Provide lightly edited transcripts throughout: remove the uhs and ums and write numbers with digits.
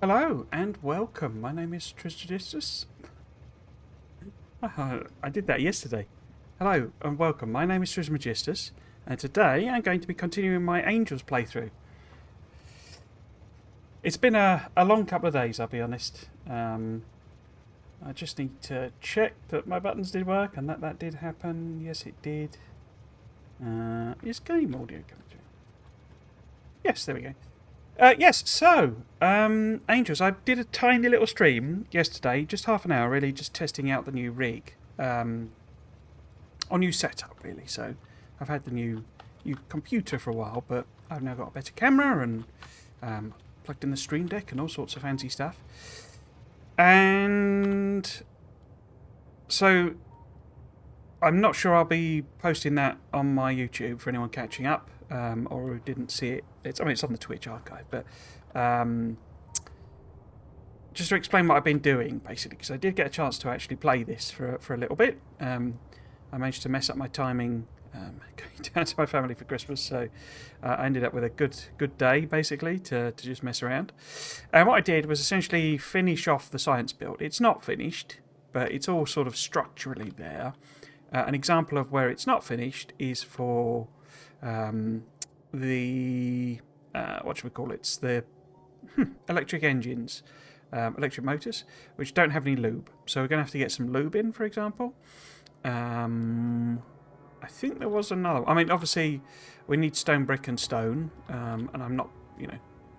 Hello and welcome. My name is Tristan. I did that yesterday. Hello and welcome. My name is Trismegistus, and today I'm going to be continuing my Angels playthrough. It's been a long couple of days, I'll be honest. I just need to check that my buttons did work and that did happen. Yes, it did. Is game audio coming through? Yes, there we go. Yes, so, Angels, I did a tiny little stream yesterday, just half an hour really, just testing out the new rig. Or new setup really, so I've had the new computer for a while, but I've now got a better camera and plugged in the Stream Deck and all sorts of fancy stuff. And so I'm not sure I'll be posting that on my YouTube for anyone catching up. Or who didn't see it. It's on the Twitch archive, but just to explain what I've been doing, basically, because I did get a chance to actually play this for a little bit. I managed to mess up my timing going down to my family for Christmas, so I ended up with a good day, basically, to just mess around. And what I did was essentially finish off the science build. It's not finished, but it's all sort of structurally there. An example of where it's not finished is for the what should we call it? It's the electric engines, electric motors, which don't have any lube. So we're going to have to get some lube in, for example. I think there was another one. I mean, obviously, we need stone, brick, and stone, and I'm not,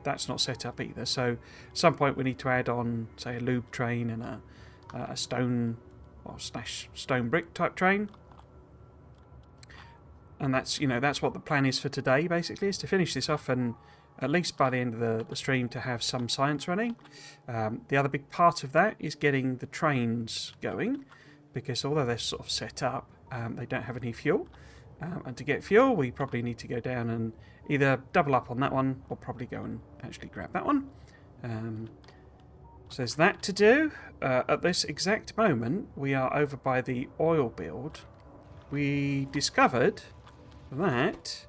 that's not set up either. So at some point we need to add on, say, a lube train and a stone or / stone brick type train. And that's what the plan is for today, basically, is to finish this off and at least by the end of the stream to have some science running. The other big part of that is getting the trains going, because although they're sort of set up, they don't have any fuel. And to get fuel, we probably need to go down and either double up on that one or probably go and actually grab that one. So there's that to do. At this exact moment, we are over by the oil build. We discovered that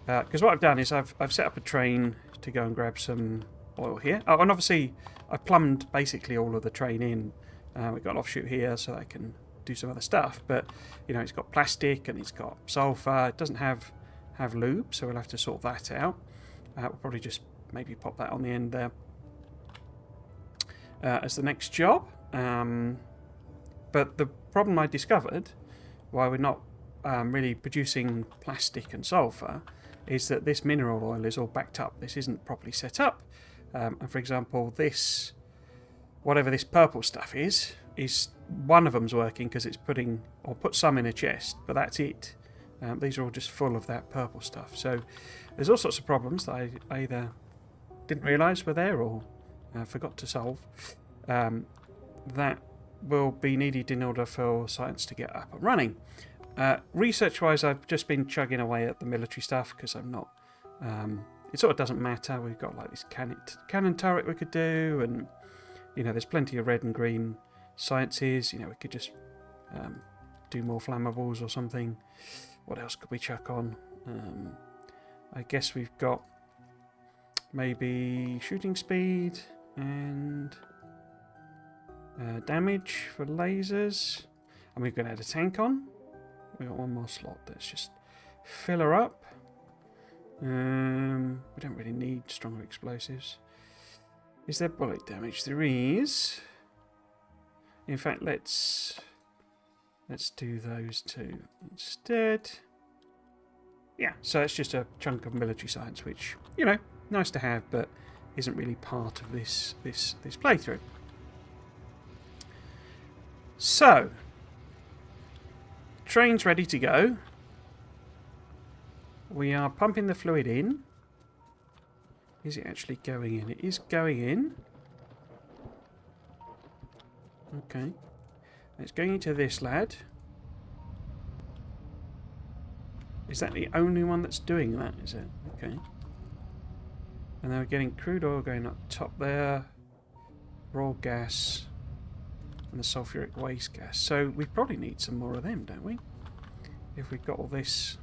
because what I've done is I've set up a train to go and grab some oil here. Oh, and obviously I've plumbed basically all of the train in. We've got an offshoot here so that I can do some other stuff, but it's got plastic and it's got sulfur. It doesn't have lube, so we'll have to sort that out. We'll probably just maybe pop that on the end there as the next job. But the problem I discovered, why we're not really producing plastic and sulfur, is that this mineral oil is all backed up. This isn't properly set up. And for example, this, whatever this purple stuff is one of them's working because it's put some in a chest, but that's it. These are all just full of that purple stuff. So there's all sorts of problems that I either didn't realise were there or forgot to solve. That will be needed in order for science to get up and running. Research-wise, I've just been chugging away at the military stuff because I'm not. It sort of doesn't matter. We've got like this cannon turret we could do, and there's plenty of red and green sciences. We could just do more flammables or something. What else could we chuck on? I guess we've got maybe shooting speed and damage for lasers, and we're going to add a tank on. We've got one more slot. Let's just fill her up. We don't really need stronger explosives. Is there bullet damage? There is. In fact, let's do those two instead. Yeah, so it's just a chunk of military science, which nice to have, but isn't really part of this playthrough. So, train's ready to go. We are pumping the fluid in. Is it actually going in? It is going in. Okay. It's going into this lad. Is that the only one that's doing that, is it? Okay. And then we're getting crude oil going up top there. Raw gas. And the sulfuric waste gas. So we probably need some more of them, don't we? If we've got all this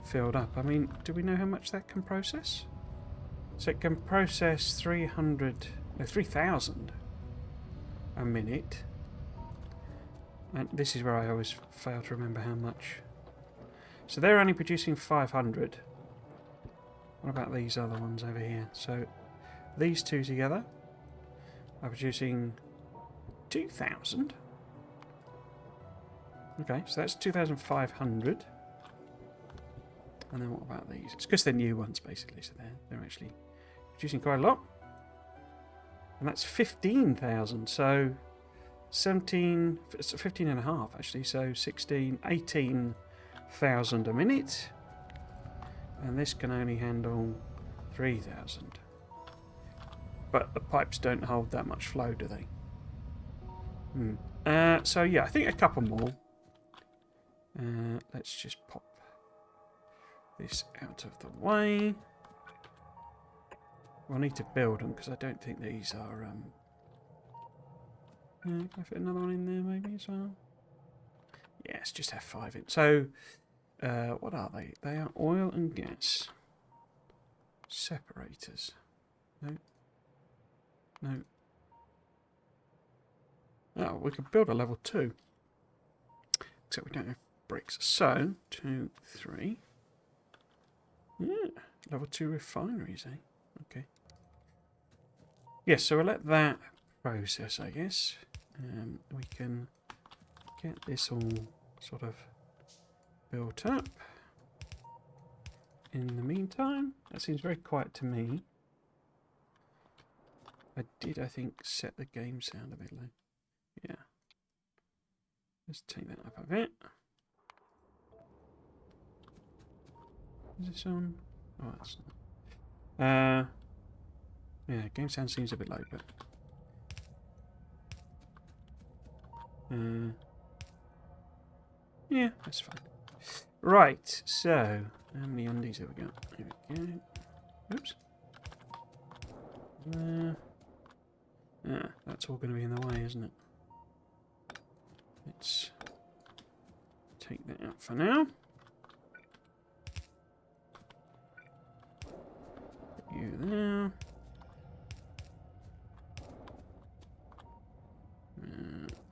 filled up. I mean, do we know how much that can process? So it can process 3,000 a minute. And this is where I always fail to remember how much. So they're only producing 500. What about these other ones over here? So these two together are producing 2,000. Okay, so that's 2,500. And then what about these? It's because they're new ones, basically. So they're actually producing quite a lot. And that's 15,000. So 15 and a half, actually. So 18,000 a minute. And this can only handle 3,000. But the pipes don't hold that much flow, do they? So yeah, I think a couple more. Let's just pop this out of the way. We'll need to build them because I don't think these are. Can I fit another one in there maybe as well? Yes, just have 5 in. So, what are they? They are oil and gas separators. No. No. Oh, we could build a level 2. Except we don't have bricks. So, 2, 3. Yeah, level 2 refineries, eh? Okay. Yes, so we'll let that process, I guess. We can get this all sort of built up. In the meantime, that seems very quiet to me. I think, set the game sound a bit low. Yeah. Let's take that up a bit. Is this on? Oh, that's not. Yeah, game sound seems a bit low, but. Yeah, that's fine. Right, so how many undies have we got? Here we go. Oops. That's all going to be in the way, isn't it? Let's take that out for now. Put you there.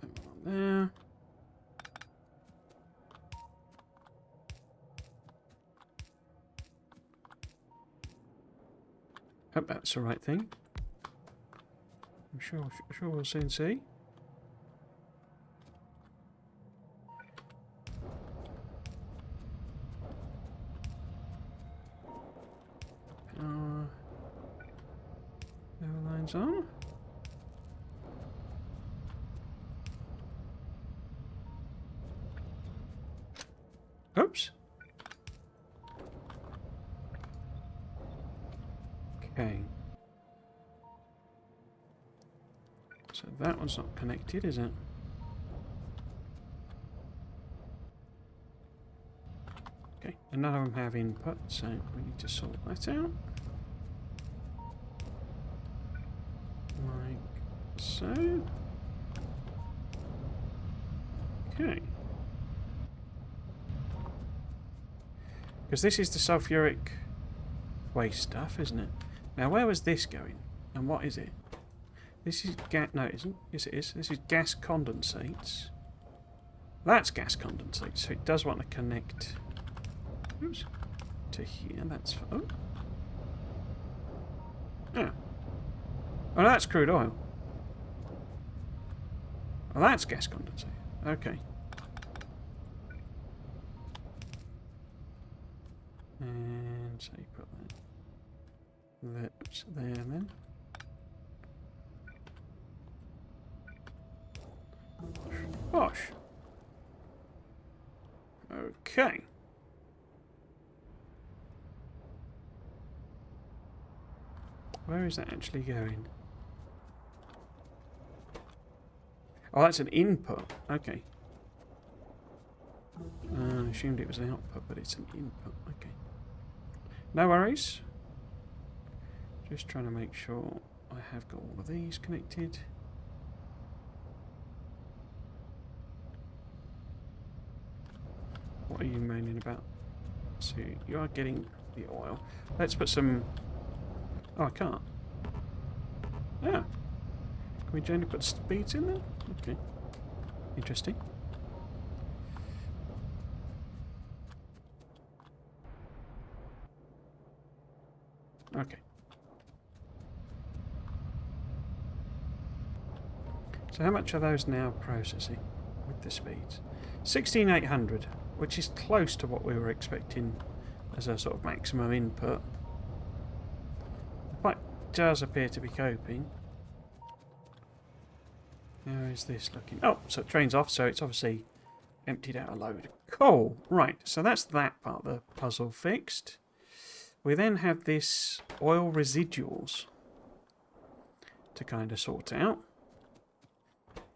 That one there. Hope that's the right thing. I'm sure we'll soon see. Power lines on. Oops. Okay. So that one's not connected, is it? Okay, none of them have input, so we need to sort that out. Like so. Okay. Because this is the sulfuric waste stuff, isn't it? Now, where was this going? And what is it? This is gas. No, it isn't. Yes, it is. This is gas condensates. That's gas condensate, so it does want to connect. Oops. To here. That's. Oh. Yeah. Oh, no, that's crude oil. Oh, that's gas condensate. Okay. And so you put that there then. Bosh. Okay. Where is that actually going? Oh, that's an input. Okay. I assumed it was an output, but it's an input. Okay. No worries. Just trying to make sure I have got all of these connected. What are you moaning about? So you are getting the oil. Let's put some Oh, I can't. Yeah. Can we generally put speeds in there? Okay. Interesting. Okay. So how much are those now processing with the speeds? 16,800, which is close to what we were expecting as a sort of maximum input. The pipe does appear to be coping. How is this looking? Oh, so it train's off, so it's obviously emptied out a load. Cool. Right, so that's that part of the puzzle fixed. We then have this oil residuals to kind of sort out,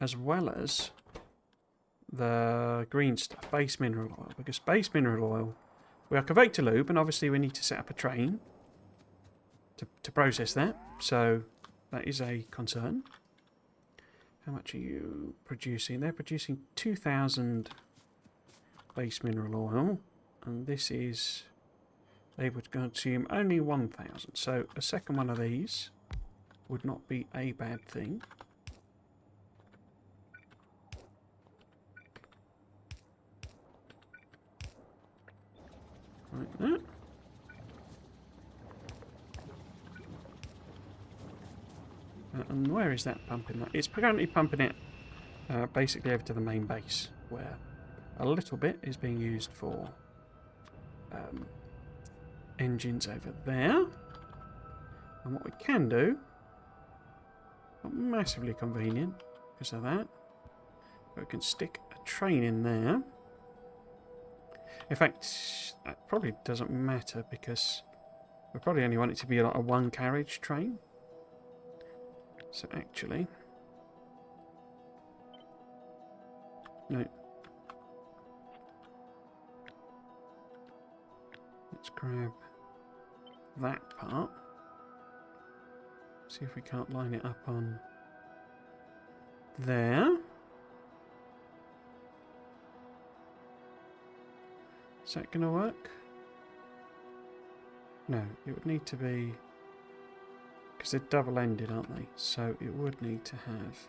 as well as the green stuff, base mineral oil. Because base mineral oil, we are conveyed to lube, and obviously we need to set up a train to process that. So that is a concern. How much are you producing? They're producing 2,000 base mineral oil, and this is able to consume only 1,000. So a second one of these would not be a bad thing. Like that. And where is that pumping that? It's currently pumping it basically over to the main base, where a little bit is being used for engines over there. And what we can do, not massively convenient because of that, but we can stick a train in there. In fact, that probably doesn't matter because we probably only want it to be like a one carriage train. So actually, no. Let's grab that part. See if we can't line it up on there. Is that going to work? No, it would need to be... because they're double-ended, aren't they? So it would need to have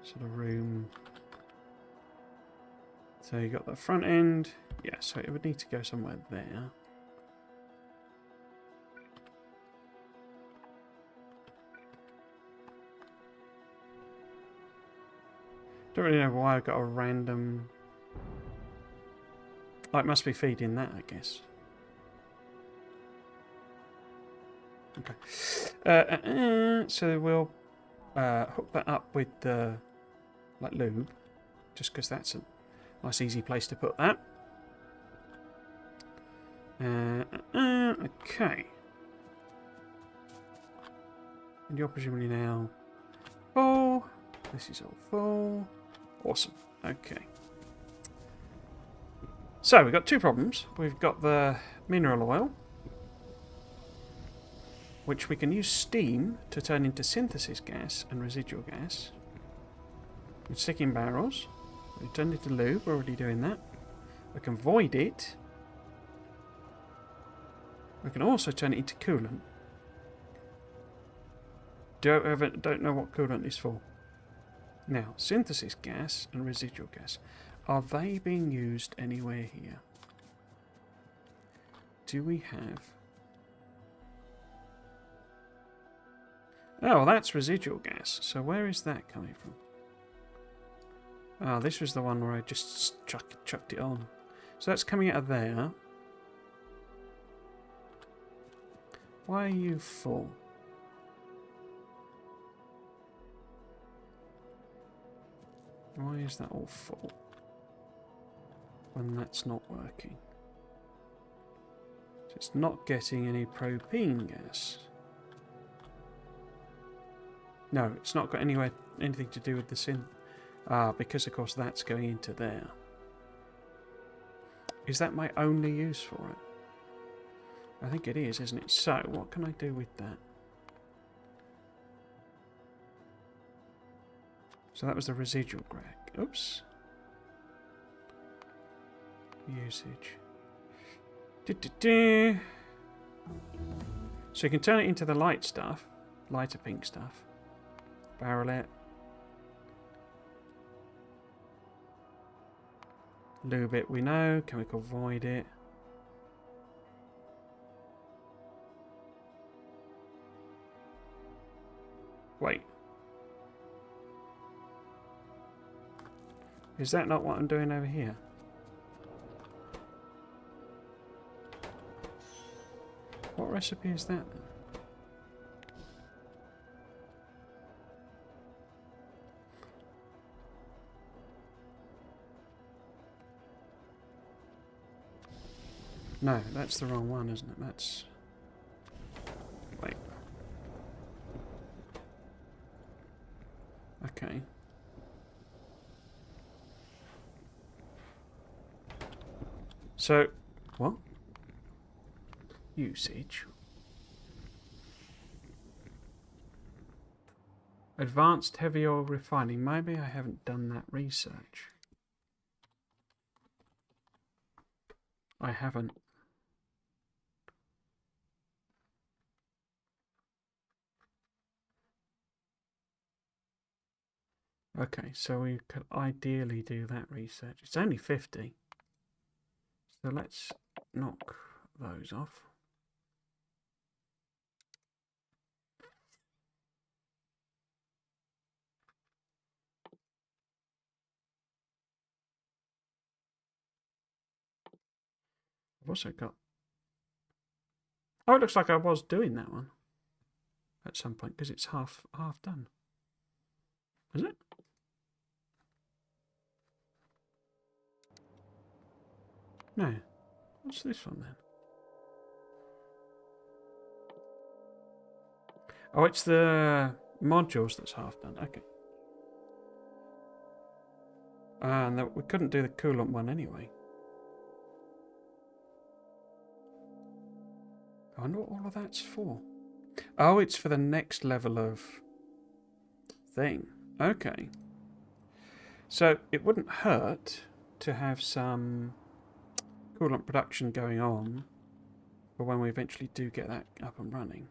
sort of room. So you got the front end. Yeah, so it would need to go somewhere there. Don't really know why I've got a random... oh, it must be feeding that, I guess. Okay. So we'll hook that up with the like lube, just because that's a nice easy place to put that. Okay. And you're presumably now full. This is all full. Awesome. Okay. So we've got two problems. We've got the mineral oil, which we can use steam to turn into synthesis gas and residual gas. We stick in barrels. We turn it to lube. We're already doing that. We can void it. We can also turn it into coolant. Don't know what coolant is for. Now, synthesis gas and residual gas. Are they being used anywhere here? Do we have... oh, well, that's residual gas. So where is that coming from? Oh, this was the one where I just chucked it on. So that's coming out of there. Why are you full? Why is that all full when that's not working? So it's not getting any propane gas. No, it's not got anything to do with the synth. Ah, because of course that's going into there. Is that my only use for it? I think it is, isn't it? So, what can I do with that? So that was the residual crack. Oops. Usage. So you can turn it into the light stuff, lighter pink stuff. Barrel it. Lube it, we know. Chemical void it. Wait. Is that not what I'm doing over here? What recipe is that then? No, that's the wrong one, isn't it? That's... Wait. Okay. So, what? Usage. Advanced heavy oil refining. Maybe I haven't done that research. I haven't. Okay, so we could ideally do that research. It's only 50. So let's knock those off. I've also got... Oh, it looks like I was doing that one at some point because it's half done. Is it? No. What's this one then? Oh, it's the modules that's half done. Okay. And we couldn't do the coolant one anyway. I wonder what all of that's for. Oh, it's for the next level of thing. Okay. So it wouldn't hurt to have some coolant production going on for when we eventually do get that up and running.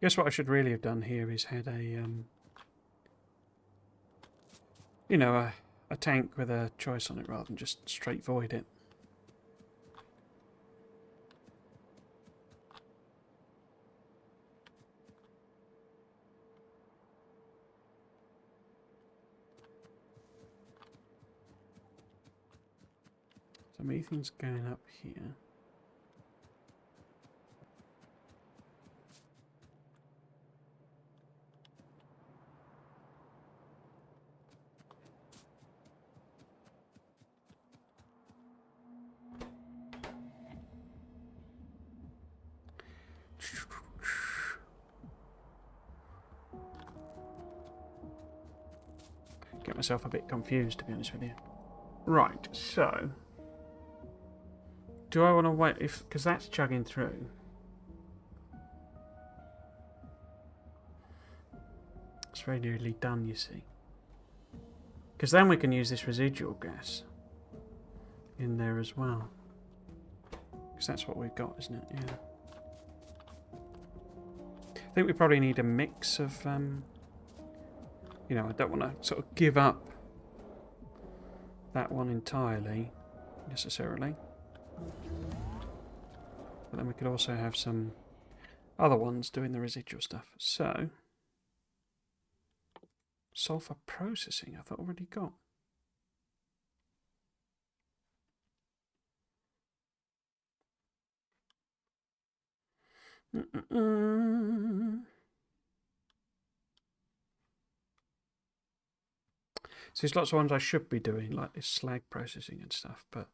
Guess what I should really have done here is had a, you know, a tank with a choice on it rather than just straight void it. So methane's going up here. Get myself a bit confused, to be honest with you. Right, so do I want to wait because that's chugging through? It's very nearly done, you see. Because then we can use this residual gas in there as well. Because that's what we've got, isn't it? Yeah. I think we probably need a mix of, you know, I don't want to sort of give up that one entirely, necessarily. But then we could also have some other ones doing the residual stuff. So, sulfur processing, I thought already got. So there's lots of ones I should be doing, like this slag processing and stuff, but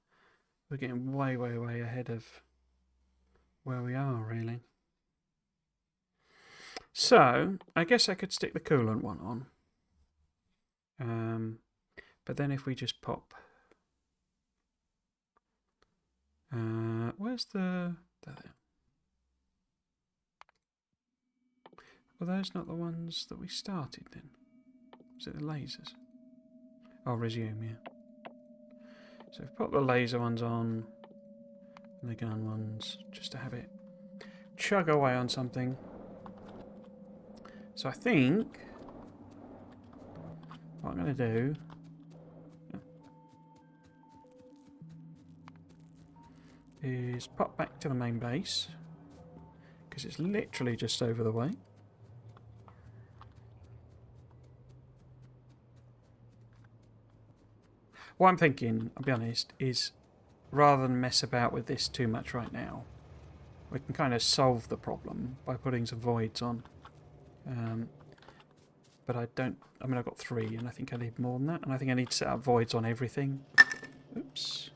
we're getting way, way, way ahead of where we are, really. So, I guess I could stick the coolant one on. But then if we just pop... where's the... There. Were those not the ones that we started then? Was it the lasers? I'll resume, yeah. So we've put the laser ones on, and the gun ones, just to have it chug away on something. So I think what I'm going to do is pop back to the main base, because it's literally just over the way. What I'm thinking, I'll be honest, is rather than mess about with this too much right now, we can kind of solve the problem by putting some voids on. But I don't... I mean, I've got 3, and I think I need more than that. And I think I need to set up voids on everything. Oops.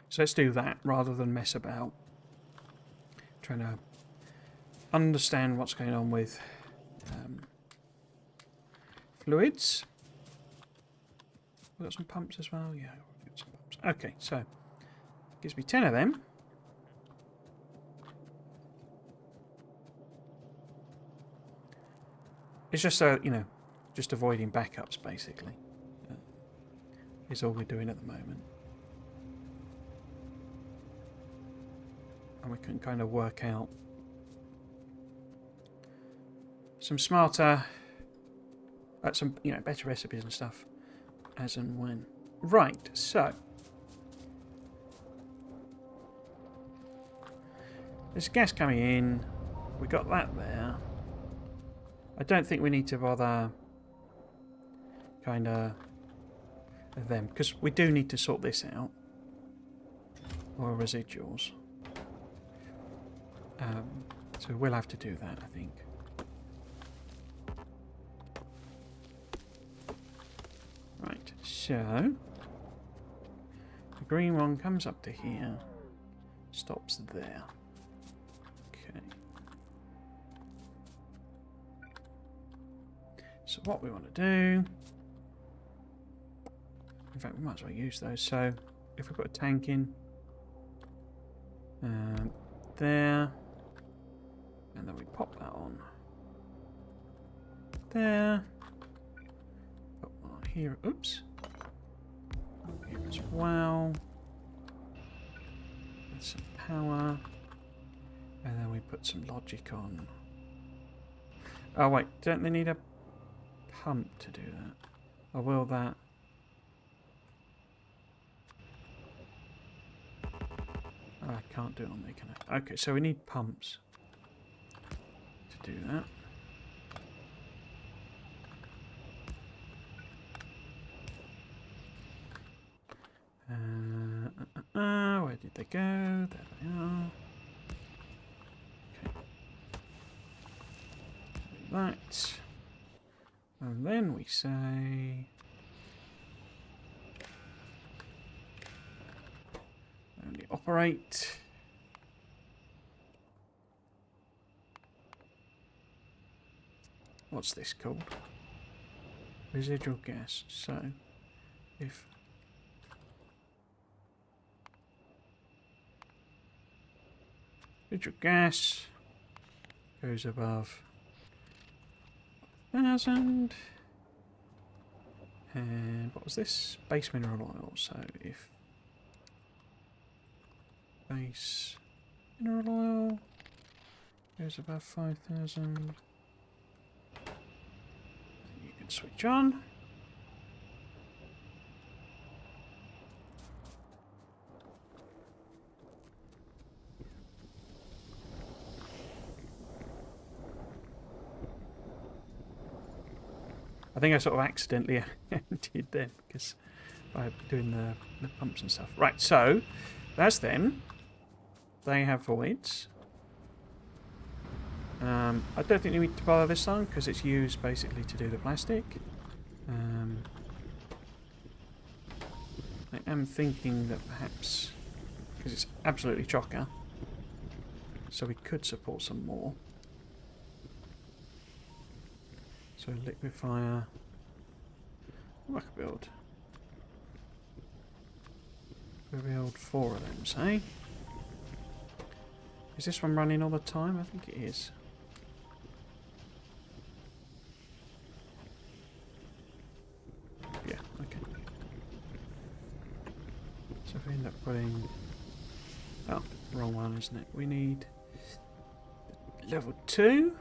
So let's do that rather than mess about. Trying to understand what's going on with fluids. We've got some pumps as well. Yeah, we've got some pumps. Okay, so gives me 10 of them. It's just so, you know, just avoiding backups basically. Is all we're doing at the moment. And we can kind of work out some smarter, some, you know, better recipes and stuff as and when. Right, so there's gas coming in. We got that there. I don't think we need to bother kind of them, because we do need to sort this out. Or residuals. So we'll have to do that, I think. Right, so the green one comes up to here, stops there. Okay. So what we want to do, in fact we might as well use those. So if we put a tank in there, and then we pop that on there, put one on here, oops, here as well, with some power, and then we put some logic on. Oh wait, don't they need a pump to do that? Or will that? Oh, I can't do it on there, can I? Okay, so we need pumps to do that. Where did they go? There they are. Okay. That. And then we say only operate. What's this called? Residual gas. So if residual gas goes above 1,000, and what was this? Base mineral oil. So if base mineral oil goes above 5,000, you can switch on. I think I sort of accidentally ended then because by doing the pumps and stuff. Right, so that's them. They have voids. I don't think we need to bother this one because it's used basically to do the plastic. I am thinking that perhaps, because it's absolutely chocker, so we could support some more. So liquefier, rock build. We build 4 of them, say. Is this one running all the time? I think it is. Yeah, okay. So if we end up putting... Oh, wrong one, isn't it? We need level 2.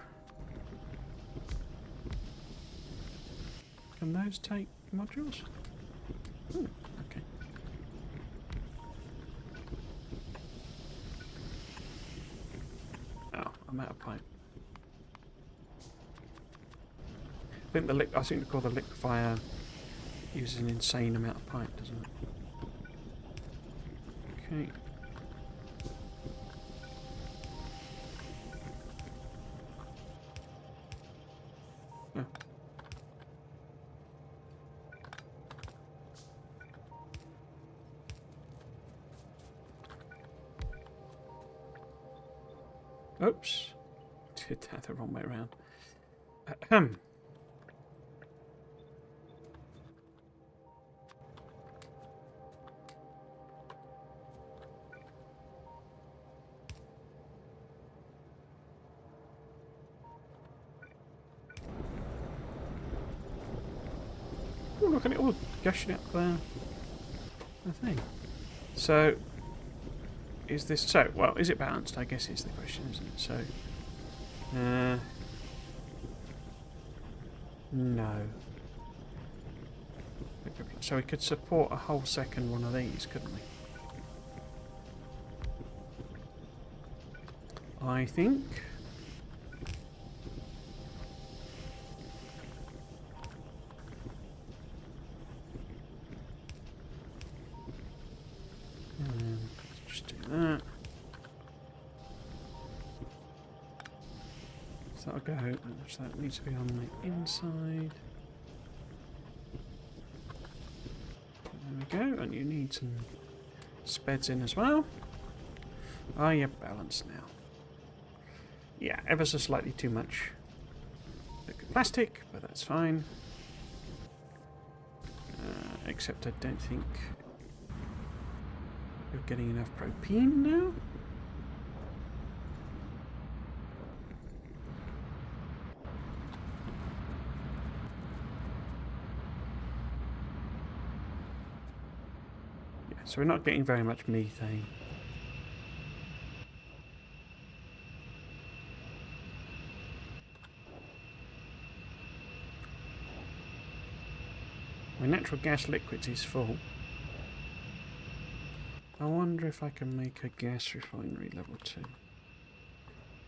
Can those take modules? Ooh, okay. Oh, I'm out of pipe. I think they call the liquefier uses an insane amount of pipe, doesn't it? Okay. Oh. Oops. Did that the wrong way around. Ahem. Oh, look at it all gushing up the thing. So, is this so? Well, is it balanced? I guess is the question, isn't it? So, no. So we could support a whole second one of these, couldn't we? I think. Let's just do that. So that'll go. So that needs to be on the inside. There we go. And you need some speds in as well. Oh, you're balanced now. Yeah, ever so slightly too much liquid plastic, but that's fine. Except I don't think you're getting enough propene now. Yeah, so we're not getting very much methane. My natural gas liquids is full. I wonder if I can make a gas refinery level 2.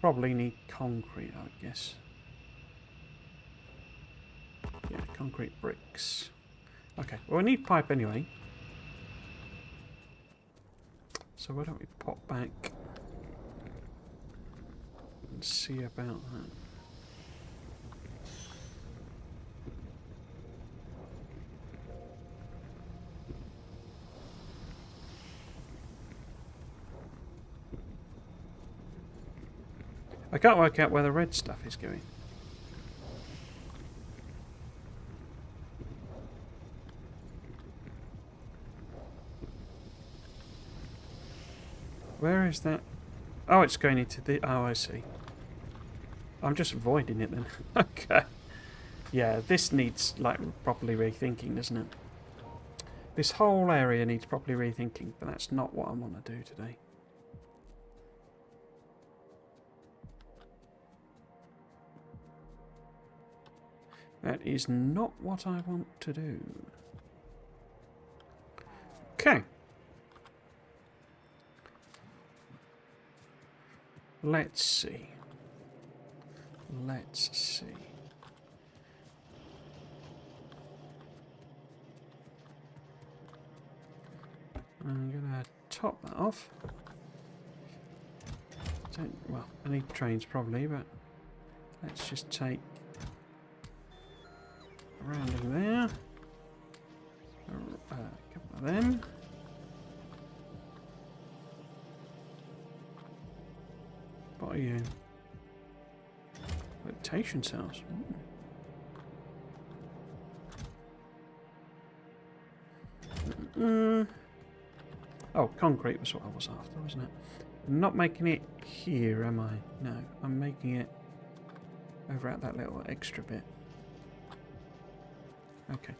Probably need concrete, I would guess. Yeah, concrete bricks. Okay, well we need pipe anyway. So why don't we pop back and see about that. I can't work out where the red stuff is going. Where is that? Oh, it's going into the... Oh, I see. I'm just avoiding it then. Okay. Yeah, this needs, like, properly rethinking, doesn't it? This whole area needs properly rethinking, but that's not what I want to do today. That is not what I want to do. Okay. Let's see. Let's see. I'm gonna top that off. Well, I need trains probably, but let's just take a rounding there. A couple of them. What are you? Flotation cells. Oh, concrete was what I was after, wasn't it? I'm not making it here, am I? No, I'm making it over at that little extra bit. Okay.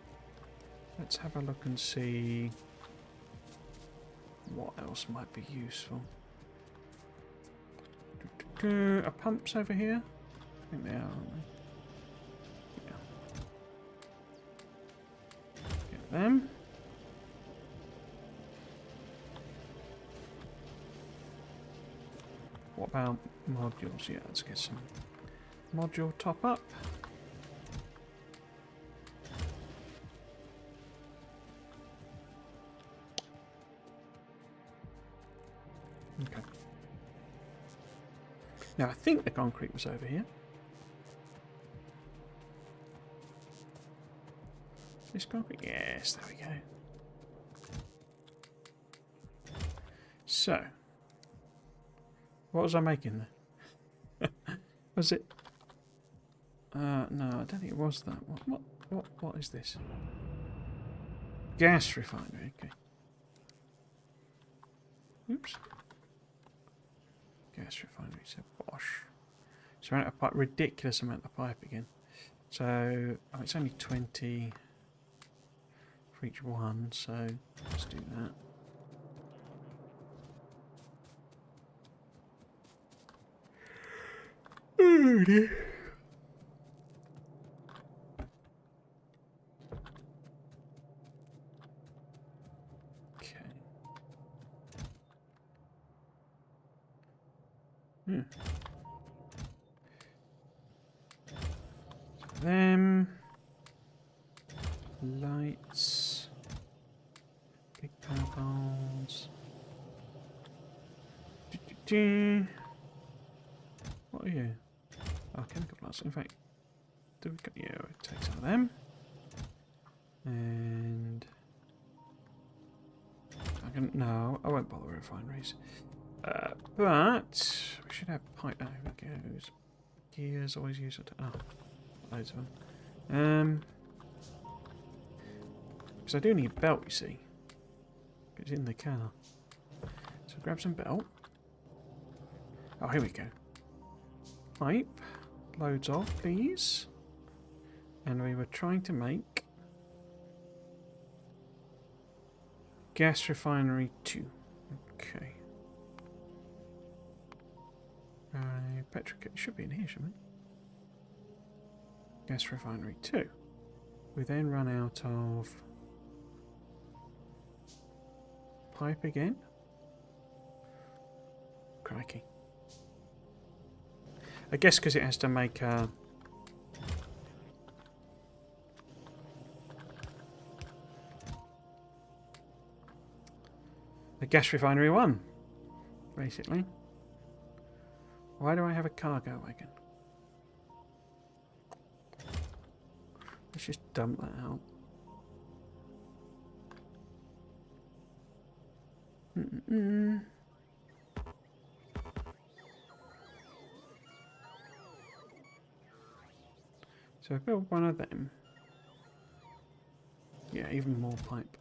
Let's have a look and see what else might be useful. Are pumps over here? I think they are, aren't they? Yeah. Get them. What about modules? Yeah, let's get some module top up. Okay. Now I think the concrete was over here. This concrete? Yes, there we go. So, what was I making there? Was it? No, I don't think it was that. What is this? Gas refinery. Okay. Oops. Gas refinery. So bosh. So we're at a ridiculous amount of pipe again. So it's only 20 for each one. So let's do that. Oh dear. Okay. Them lights, big power poles. What are you? Oh, chemical plants. In fact, do we got you? Yeah, take some of them, and I can no, I won't bother with refineries. But we should have pipe. Oh, here we go. Gears always use it. Oh, loads of them. Because I do need a belt, you see. It's in the car. So grab some belt. Oh, here we go. Pipe. Loads of, please. And we were trying to make gas refinery 2. Okay. Petrochem should be in here, shouldn't it? Gas refinery 2. We then run out of pipe again. Crikey. I guess because it has to make a gas refinery 1, basically. Why do I have a cargo wagon? Let's just dump that out. So I build one of them. Yeah, even more pipe.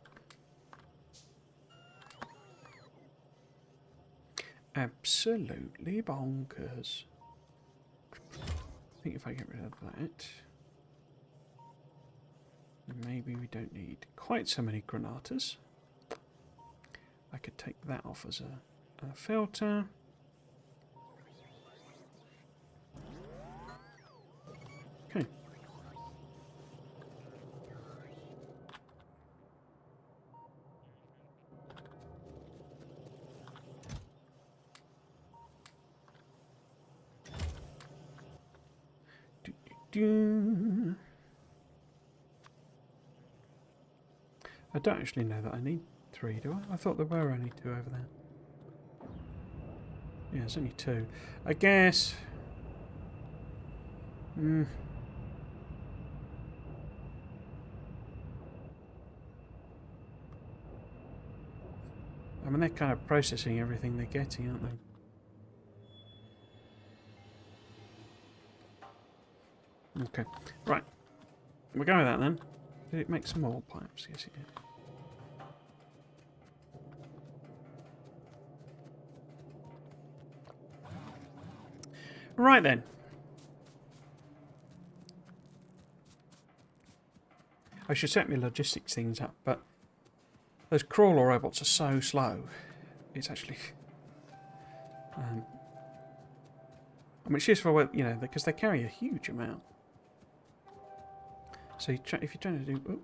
Absolutely bonkers. I think if I get rid of that, maybe we don't need quite so many granatas. I could take that off as a filter. Okay. I don't actually know that I need 3, do I? I thought there were only 2 over there. Yeah, there's only 2. I guess... I mean, they're kind of processing everything they're getting, aren't they? Okay, right. We'll go with that then. Did it make some more pipes? Yes, it did. Right then. I should set my logistics things up, but those crawler robots are so slow. It's actually... I mean, it's useful, you know, because they carry a huge amount. So if you're trying to do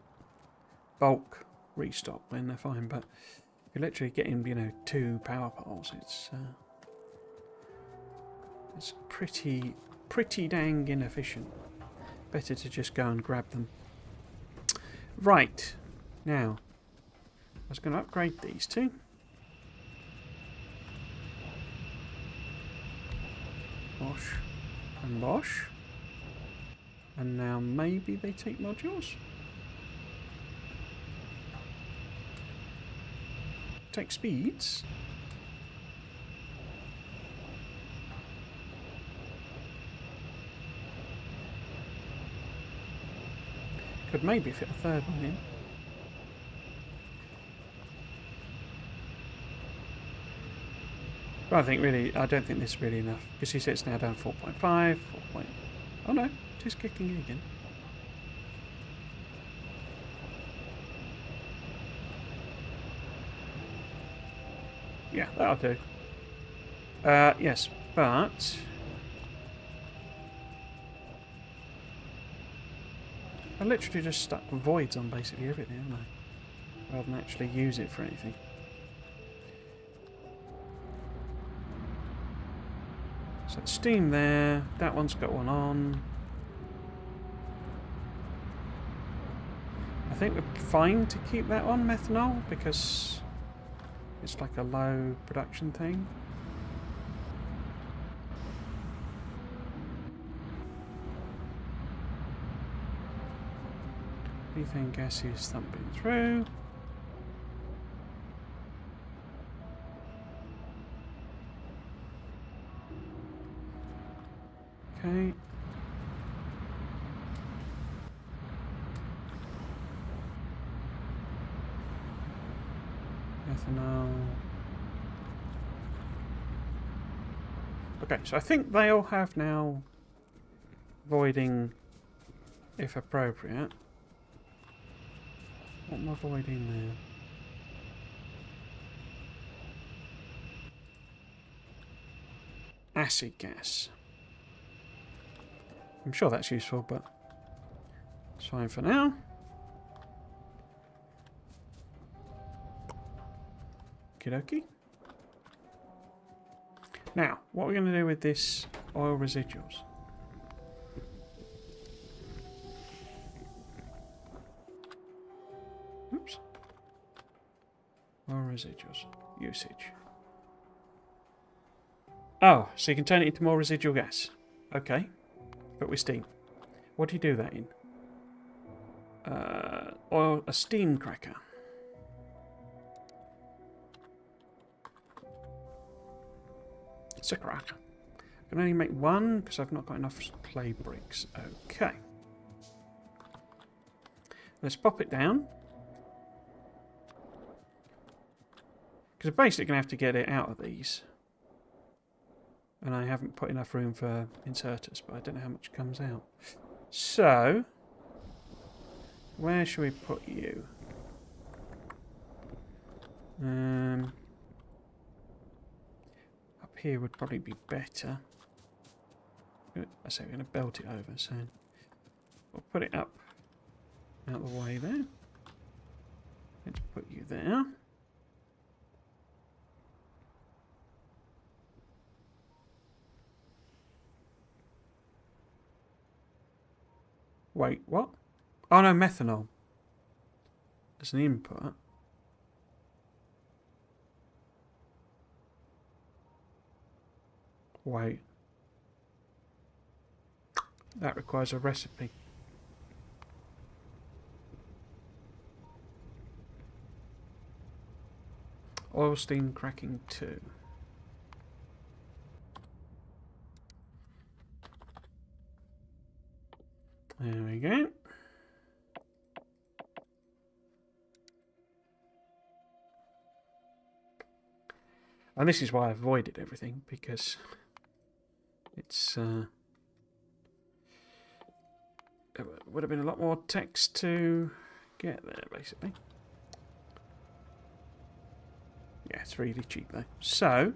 bulk restock, then they're fine. But if you're literally getting, you know, 2 power poles, it's pretty dang inefficient. Better to just go and grab them. Right, now I was going to upgrade these two. Bosh and bosh. And now maybe they take modules? Take speeds? Could maybe fit a third one in. But I don't think this is really enough. Because you see it's now down 4.5, 4. Oh no, it is kicking in again. Yeah, that'll do. Yes, but... I literally just stuck voids on basically everything, haven't I? Rather than actually use it for anything. So steam there, that one's got one on. I think we're fine to keep that on, methanol, because it's like a low production thing. Methane gas is thumping through. Okay. Ethanol. Okay, so I think they all have now voiding if appropriate. What am I voiding there? Acid gas. I'm sure that's useful, but it's fine for now. Okie dokie. Now, what are we going to do with this oil residuals? Oops. Oil residuals. Usage. Oh, so you can turn it into more residual gas. Okay. But with steam. What do you do that in? A steam cracker. It's a cracker. I can only make one because I've not got enough clay bricks. Okay. Let's pop it down. Because I'm basically going to have to get it out of these. And I haven't put enough room for inserters, but I don't know how much comes out. So, where should we put you? Up here would probably be better. I say we're going to belt it over, so we'll put it up out the way there. Let's put you there. Wait, what? Oh no, methanol. As an input. Wait. That requires a recipe. Oil steam cracking 2. There we go. And this is why I avoided everything, because It's it would have been a lot more text to get there, basically. Yeah, it's really cheap though. So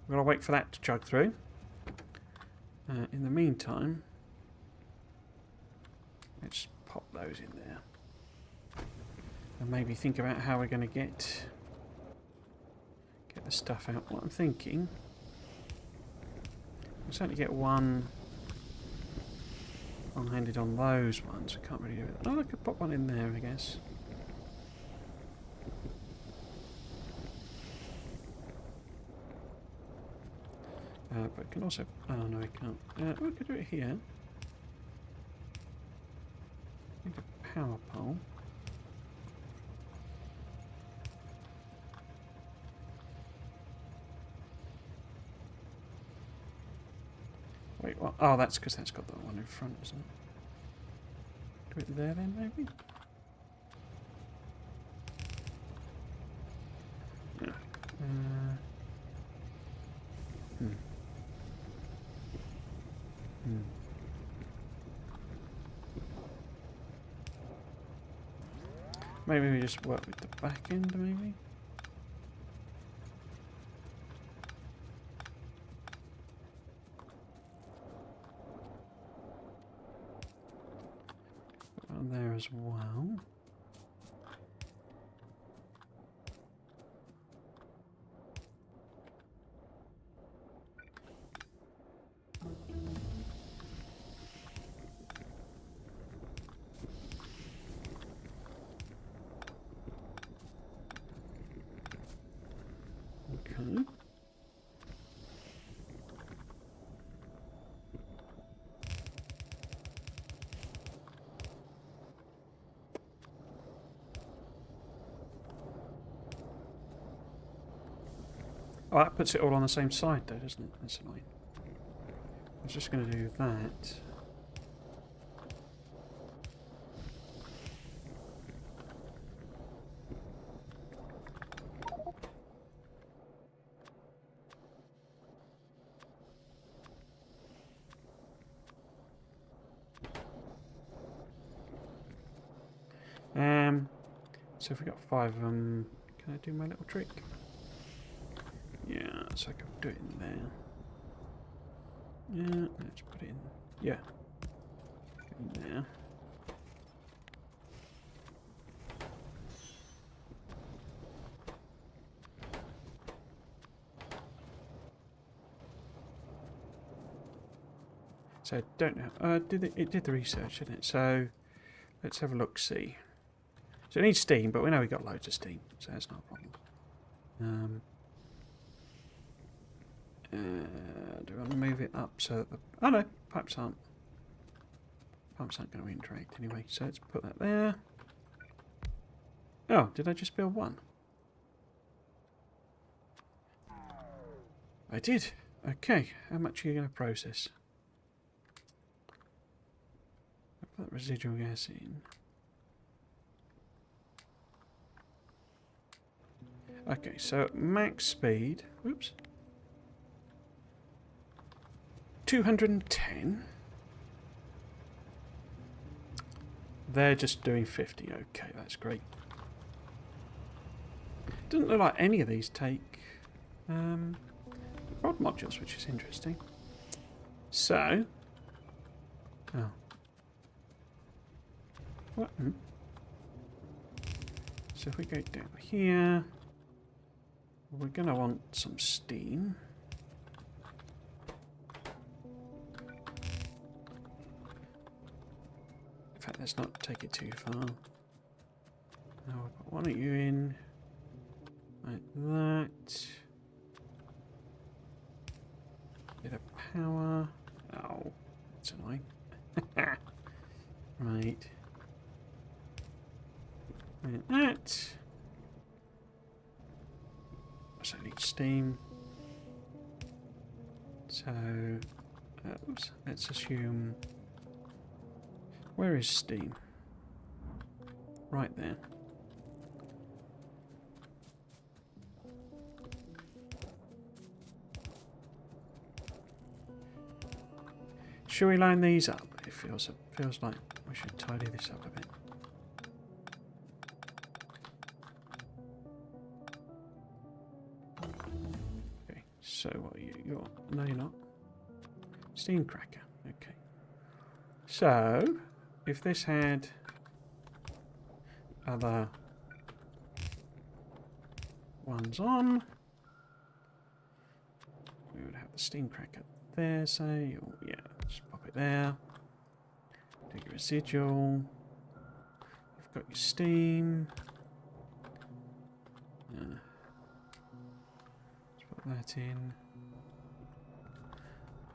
we're gonna wait for that to chug through. In the meantime, let's pop those in there, and maybe think about how we're going to get the stuff out. What I'm thinking, we'll certainly get one handed on those ones. We can't really do it. Oh, I could pop one in there, I guess. But we can also... Oh, no, we can't. We could do it here. I think a power pole. Wait, what? Oh, that's because that's got that one in front, isn't it? Do it there then, maybe? Yeah. Maybe we just work with the back end, maybe? Put one there as well. Okay. Oh, that puts it all on the same side though, doesn't it? That's annoying. I was just going to do that. So if we got 5 of them, can I do my little trick? Yeah, so I can do it in there. Yeah, let's put it in. Yeah, in there. So I don't know. It did the research, didn't it? So let's have a look. See. So it needs steam, but we know we got loads of steam, so that's not a problem. Do I want to move it up so that the... Oh no, pipes aren't. Pumps aren't going to interact anyway, so let's put that there. Oh, did I just build one? I did. Okay, how much are you going to process? I'll put that residual gas in. Okay, so max speed, whoops, 210. They're just doing 50. Okay, that's great. Doesn't look like any of these take rod modules, which is interesting. So, oh, what? So if we go down here. We're going to want some steam. In fact, let's not take it too far. Now we'll put one of you in like that. Bit of power. Oh, that's annoying. Right. Like that. So I need steam. So, oops, let's assume... Where is steam? Right there. Should we line these up? It feels like we should tidy this up a bit. Okay, so what are you? You're no, you're not. Steam cracker. Okay. So if this had other ones on, we would have the steam cracker there, say, or yeah, just pop it there. Do your residual. You've got your steam. Let's put that in.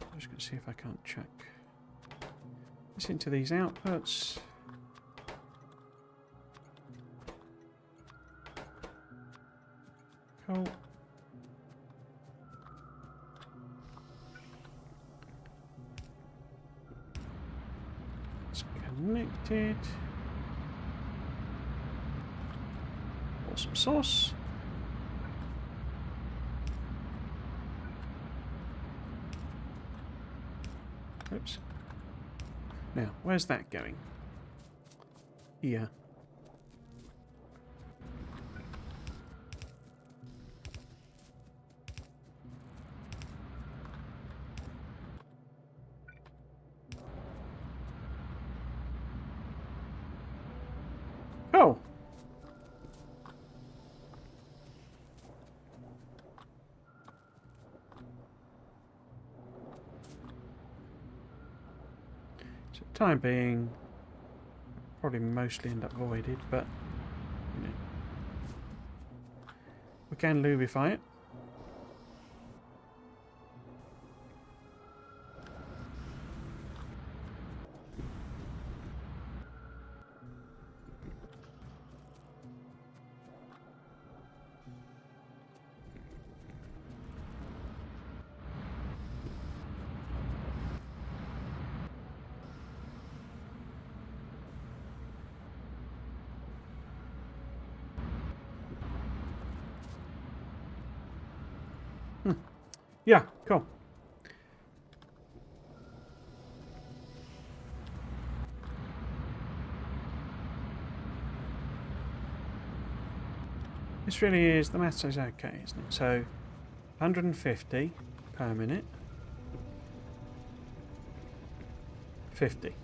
I'm just going to see if I can't chuck this into these outputs. Cool. It's connected. Awesome sauce. Oops. Now, where's that going? Here. Oh! So, time being, probably mostly end up voided, but you know, we can lubify it. Yeah, cool. This really is, the maths is okay, isn't it? So, 150 per minute. 50.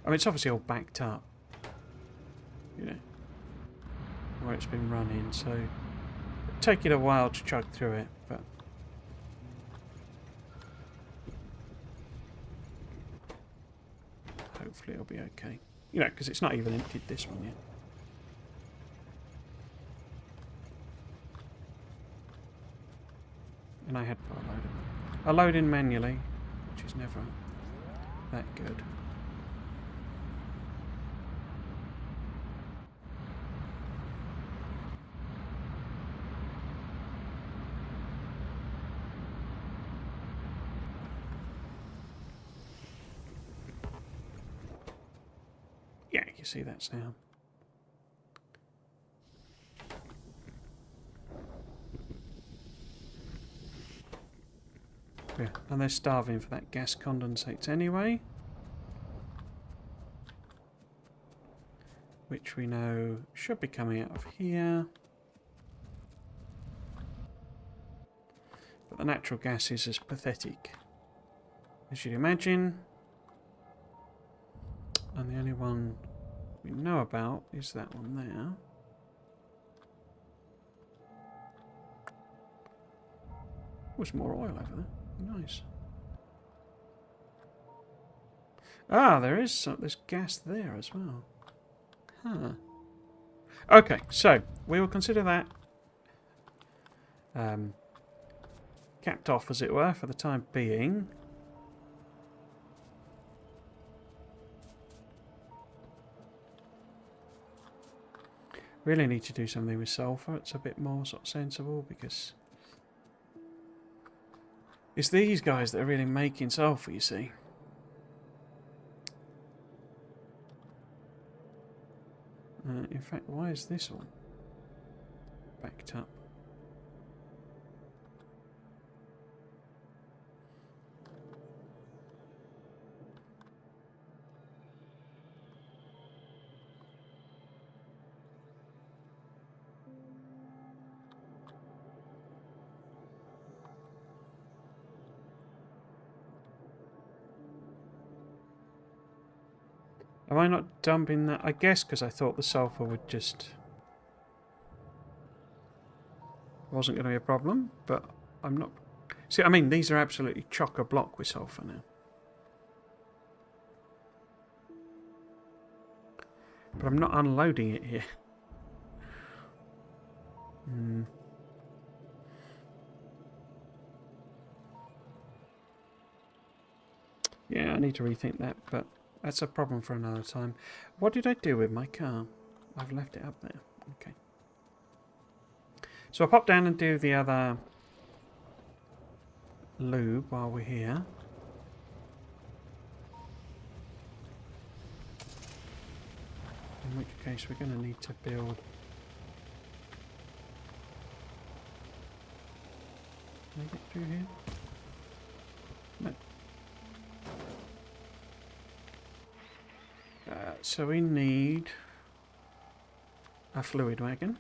I mean, it's obviously all backed up, you know, where it's been running, so it'll take it a while to chug through it, but hopefully it'll be okay. You know, because it's not even emptied this one yet. And I had put a load in. I load in manually, which is never that good. Yeah, you see that's now. Yeah, and they're starving for that gas condensate anyway. Which we know should be coming out of here. But the natural gas is as pathetic as you'd imagine. And the only one we know about is that one there. There's more oil over there. Nice. Ah, there is some. There's gas there as well. Huh. Okay, so we will consider that capped off, as it were, for the time being. Really need to do something with sulfur. It's a bit more sort of sensible because it's these guys that are really making sulfur, you see. In fact, why is this all backed up? Am I not dumping that? I guess because I thought the sulfur would just... wasn't going to be a problem, but I'm not... See, I mean, these are absolutely chock-a-block with sulfur now. But I'm not unloading it here. Yeah, I need to rethink that, but that's a problem for another time. What did I do with my car? I've left it up there. Okay. So I'll pop down and do the other lube while we're here. In which case we're going to need to build... Can I get through here? No. So we need a fluid wagon.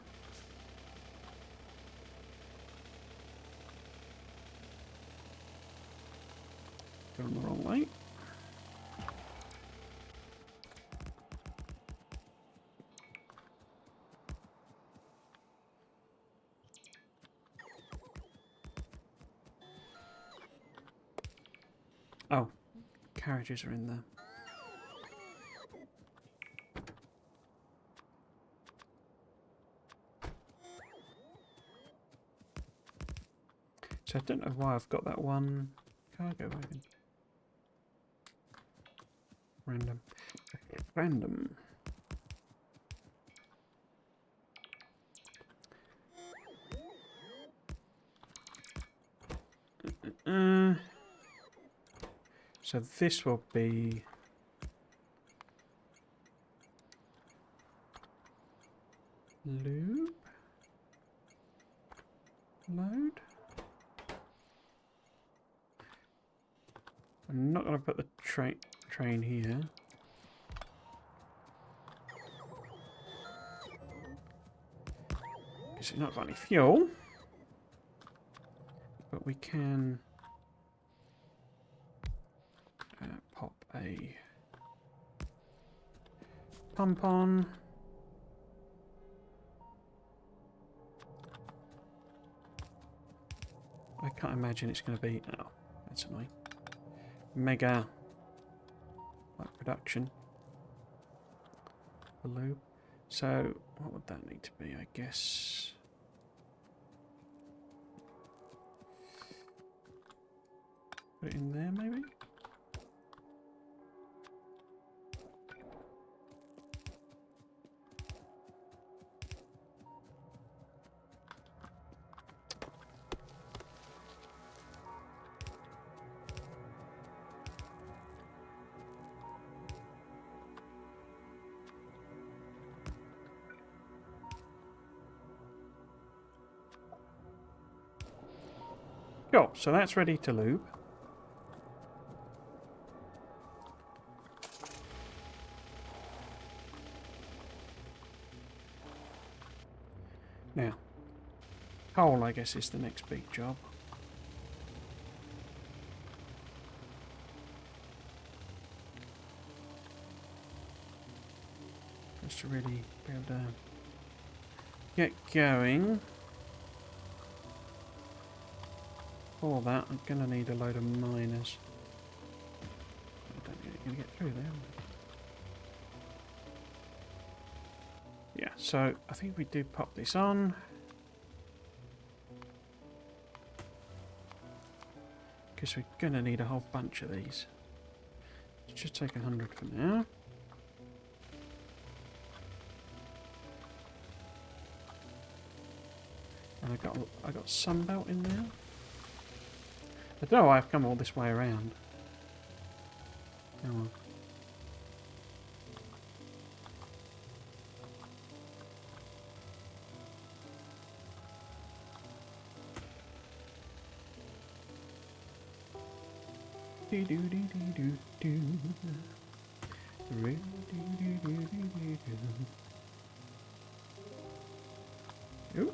Going the wrong way. Oh, carriages are in there. So I don't know why I've got that one cargo wagon. Random. Random. So this will be lube, load. I'm not going to put the train here. Because it's not got any fuel. But we can pop a pump on. I can't imagine it's going to be... Oh, that's annoying. Mega like production for lube. So what would that need to be? I guess put it in there maybe. Cool, so that's ready to lube. Now, coal I guess is the next big job. Just to really be able to get going. For that, I'm going to need a load of miners. I don't think you're going to get through there. Yeah, so I think we do pop this on. Because we're going to need a whole bunch of these. Let's just take 100 for now. And I got sunbelt in there. I don't know why I've come all this way around. Oh well. Ooh.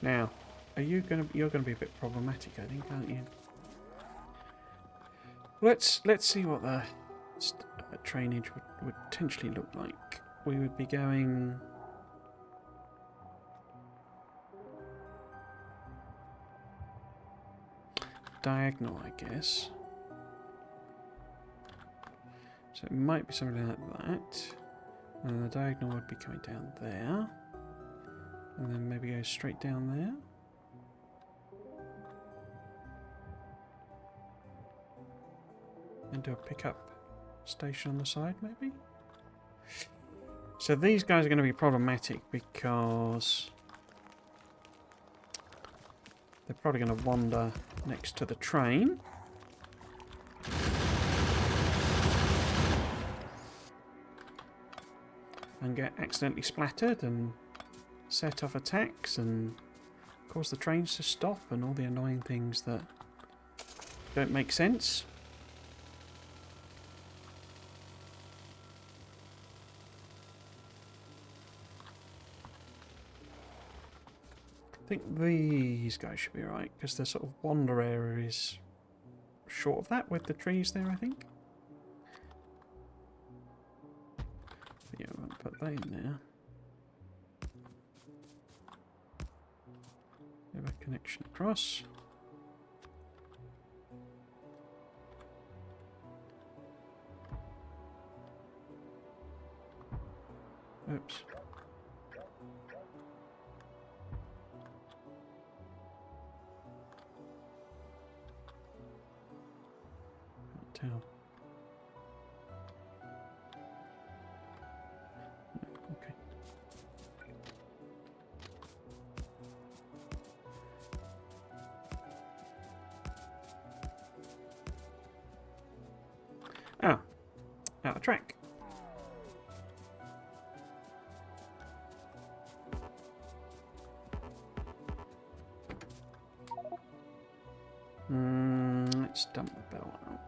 Now, you're gonna be a bit problematic, I think, aren't you? Let's see what the Drainage would potentially look like. We would be going diagonal, I guess. So it might be something like that. And the diagonal would be coming down there. And then maybe go straight down there. And do a pickup station on the side, maybe? So these guys are going to be problematic because they're probably going to wander next to the train. And get accidentally splattered and set off attacks and cause the trains to stop and all the annoying things that don't make sense. I think these guys should be alright because the sort of wander area is short of that with the trees there, I think. Yeah, we'll put that in there. Have a connection across. Oops. Can't tell. Okay. Ah, out of track. Let's dump the bell out.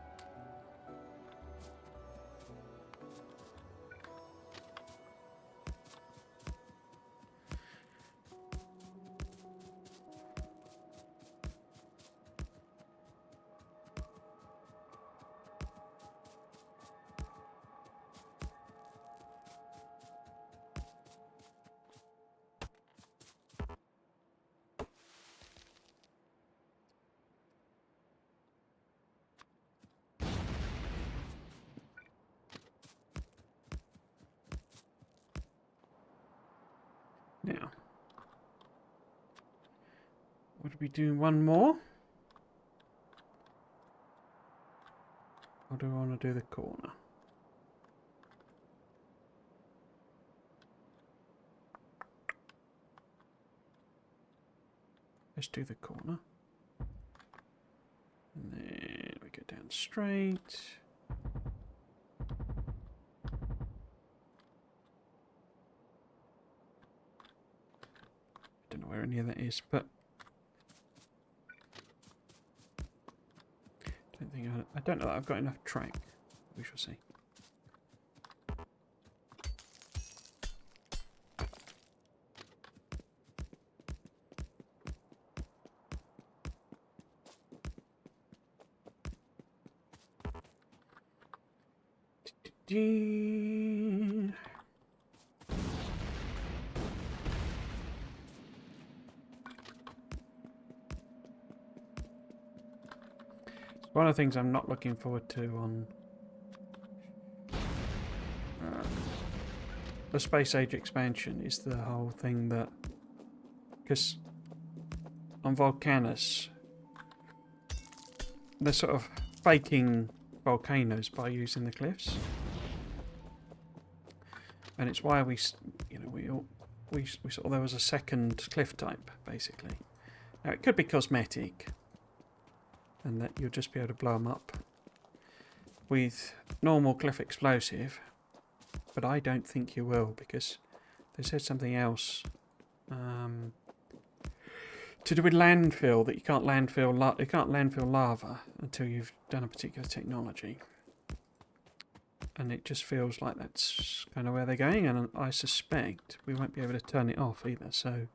Now, would we do one more? Or do I want to do the corner? Let's do the corner. And then we go down straight. Don't know where any of that is, but I don't know that I've got enough track. We shall see. One of the things I'm not looking forward to on the Space Age expansion is the whole thing that, because on Volcanus they're sort of faking volcanoes by using the cliffs, and it's why we saw there was a second cliff type basically. Now it could be cosmetic, and that you'll just be able to blow them up with normal cliff explosive, but I don't think you will, because they said something else to do with landfill, that you can't landfill lava until you've done a particular technology, and it just feels like that's kind of where they're going, and I suspect we won't be able to turn it off either. So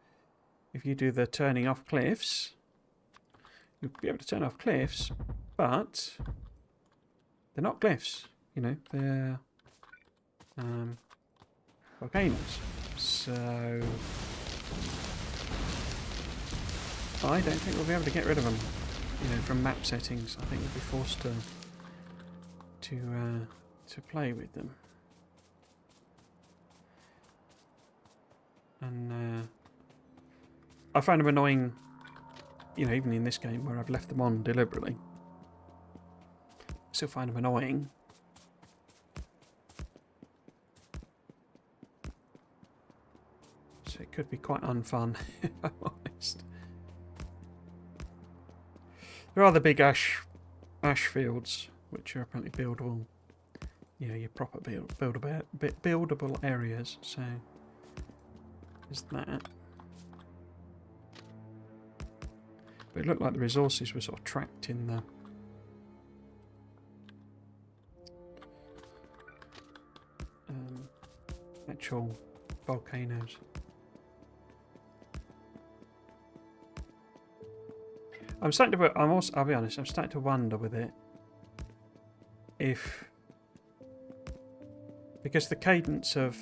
if you do the turning off cliffs, you'll be able to turn off cliffs, but they're not cliffs. you know, they're volcanoes. So I don't think we'll be able to get rid of them, you know, from map settings. I think we'll be forced to play with them. And I find them annoying, you know, even in this game where I've left them on deliberately. I still find them annoying. So it could be quite unfun, if I'm honest. There are the big ash fields, which are apparently buildable. You know, your proper buildable areas. So there's that. But it looked like the resources were sort of trapped in the actual volcanoes. I'm starting to. I'll be honest. I'm starting to wonder with it if, because the cadence of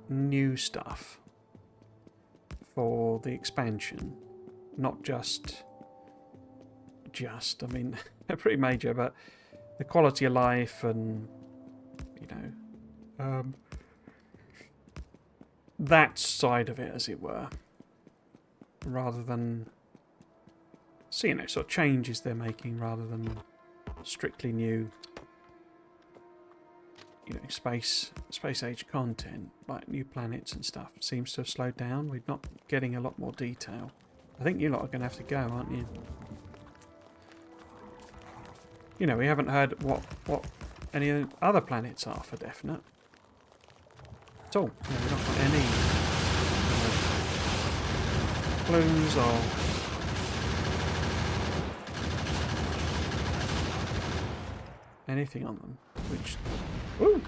new stuff for the expansion, not just. I mean, they're pretty major, but the quality of life and, you know, that side of it, as it were, rather than. So, you know, sort of changes they're making rather than strictly new, you know, space age content, like new planets and stuff, seems to have slowed down. We're not getting a lot more detail. I think you lot are going to have to go, aren't you? You know, we haven't heard what any other planets are for definite. At all. You know, we've not got any clues or anything on them, which, ooh,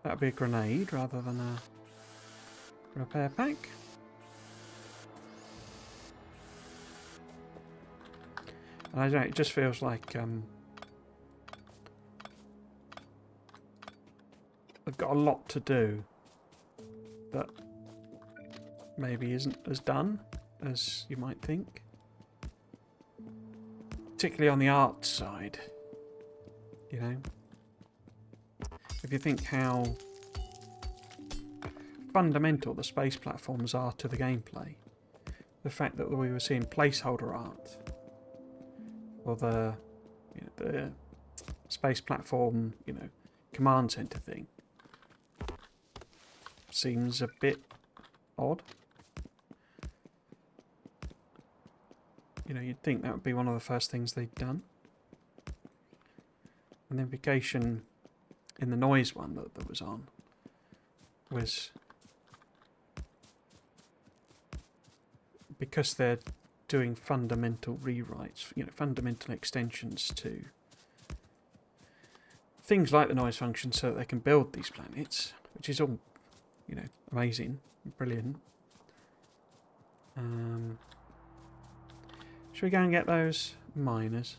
that'd be a grenade rather than a repair pack. And I don't know, it just feels like they've got a lot to do that maybe isn't as done as you might think, particularly on the art side. You know, if you think how fundamental the space platforms are to the gameplay, the fact that we were seeing placeholder art for the, you know, the space platform, you know, command center thing, seems a bit odd. You know, you'd think that would be one of the first things they'd done. And the implication in the noise one that was on was because they're doing fundamental rewrites, you know, fundamental extensions to things like the noise function so that they can build these planets, which is all, you know, amazing, brilliant. Should we go and get those miners?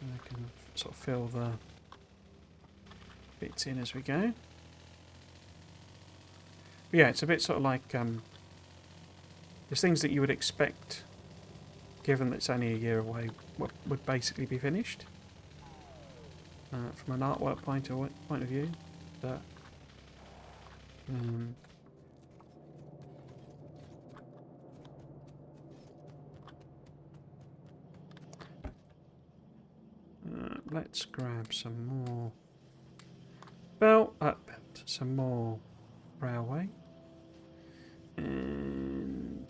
And I can sort of fill the bits in as we go. But yeah, it's a bit sort of like there's things that you would expect, given that it's only a year away, would basically be finished from an artwork point of view. But let's grab some more some more railway, and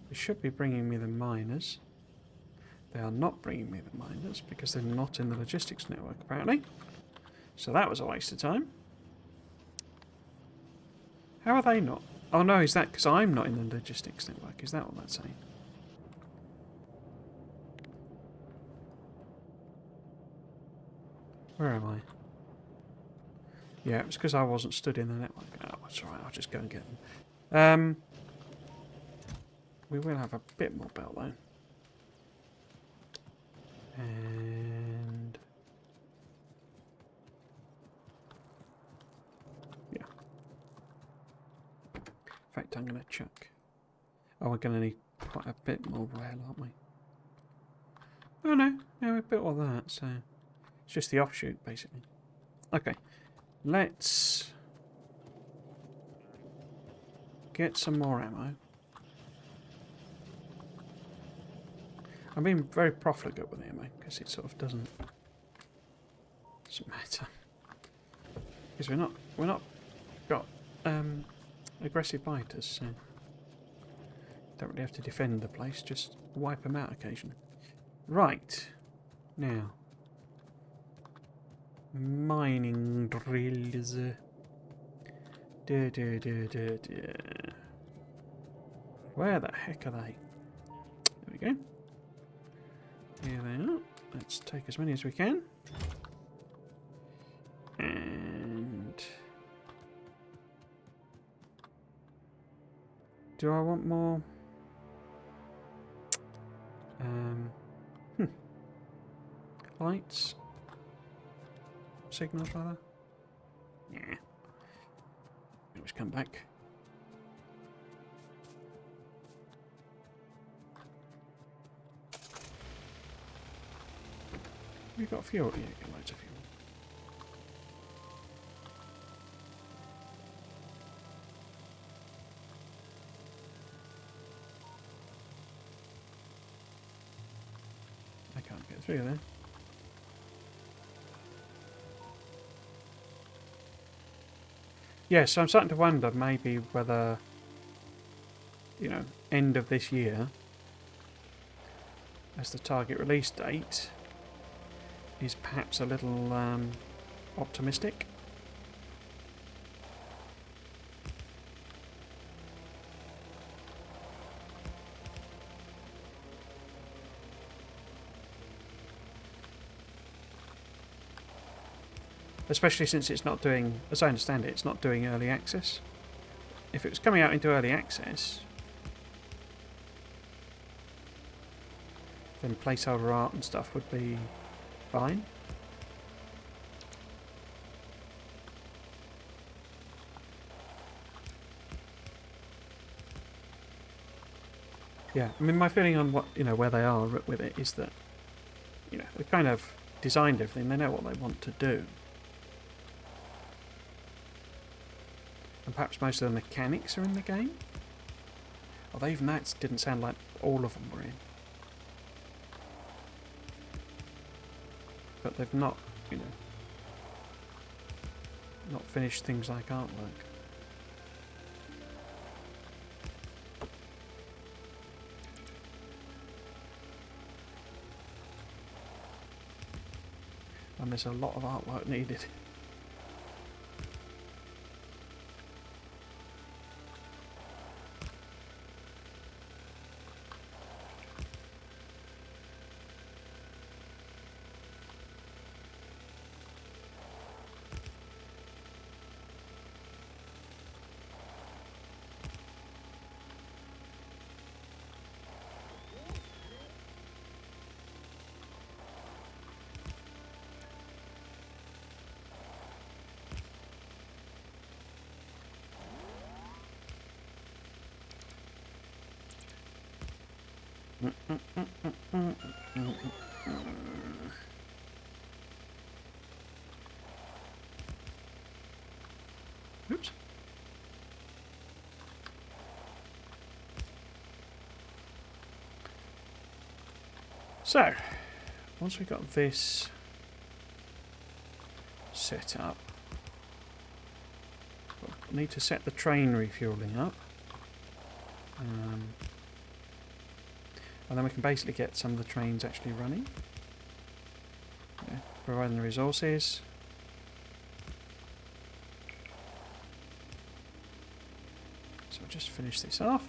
they should be bringing me the miners. They are not bringing me the miners because they're not in the logistics network apparently. So that was a waste of time. How are they not? Oh no, is that because I'm not in the logistics network? Is that what that's saying? Where am I? Yeah, it was because I wasn't stood in the network. Oh, that's alright, I'll just go and get them. We will have a bit more belt though. And In fact, I'm going to chuck... Oh, we're going to need quite a bit more rail, aren't we? Oh no, yeah, we built all that, so... It's just the offshoot, basically. Okay, let's... get some more ammo. I'm being very profligate with the ammo, because it sort of doesn't matter. Because we're not got aggressive biters, so don't really have to defend the place, just wipe them out occasionally. Right, now mining drills. Where the heck are they? There we go. Here they are. Let's take as many as we can. And do I want more? Lights? Signals, rather? Yeah. Always come back. We got fuel? Yeah, got loads of fuel. I can't get through there. Yeah, so I'm starting to wonder maybe whether, you know, end of this year as the target release date is perhaps a little optimistic. Especially since it's not doing, as I understand it, it's not doing early access. If it was coming out into early access, then placeholder art and stuff would be fine. Yeah, I mean, my feeling on what, you know, where they are with it is that, you know, they've kind of designed everything. They know what they want to do. And perhaps most of the mechanics are in the game. Although even that didn't sound like all of them were in. But they've not, you know, not finished things like artwork. And there's a lot of artwork needed. Oops. So, once we've got this set up, we'll need to set the train refueling up. And then we can basically get some of the trains actually running. Yeah, providing the resources. So I'll just finish this off.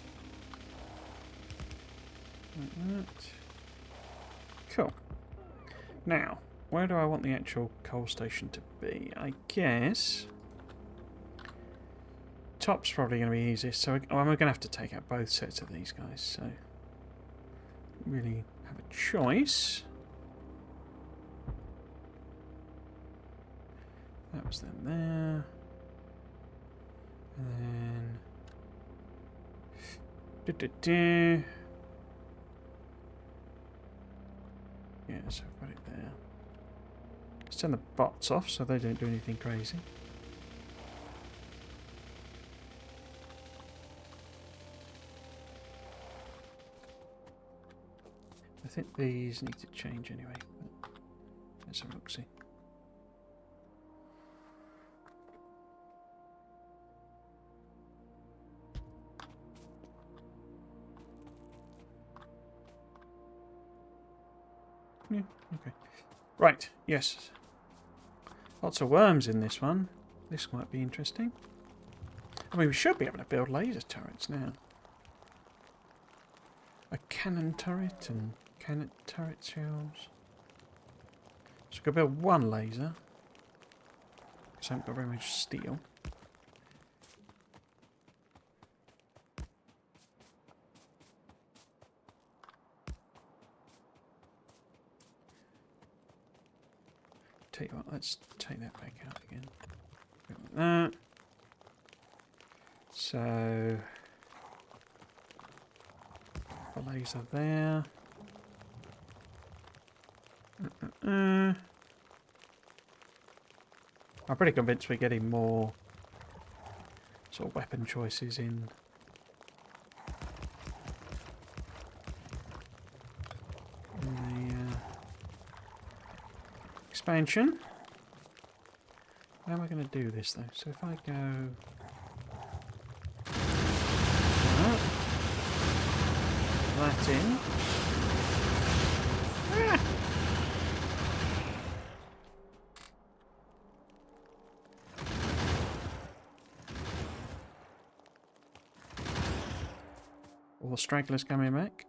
Like that. Cool. Now, where do I want the actual coal station to be? I guess top's probably going to be easiest. So I'm going to have to take out both sets of these guys. So really have a choice. That was them there. And then Du-du-du. Yeah, so I've got it there. Let's turn the bots off so they don't do anything crazy. I think these need to change anyway. Let's have a look-see. Yeah, okay. Right, yes. Lots of worms in this one. This might be interesting. I mean, we should be able to build laser turrets now. A cannon turret and cannon turret shells. So we could build one laser. Because I haven't got very much steel. Tell you what, let's take that back out again. Like that. So a laser there. I'm pretty convinced we're getting more sort of weapon choices in the expansion. How am I going to do this though? So if I go that in. Ah! All the stragglers coming back.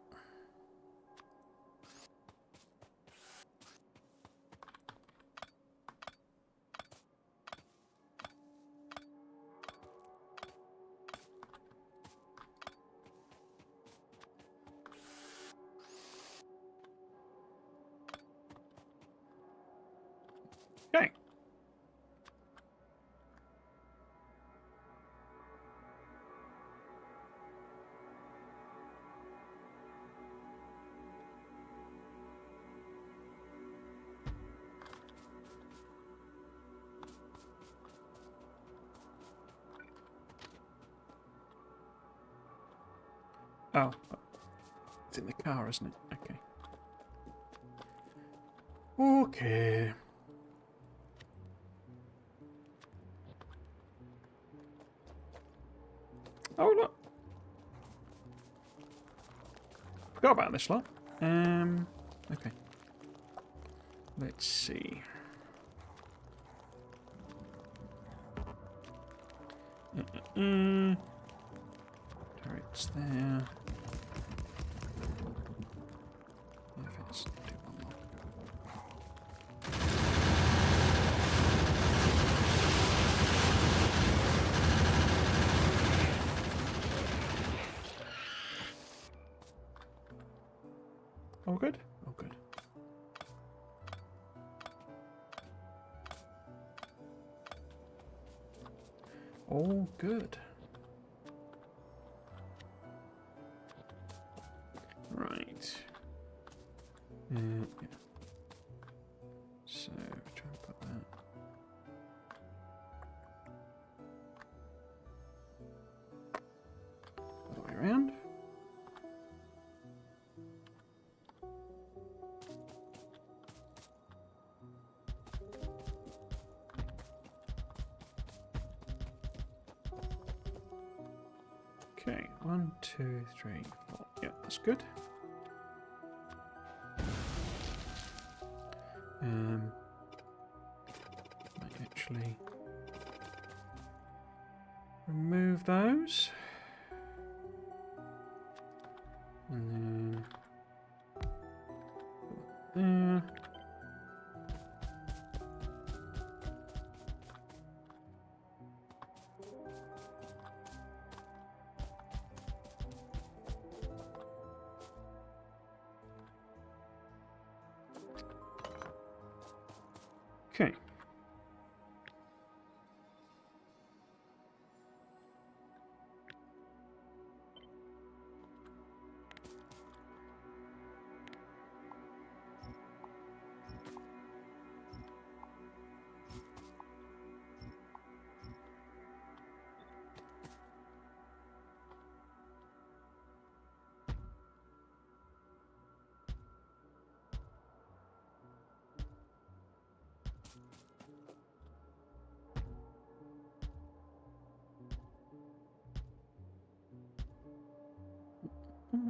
Okay. Oh, it's in the car, isn't it? Okay. Okay. Oh look. Forgot about this lot. Okay. Let's see. Turrets there. Yeah, let's do one more. All good? All good. All good. Right. Yeah. So, try and put that. All the way around. Okay, 1, 2, 3, 4. Yeah, that's good. Might actually remove those. And then there. Okay. Okay.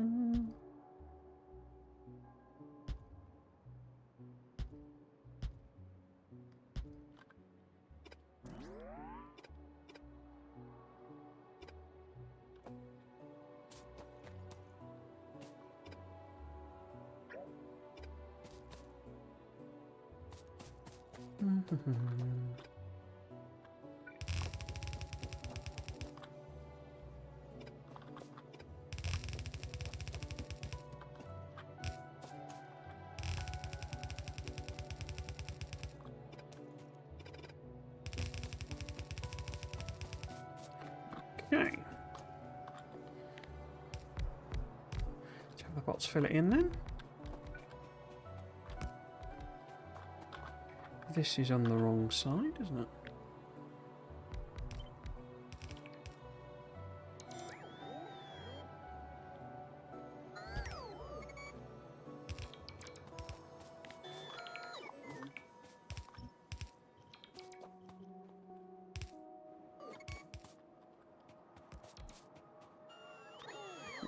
Let's have the bots fill it in then. This is on the wrong side, isn't it?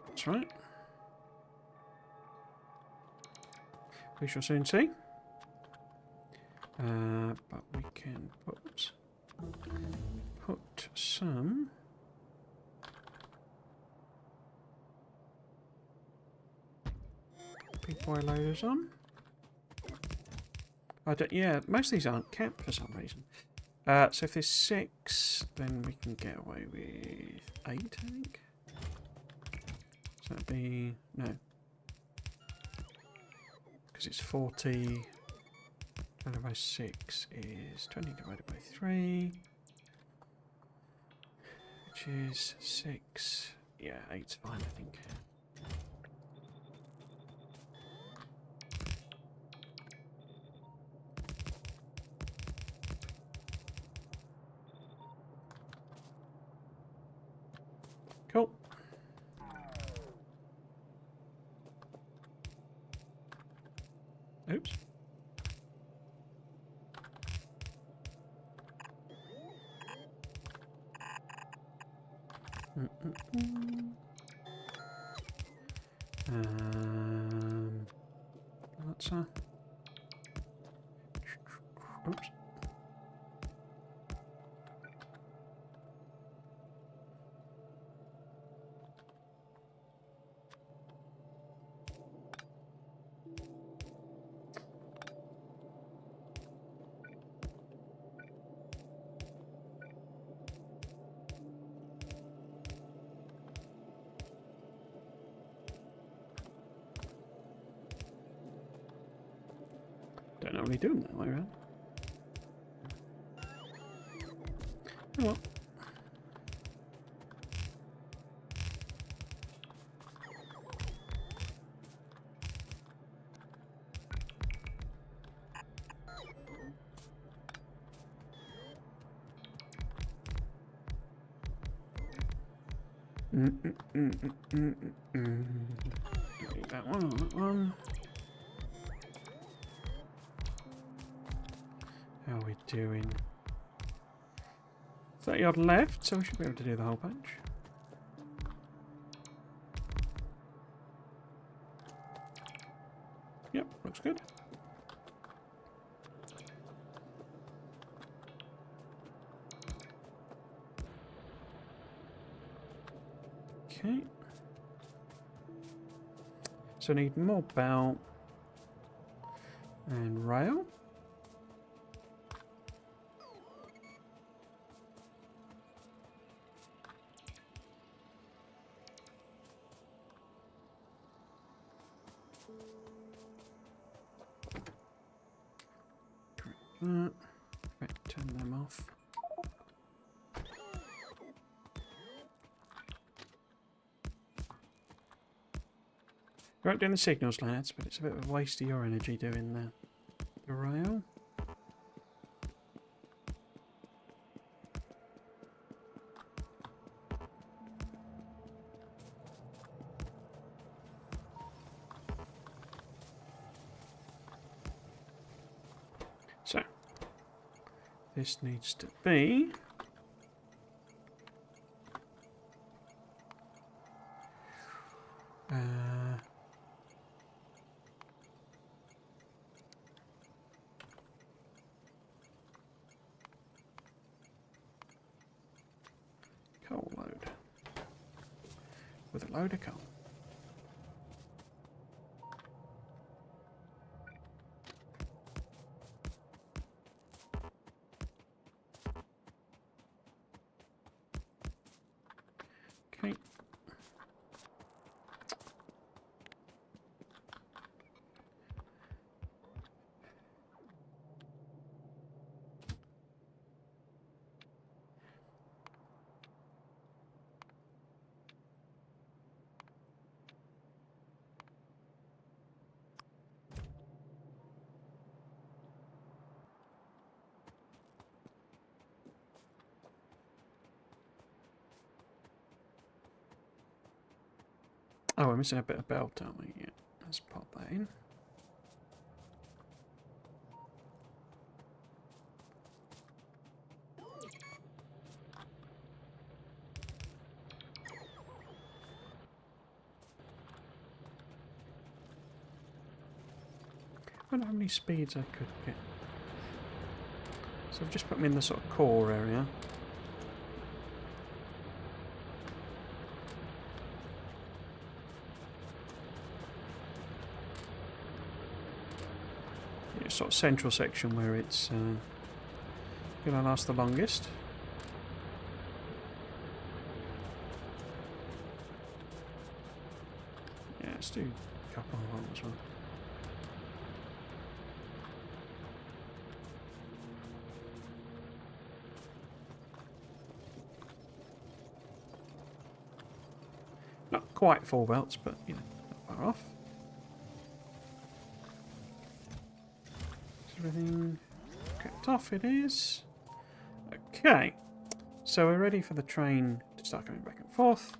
That's right. We shall soon see. But we can put some big boy loaders on. I don't, yeah, most of these aren't capped for some reason. So if there's 6, then we can get away with 8, I think. So that'd be no, because it's 40. Divided by 6 is 20 divided by 3, which is 6. Yeah, 8's fine, I think. Cool. Oops. That's oops. Don't normally do them that way around. Oh well. That one, that one. How are we doing? 30 odd left, so we should be able to do the whole bunch. Yep, looks good. Okay. So I need more belt and rail. Right, turn them off. You won't doing the signals, lads, but it's a bit of a waste of your energy doing the rail. So, this needs to be with a load of coal. Okay. Oh, we're missing a bit of belt, aren't we? Yeah, let's pop that in. I wonder how many speeds I could get. So I've just put them in the sort of core area. Yeah, sort of central section where it's going to last the longest. Yeah, let's do a couple of them as well. Not quite full belts, but you know, not far off. Is everything kept off? It is. Okay, so we're ready for the train to start going back and forth.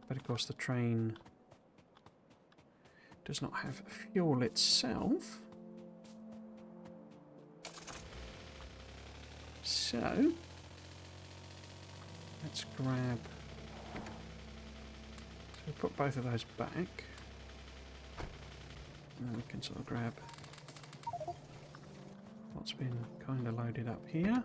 But of course, the train does not have fuel itself. So let's grab. So we'll put both of those back. And then we can sort of grab what's been kind of loaded up here.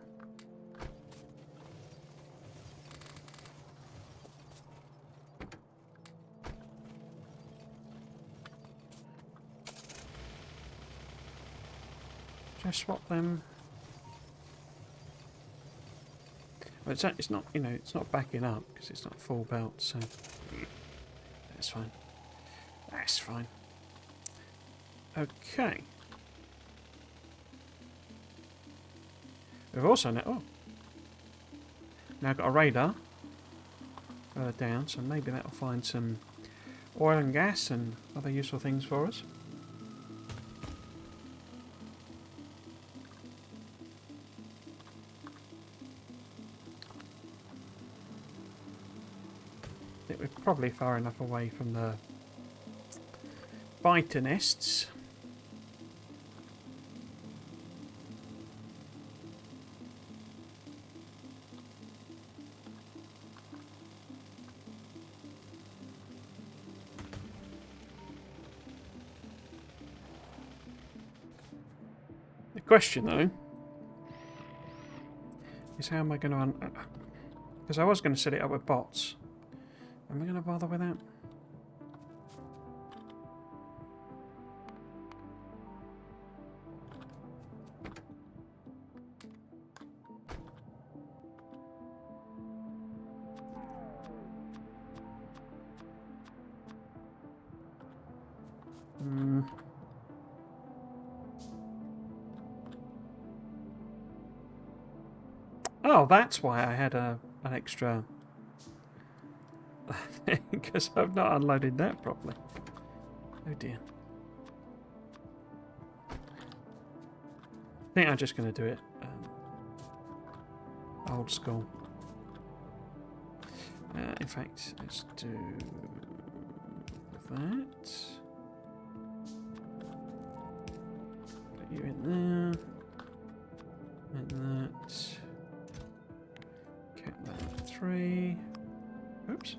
Just swap them. Well, it's not, you know, it's not backing up because it's not full belt, so that's fine. That's fine. Okay. We've also now got a radar further down, so maybe that'll find some oil and gas and other useful things for us. I think we're probably far enough away from the biter nests. The question, though, is how am I going to... Because I was going to set it up with bots. Am I going to bother with that? Oh, that's why I had an extra thing, because I've not unloaded that properly. Oh dear. I think I'm just going to do it old school. In fact, let's do that. Put you in there. And that. Cap that at 3. Oops.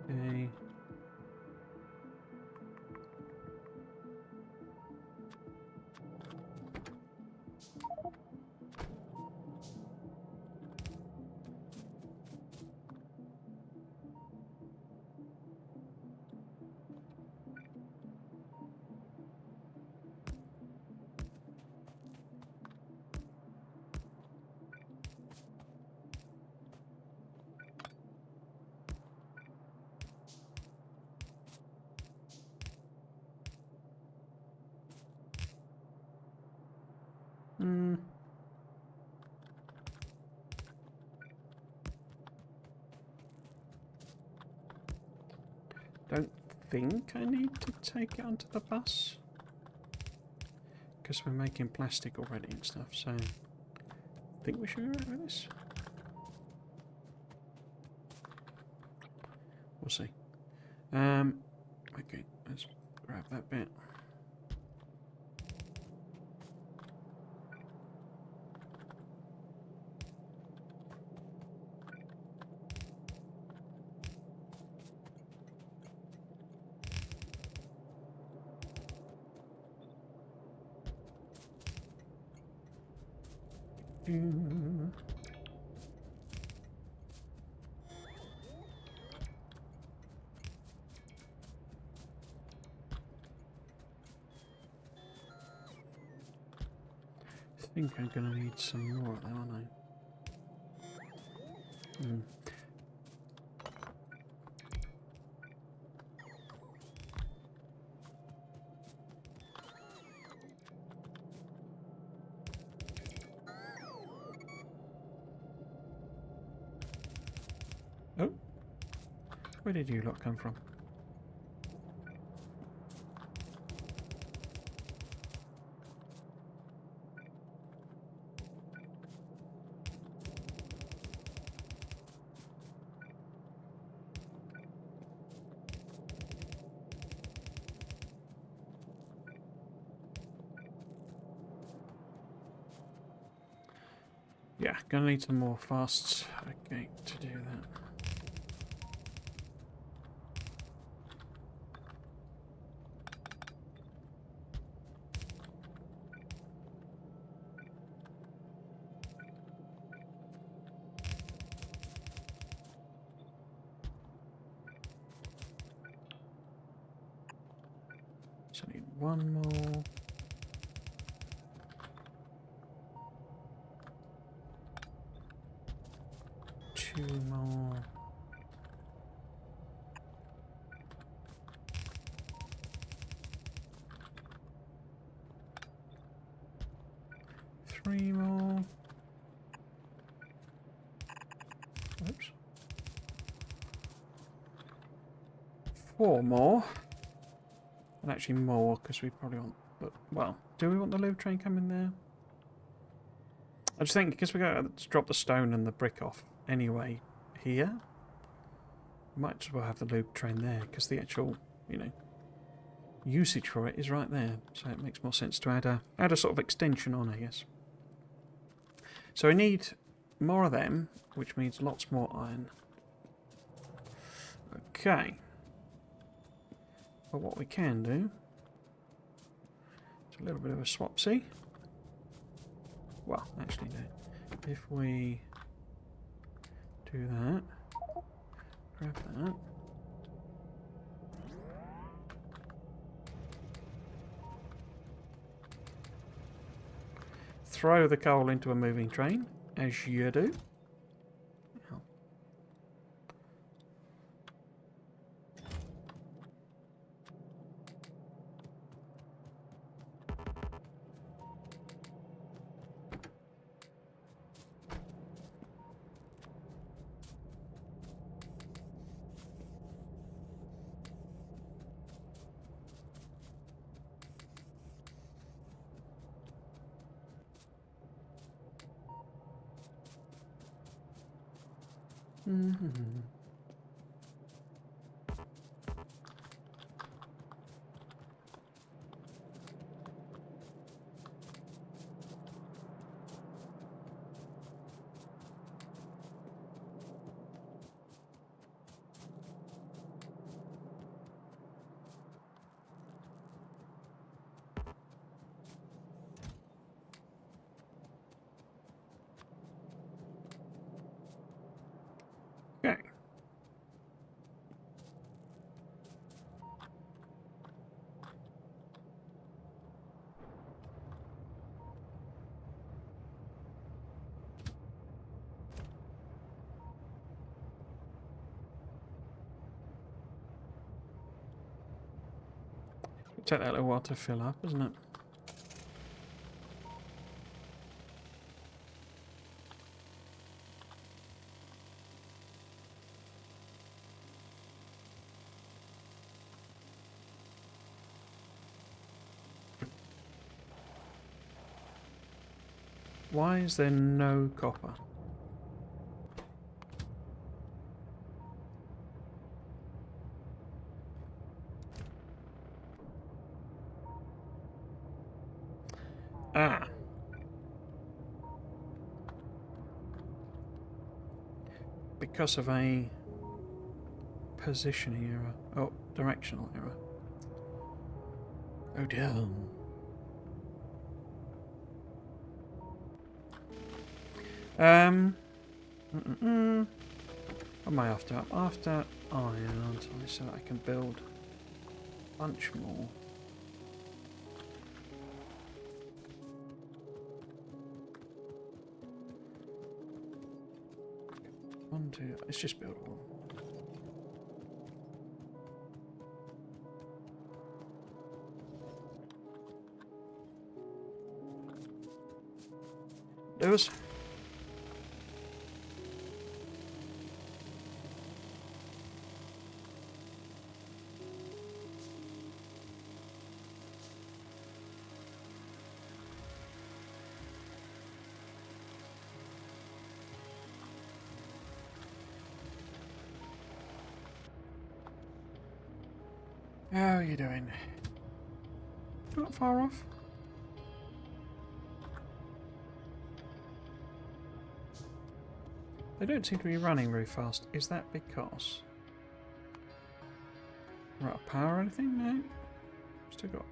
Okay. Don't think I need to take it onto the bus. Because we're making plastic already and stuff, so I think we should be right with this. We'll see. Okay, let's grab that bit. I think I'm going to need some more of them, aren't I? Oh, where did you lot come from? Yeah, gonna need some more fasts. Okay, to do that. So I need one more. Two more. Three more. Oops. Four more. And actually more, because we probably want... But, well, do we want the lube train coming there? I just think, because we're going to drop the stone and the brick off anyway here, might as well have the lube train there, because the actual, you know, usage for it is right there. So it makes more sense to add a sort of extension on, I guess. So we need more of them, which means lots more iron. Okay. But what we can do is a little bit of a swapsy. Well, actually no. If we do that, grab that. Throw the coal into a moving train, as you do. Ow. Mm-hmm. Okay. Take that a little while to fill up, isn't it? Why is there no copper? Ah. Because of a positioning error. Oh, directional error. Oh dear. What am I after? I'm after iron, aren't I? So that I can build a bunch more. One, two, let's just build one. Lewis? How are you doing? Not far off. They don't seem to be running very fast. Is that because we're out of power or anything? No. Still got.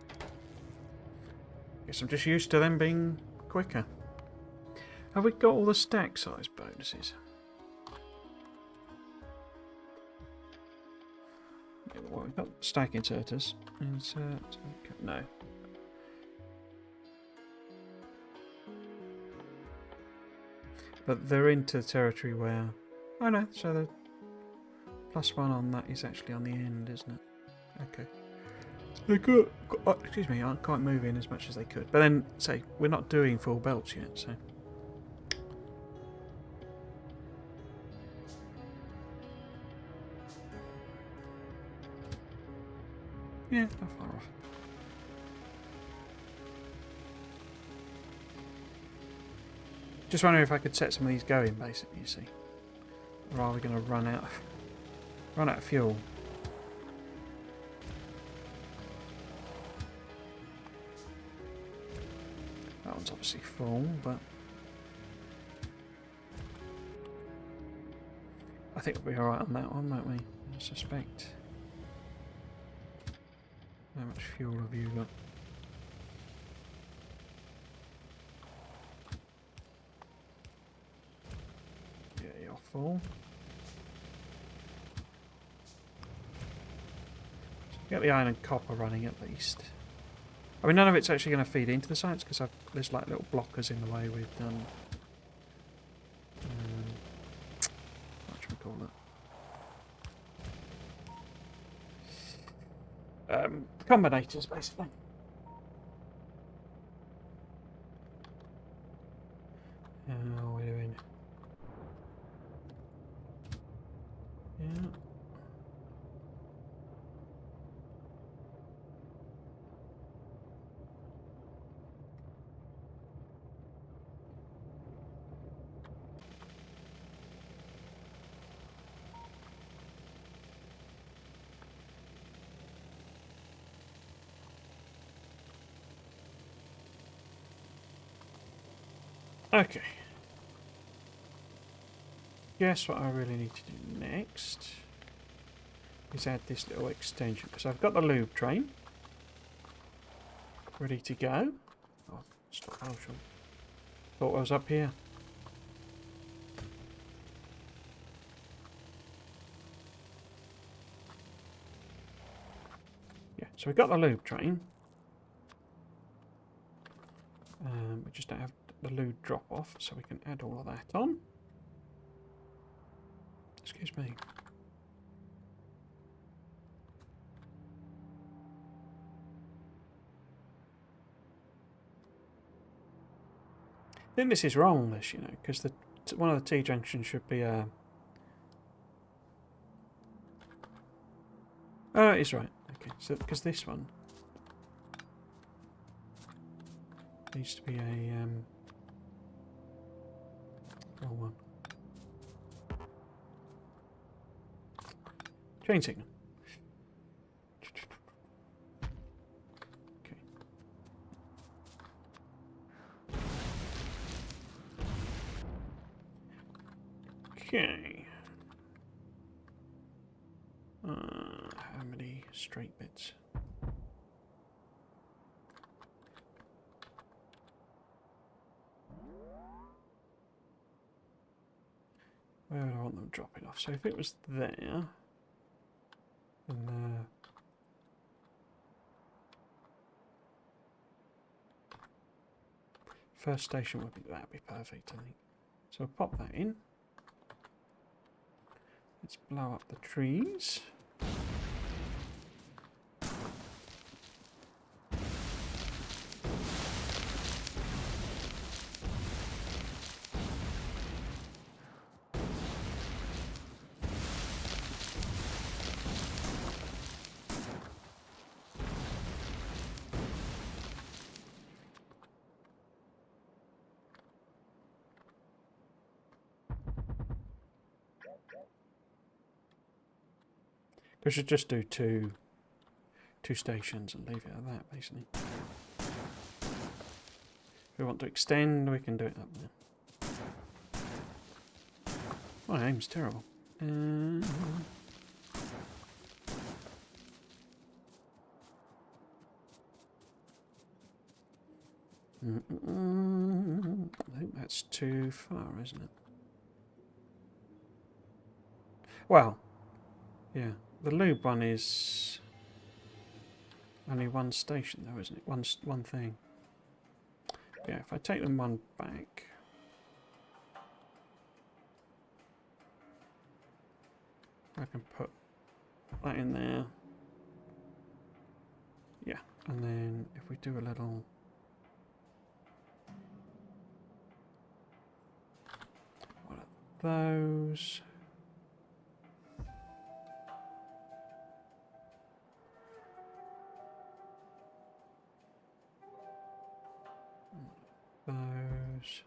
Guess I'm just used to them being quicker. Have we got all the stack size bonuses? Yeah, well, we've got stack inserters. Insert. No. But they're into the territory where... Oh no, so the +1 on that is actually on the end, isn't it? Okay. They could... excuse me, I can't move in as much as they could. But then, say, we're not doing full belts yet, so... Yeah, not far off. Just wondering if I could set some of these going, basically, you see. Or are we going to run out of fuel? That one's obviously full, but... I think we'll be alright on that one, won't we? I suspect. How much fuel have you got? Yeah, you're full. So get the iron and copper running at least. I mean, none of it's actually going to feed into the sites because there's like little blockers in the way with what should we call it? Combinators, basically. How are we doing? Yeah. Okay. Guess what I really need to do next is add this little extension because I've got the lube train ready to go. Oh, stop motion. Thought I was up here. Yeah, so we've got the lube train. We just don't have the lube drop off, so we can add all of that on. Excuse me. I think this is wrong, this, you know, because one of the T-junctions should be a... Oh, it is right. Okay, so because this one needs to be a Wrong one. Chain signal. Okay. Okay. How many straight bits? Where would I want them dropping off? So if it was there, then first station would be that'd be perfect, I think. So we'll pop that in. Let's blow up the trees. We should just do two stations and leave it at that, basically. If we want to extend, we can do it up there. My aim's terrible. I think that's too far, isn't it? Well, yeah. The lube one is only one station, though, isn't it? One thing. Yeah, if I take them one back. I can put that in there. Yeah, and then if we do a little... What are those? Those.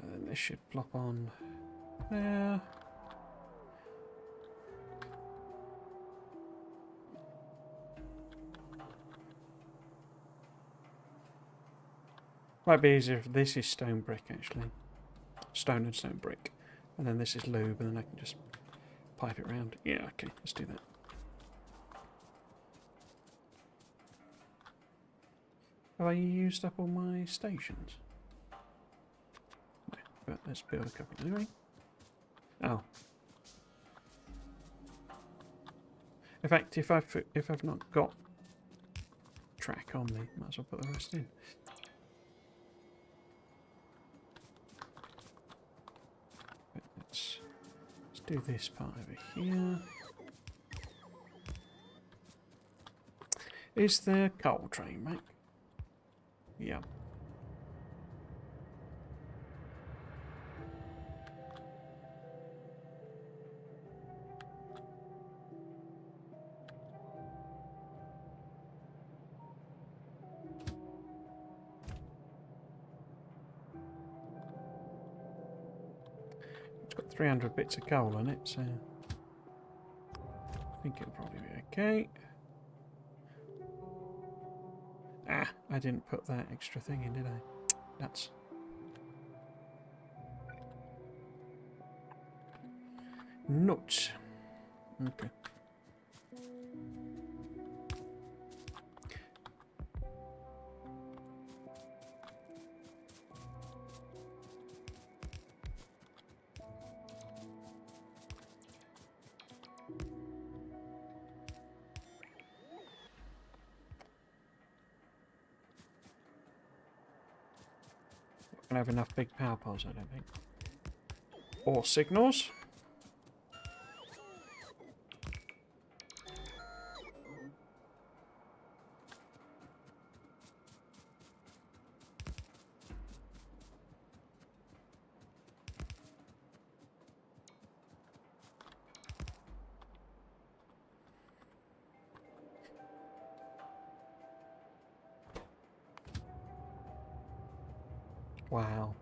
And then this should plop on there. Might be easier if this is stone brick, actually. Stone and stone brick. And then this is lube, and then I can just pipe it round. Yeah, okay, let's do that. Have I used up all my stations? No, but let's build a couple anyway. Oh. In fact, if I've not got track on me, might as well put the rest in. Let's do this part over here. Is there coal train, mate? Yeah. It's got 300 bits of coal on it, so I think it'll probably be okay. Ah, I didn't put that extra thing in, did I? Nuts. Nuts. Okay. Not gonna have enough big power poles, I don't think. Or signals. Wow.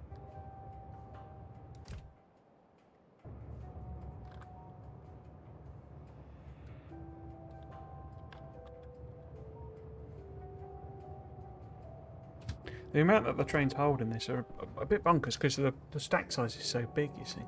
The amount that the trains hold in this are a bit bonkers because the stack size is so big, you see.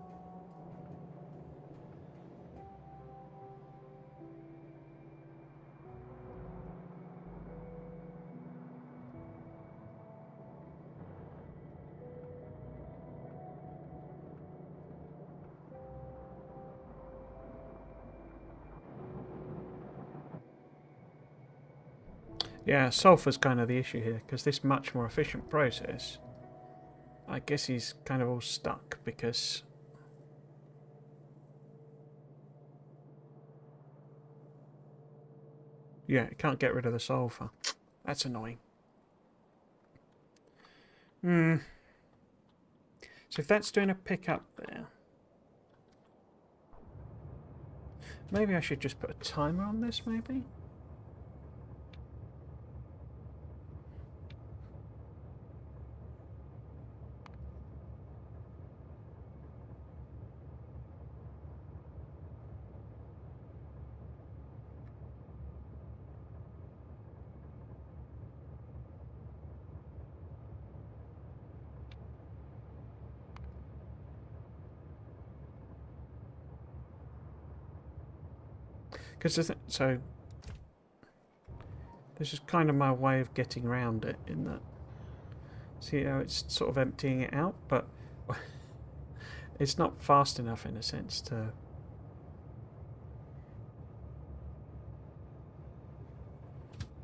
Yeah, sulphur's kind of the issue here, because this much more efficient process, I guess he's kind of all stuck, because yeah, it can't get rid of the sulphur. That's annoying. So if that's doing a pickup there, maybe I should just put a timer on this, maybe? Because so this is kind of my way of getting around it, in that, see how it's sort of emptying it out, but it's not fast enough in a sense to...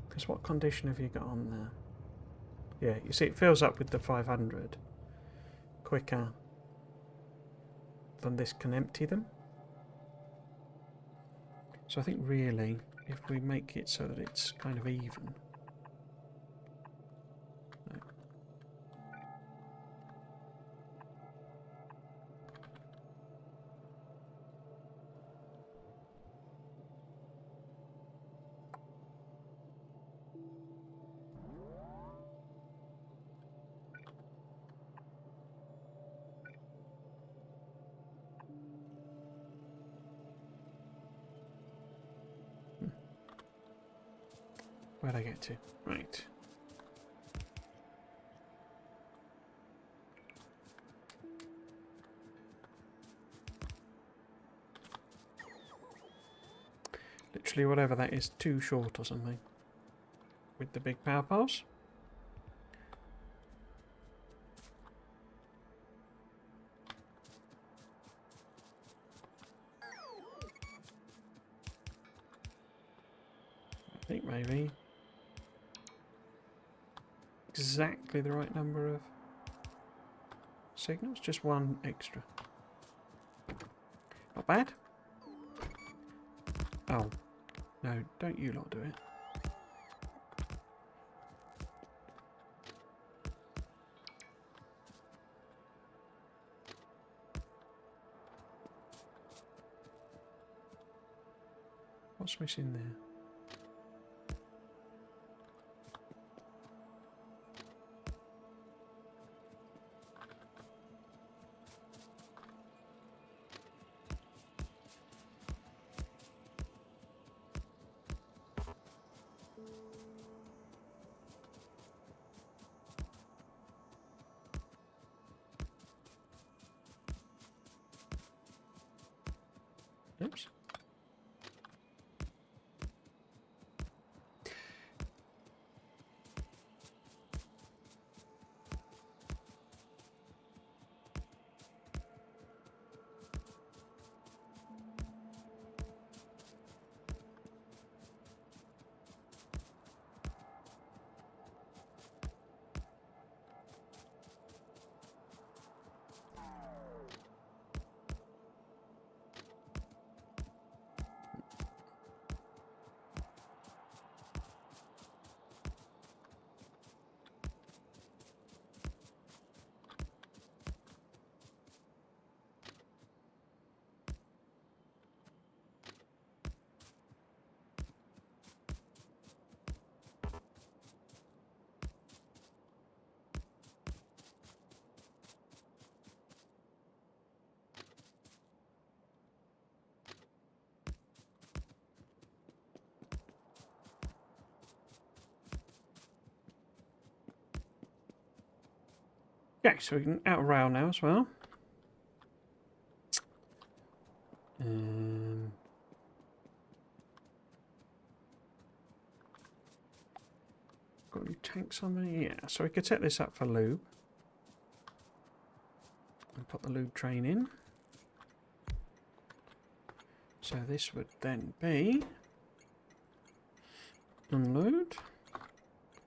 Because what condition have you got on there? Yeah, you see it fills up with the 500 quicker than this can empty them. So I think really, if we make it so that it's kind of even... No. Where'd I get to? Right. Literally whatever that is, too short or something. With the big power poles. I think maybe exactly the right number of signals, just one extra. Not bad. Oh, no, don't you lot do it. What's missing there? Oops. Okay, so we can out rail now as well. Got any tanks on there? Yeah, so we could set this up for lube. And put the lube train in. So this would then be unload.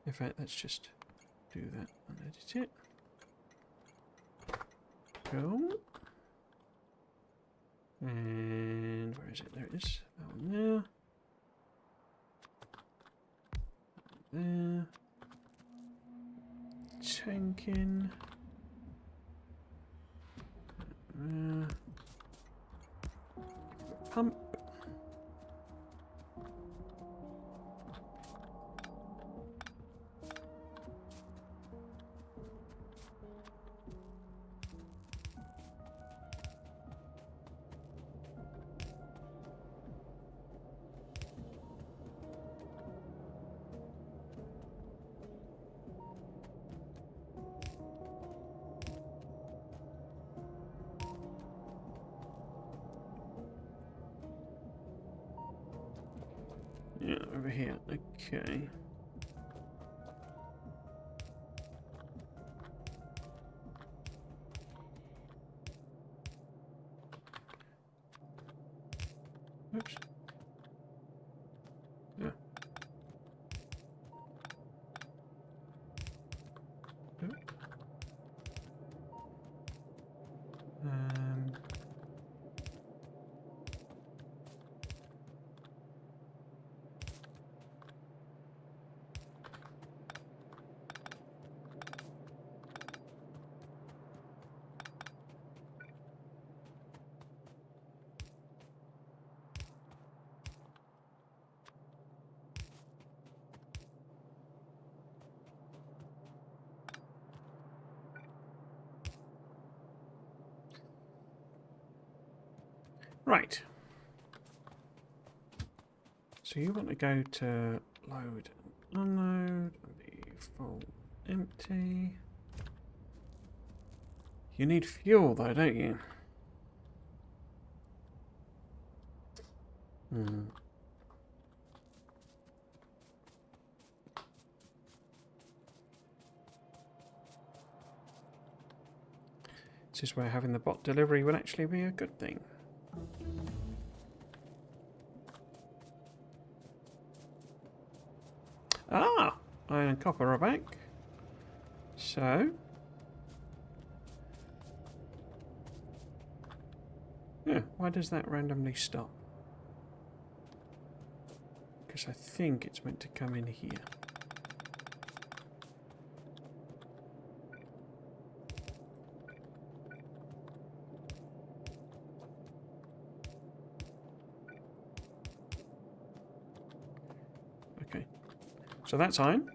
In fact, let's just do that and edit it. Cool. And where is it? There it is. That one there. There. Tanking. Pump. Yeah, over here. Okay. Oops. Yeah. Nope. Right. So you want to go to load and unload and be full empty. You need fuel though, don't you? This is where having the bot delivery would actually be a good thing. Ah! Iron and copper are back. So... yeah, why does that randomly stop? Because I think it's meant to come in here. Okay. So that's iron,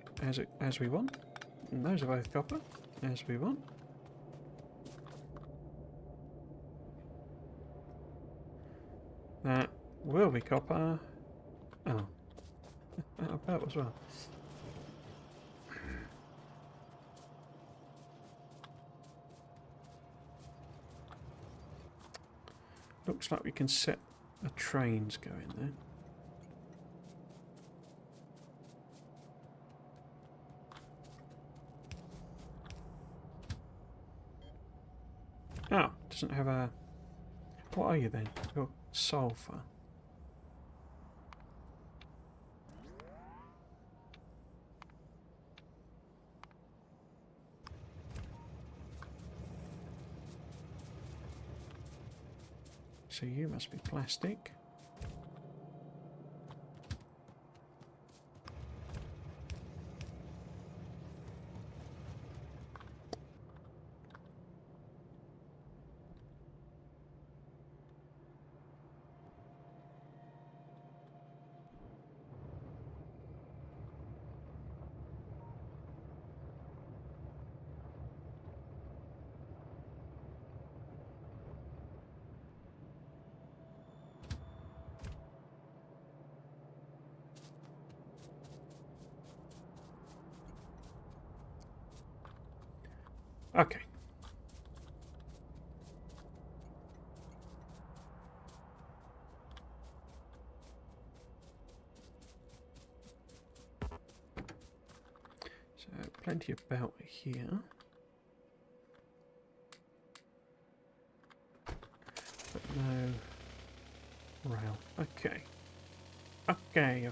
as we want. And those are both copper, as we want. That will be copper. Oh. That as well. Looks like we can set the trains going there. Oh, doesn't have a... what are you then? You're sulfur. So you must be plastic. Okay, plenty of belt here. But no rail. Okay. Okay.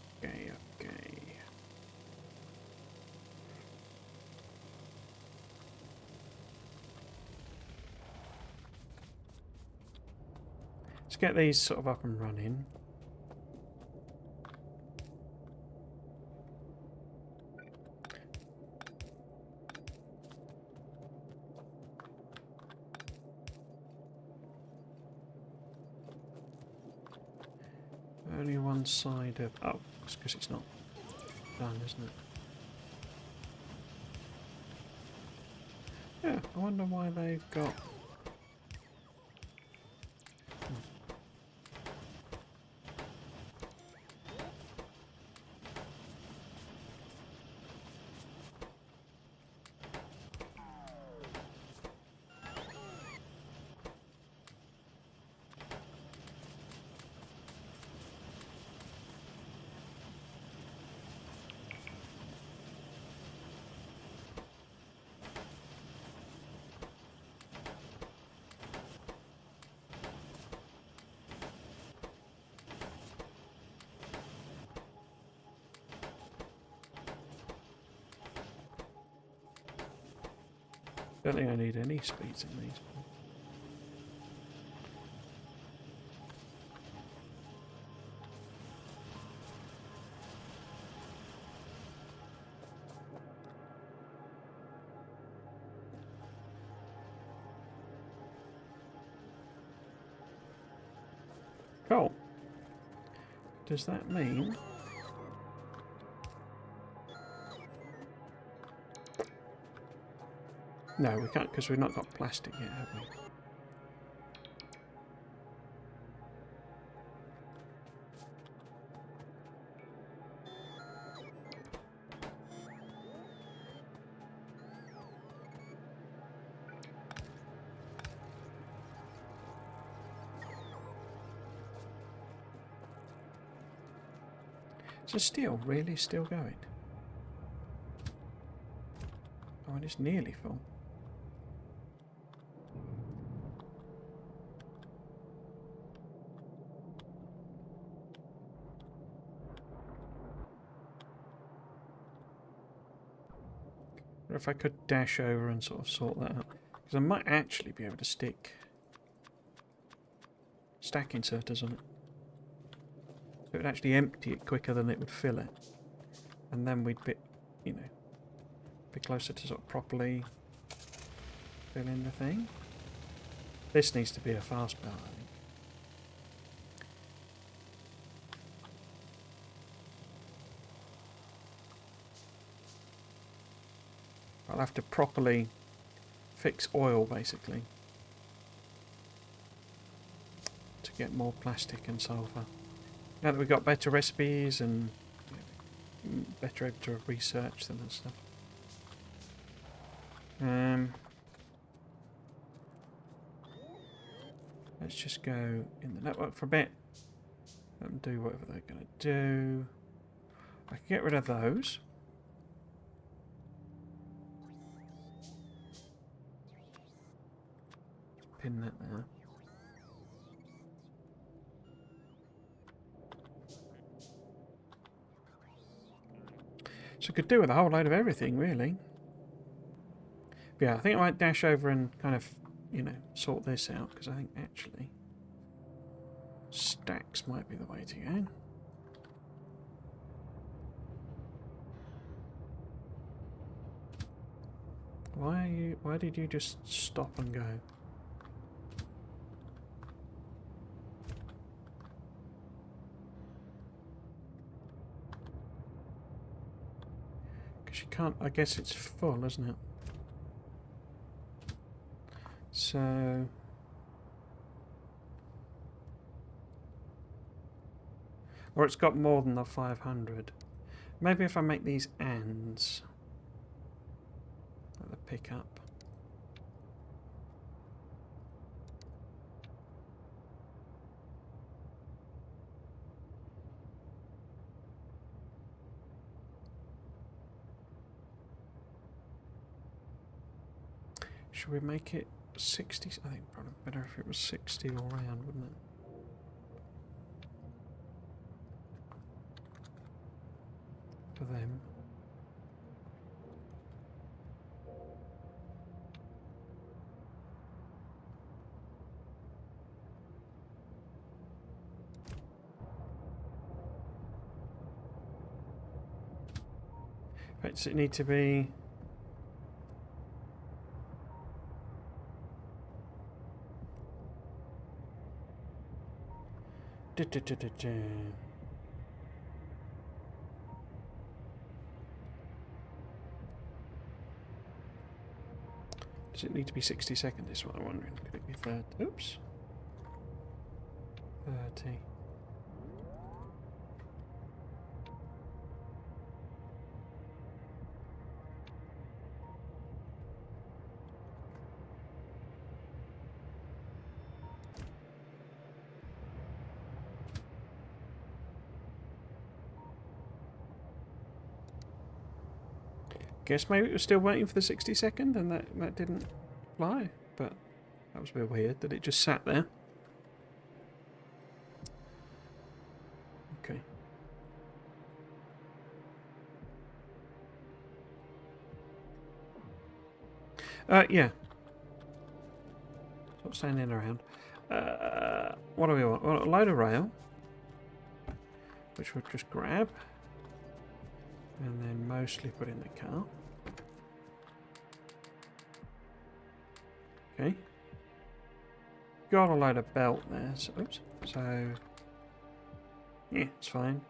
Let's get these sort of up and running. Only one side of... Oh, it's because it's not done, isn't it? Yeah, I wonder why they've got... Don't think I need any speeds in these. Cool. Does that mean... No, we can't, because we've not got plastic yet, have we? So steel, really still going? Oh, and it's nearly full. Or if I could dash over and sort of sort that out. Because I might actually be able to stick stack inserters on it. So it would actually empty it quicker than it would fill it. And then we'd be, you know, be closer to sort of properly filling the thing. This needs to be a fast belt, I think. I'll have to properly fix oil, basically, to get more plastic and sulfur. Now that we've got better recipes and better able to research them and stuff. Let's just go in the network for a bit and do whatever they're going to do. I can get rid of those. Pin that there. So I could do with a whole load of everything, really. But yeah, I think I might dash over and kind of, you know, sort this out, because I think actually stacks might be the way to go. Why did you just stop and go? Because you can't, I guess it's full, isn't it? So or it's got more than the 500. Maybe if I make these ands at the pickup. Should we make it 60? I think probably better if it was 60 all round, wouldn't it? For them. Right, does it need to be... Does it need to be 60 seconds is what I'm wondering. Could it be 30? Oops. 30. Guess maybe it was still waiting for the 60 second and that didn't fly, but that was a bit weird that it just sat there. Okay. Yeah. Stop standing around. What do we want? Well, a load of rail, which we'll just grab. And then mostly put in the car. Okay. Got a load of belt there. So, oops. So, yeah, it's fine.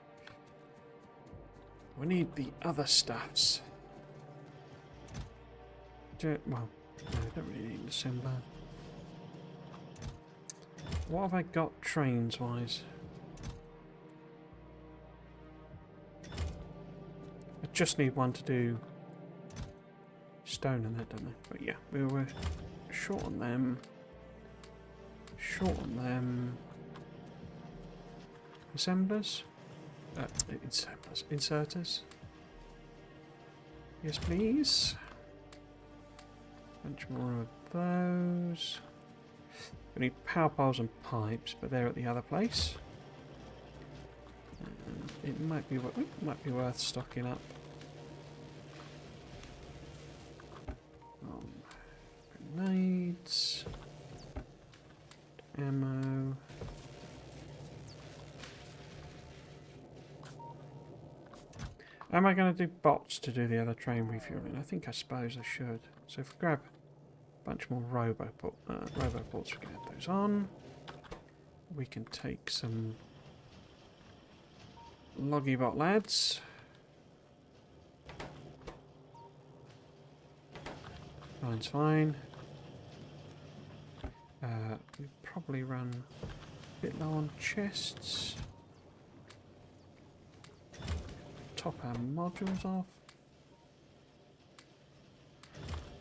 We need the other stuffs. Well, no, I don't really need an assembler. What have I got trains-wise? Just need one to do stone and that, don't I? But yeah, we were short on them. Short on them. Assemblers? Assemblers. Inserters. Yes, please. Bunch more of those. We need power poles and pipes, but they're at the other place. And it might be worth stocking up. Grenades, ammo. Am I going to do bots to do the other train refueling? I suppose I should. So if we grab a bunch more roboports, we can add those on. We can take some loggybot lads. Fine's fine. We probably run a bit low on chests. Top our modules off.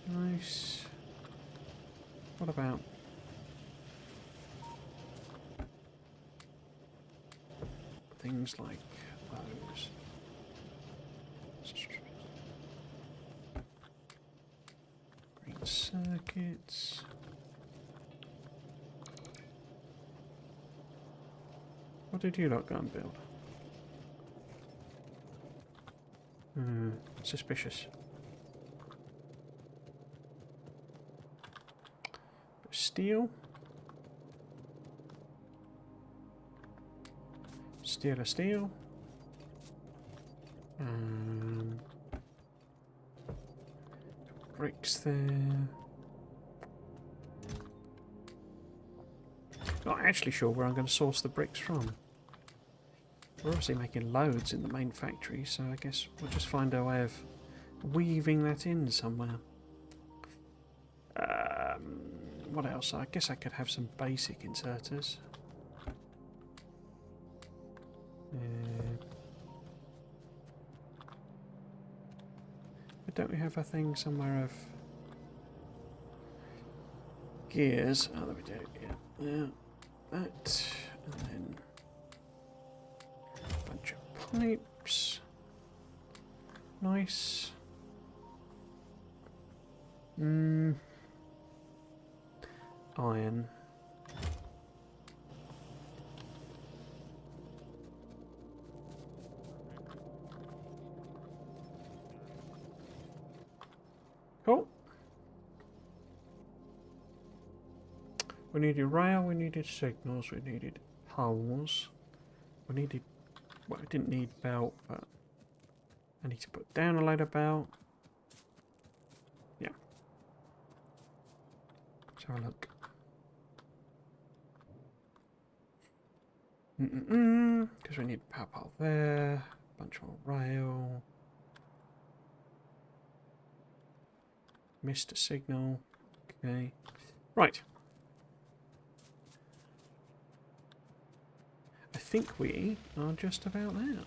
Nice. What about things like those? Green circuits. What did you lot go and build? Suspicious. Steel. Steel. Bricks there. Not actually sure where I'm going to source the bricks from. We're obviously making loads in the main factory, so I guess we'll just find a way of weaving that in somewhere. What else? I guess I could have some basic inserters. But don't we have a thing somewhere of gears? Oh, there we do. Yeah. That. And then a bunch of pipes. Nice. iron. Cool. We needed rail, we needed signals, we needed hulls, we needed, well, we didn't need belt, but I need to put down a load of belt. Yeah. Let's have a look. Because we need a power pole there, bunch more rail. Missed a signal. Okay. Right. I think we are just about there.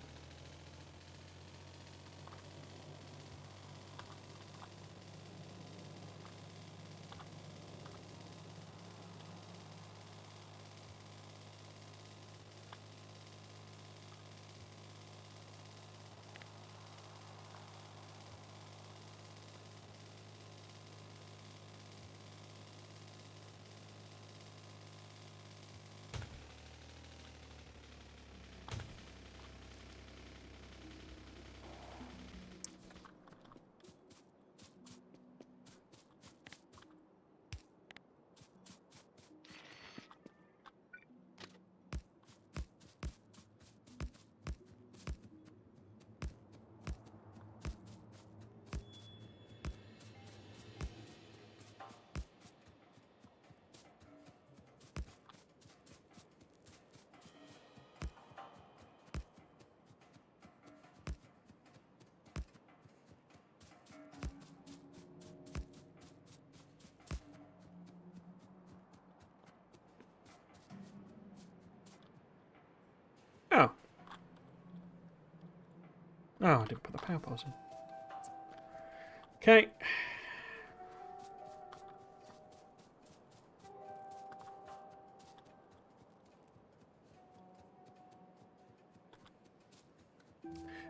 Oh. Oh, I didn't put the power poles in. Okay.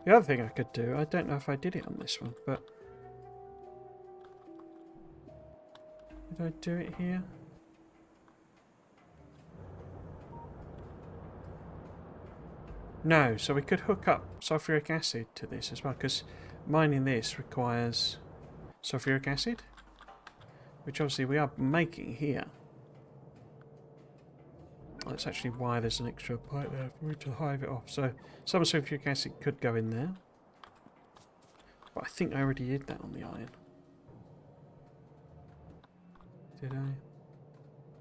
The other thing I could do, I don't know if I did it on this one, but did I do it here? No, so we could hook up sulfuric acid to this as well, because mining this requires sulfuric acid, which obviously we are making here. That's actually why there's an extra pipe there for me to hive it off. So some sulfuric acid could go in there. But I think I already did that on the iron. Did I?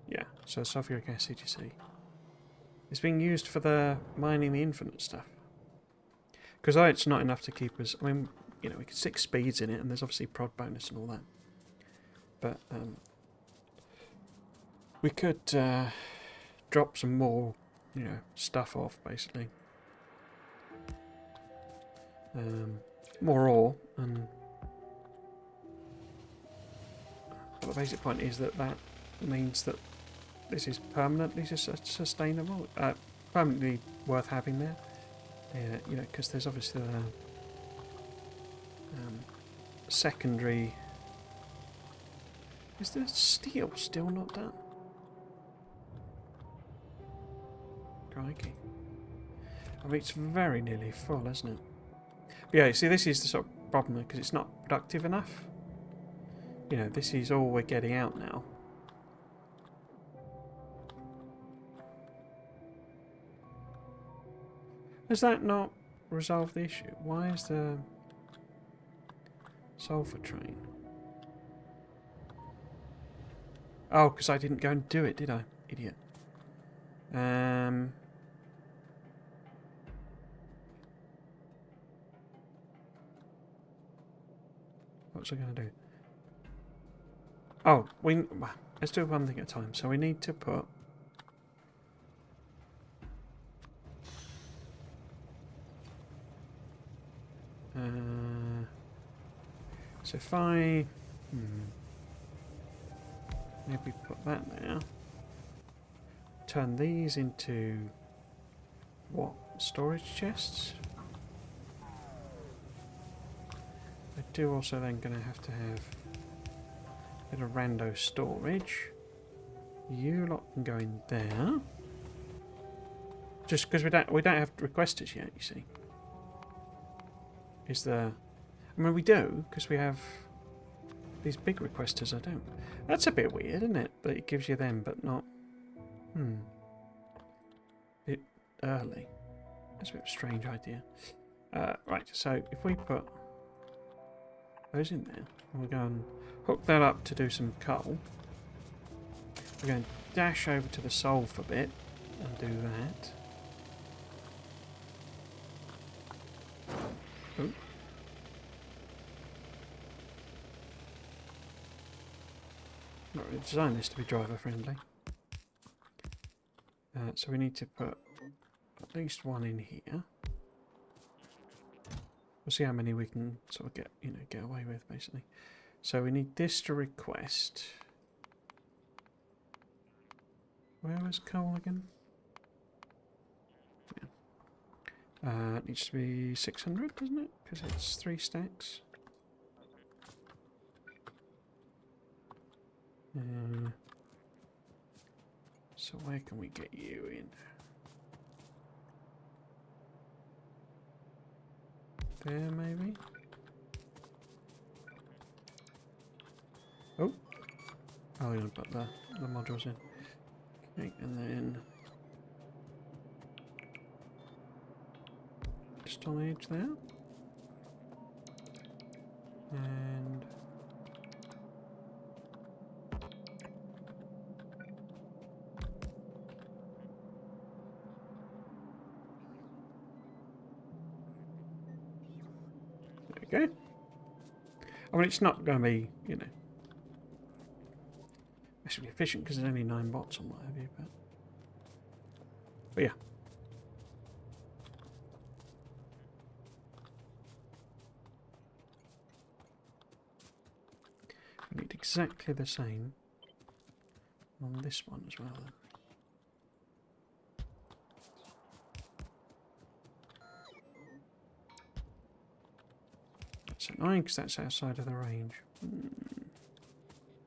Yeah, so sulfuric acid, you see. It's being used for the mining the infinite stuff. Because it's not enough to keep us... I mean, you know, we could stick speeds in it, and there's obviously prod bonus and all that. But we could drop some more, you know, stuff off, basically. More ore, and... But the basic point is that that means that this is permanently sustainable, permanently worth having there. You know, because there's obviously the secondary. Is the steel still not done? Crikey! I mean, it's very nearly full, isn't it? But yeah, you see, this is the sort of problem because it's not productive enough. You know, this is all we're getting out now. Does that not resolve the issue? Why is the sulfur train? Oh, because I didn't go and do it, did I? Idiot. What's I going to do? Oh, let's do one thing at a time. So we need to put... so if I... maybe put that there. Turn these into... what? Storage chests? I do also then going to have a bit of rando storage. You lot can go in there. Just because we don't have requesters yet, you see. Is there? I mean, we do because we have these big requesters. I don't. That's a bit weird, isn't it? That it gives you them, but not. Bit early. That's a bit of a strange idea. Right. So if we put those in there, and we're going to hook that up to do some coal. We're going to dash over to the sulfur bit and do that. Oh. Not really designed this to be driver friendly. So we need to put at least one in here. We'll see how many we can sort of get away with, basically. So we need this to request. Where was coal again? Yeah. It needs to be 600, doesn't it? Because it's 3 stacks. So where can we get you in? There, maybe? Oh! Oh, we're going to put the modules in. Okay, and then... just on the edge there. And... there we go. I mean, it's not going to be, massively efficient because there's only 9 bots on what have you, but yeah. We need exactly the same on this one as well then. That's annoying because that's outside of the range.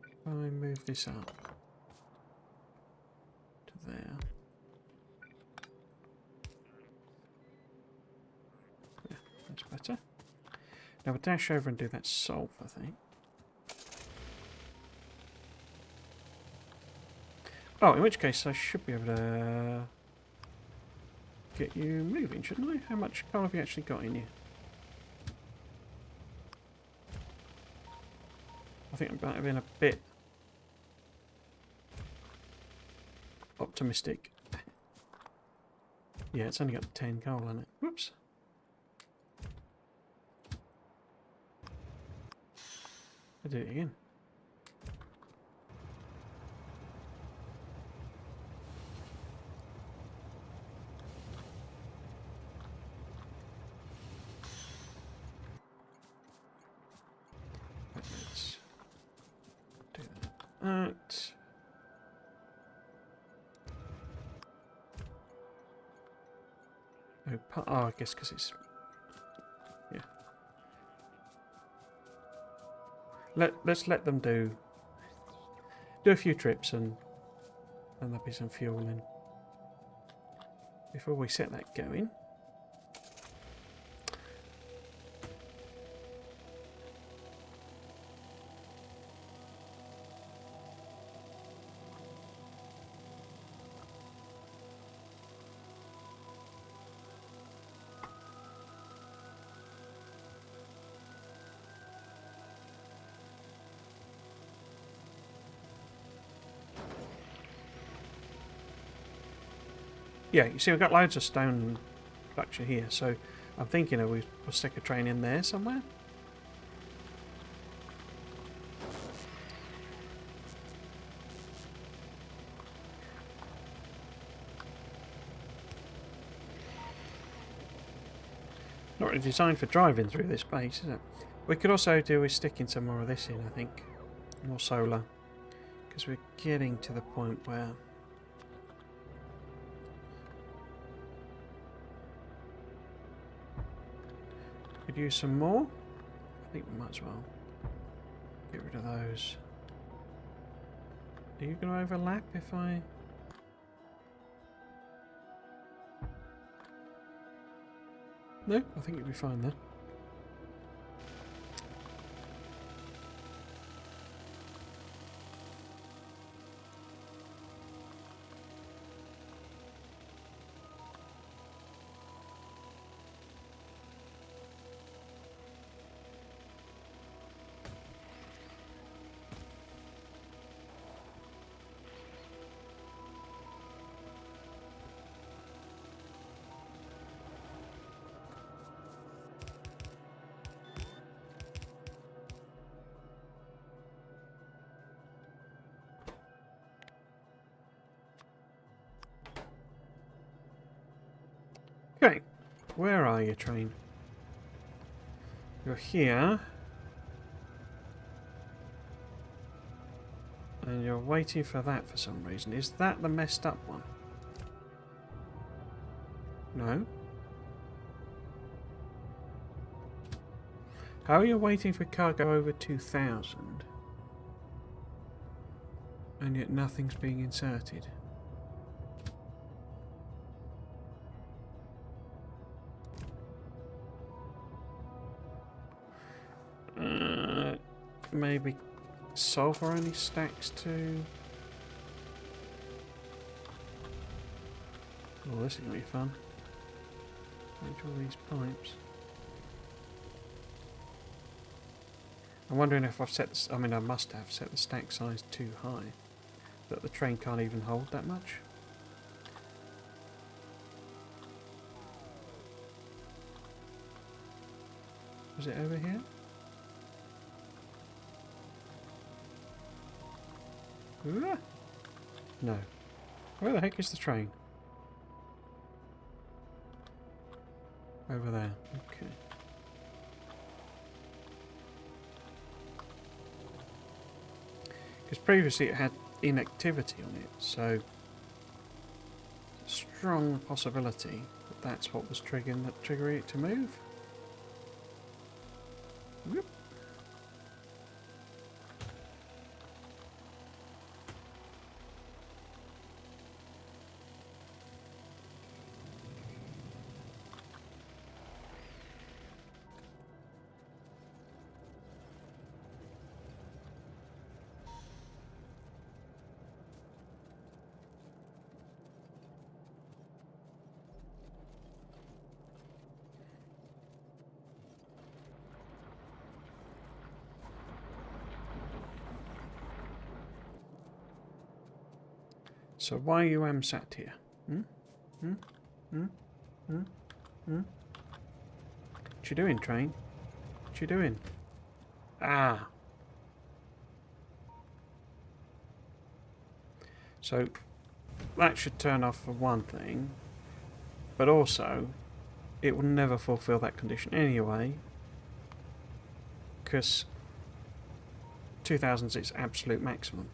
If I move this up to there. Yeah, that's better. Now we'll dash over and do that sulfur thing. Oh, in which case I should be able to get you moving, shouldn't I? How much coal have you actually got in you? I think I might have been a bit optimistic. Yeah, it's only got 10 coal in it. Whoops. I did it again. Let's do that. Oh, I guess because it's... yeah. Let's let them do a few trips and there'll be some fuel in. Before we set that going. Yeah, you see we've got loads of stone structure here, so I'm thinking we'll stick a train in there somewhere. Not really designed for driving through this base, is it? We could also do with sticking some more of this in, I think. More solar. Because we're getting to the point where... could use some more. I think we might as well get rid of those. Are you going to overlap if I... No, I think you'll be fine there. Okay, where are you, train? You're here. And you're waiting for that for some reason. Is that the messed up one? No? How are you waiting for cargo over 2,000? And yet nothing's being inserted? Maybe sulfur only stacks to... Oh, this is going to be fun. Make all these pipes. I'm wondering if I've set this... I mean, I must have set the stack size too high. That the train can't even hold that much. Is it over here? No. Where the heck is the train? Over there. Okay. Because previously it had inactivity on it, so strong possibility that that's what was triggering it to move. Whoop. So why you sat here? Hmm? Hmm? Hmm? Hmm? Hmm? What you doing, train? What you doing? Ah! So that should turn off for one thing, but also it will never fulfill that condition anyway, because 2000 is its absolute maximum.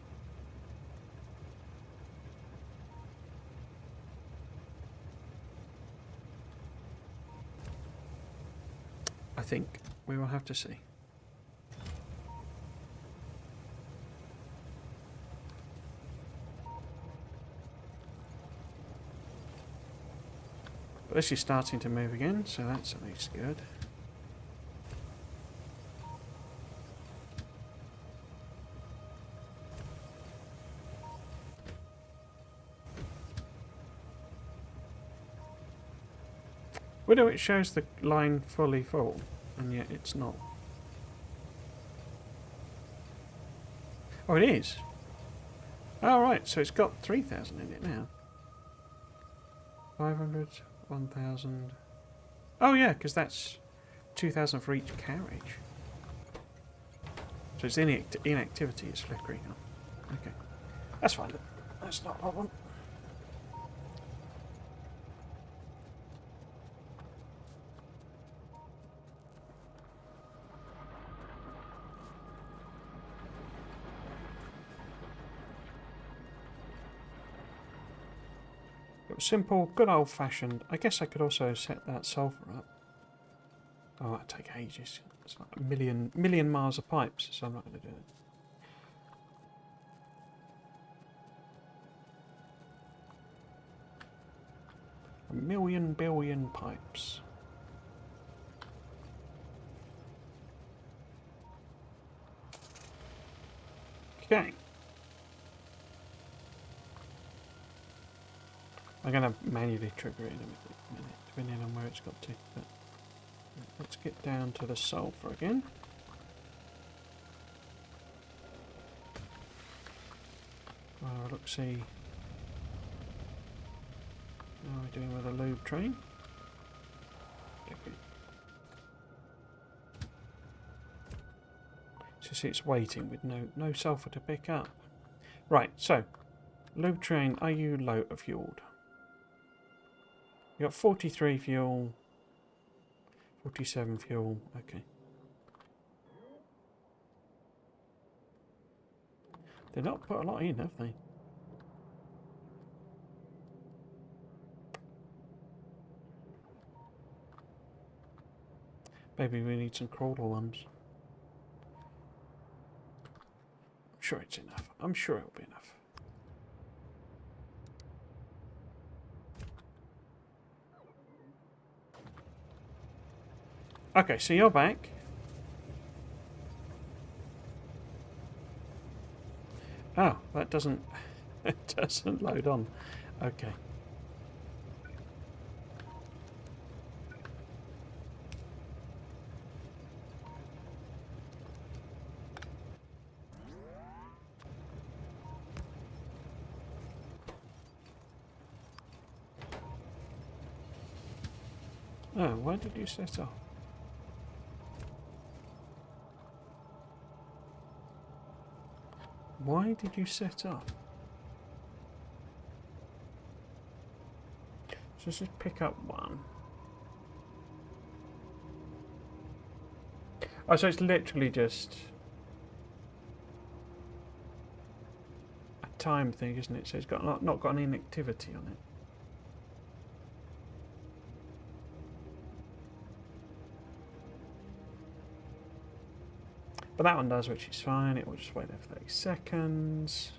I think we will have to see. But this is starting to move again, so that's at least good. Widow, it shows the line fully full, and yet it's not. Oh, it is. Oh, right, so it's got 3,000 in it now. 500, 1,000. Oh, yeah, because that's 2,000 for each carriage. So it's inactivity, it's flickering up. Okay. That's fine. That's not a problem. It was simple, good old-fashioned. I guess I could also set that sulfur up. Oh, that'd take ages. It's like a million miles of pipes, so I'm not going to do it. million billion pipes. Okay. I'm going to manually trigger it in a minute, depending on where it's got to. But let's get down to the sulfur again. Look, see. How are we doing with the lube train? Okay. So see, it's waiting with no sulfur to pick up. Right, so lube train, are you low fueled? You got 43 fuel, 47 fuel. Okay. They've not put a lot in, have they? Maybe we need some crawler ones. I'm sure it's enough. I'm sure it'll be enough. Okay, so you're back. Oh, that doesn't it doesn't load on. Okay. Oh, why did you set off? Why did you set up? So let's just pick up one. Oh, so it's literally just a time thing, isn't it? So it's got not got any activity on it. But that one does, which is fine. It will just wait there for 30 seconds.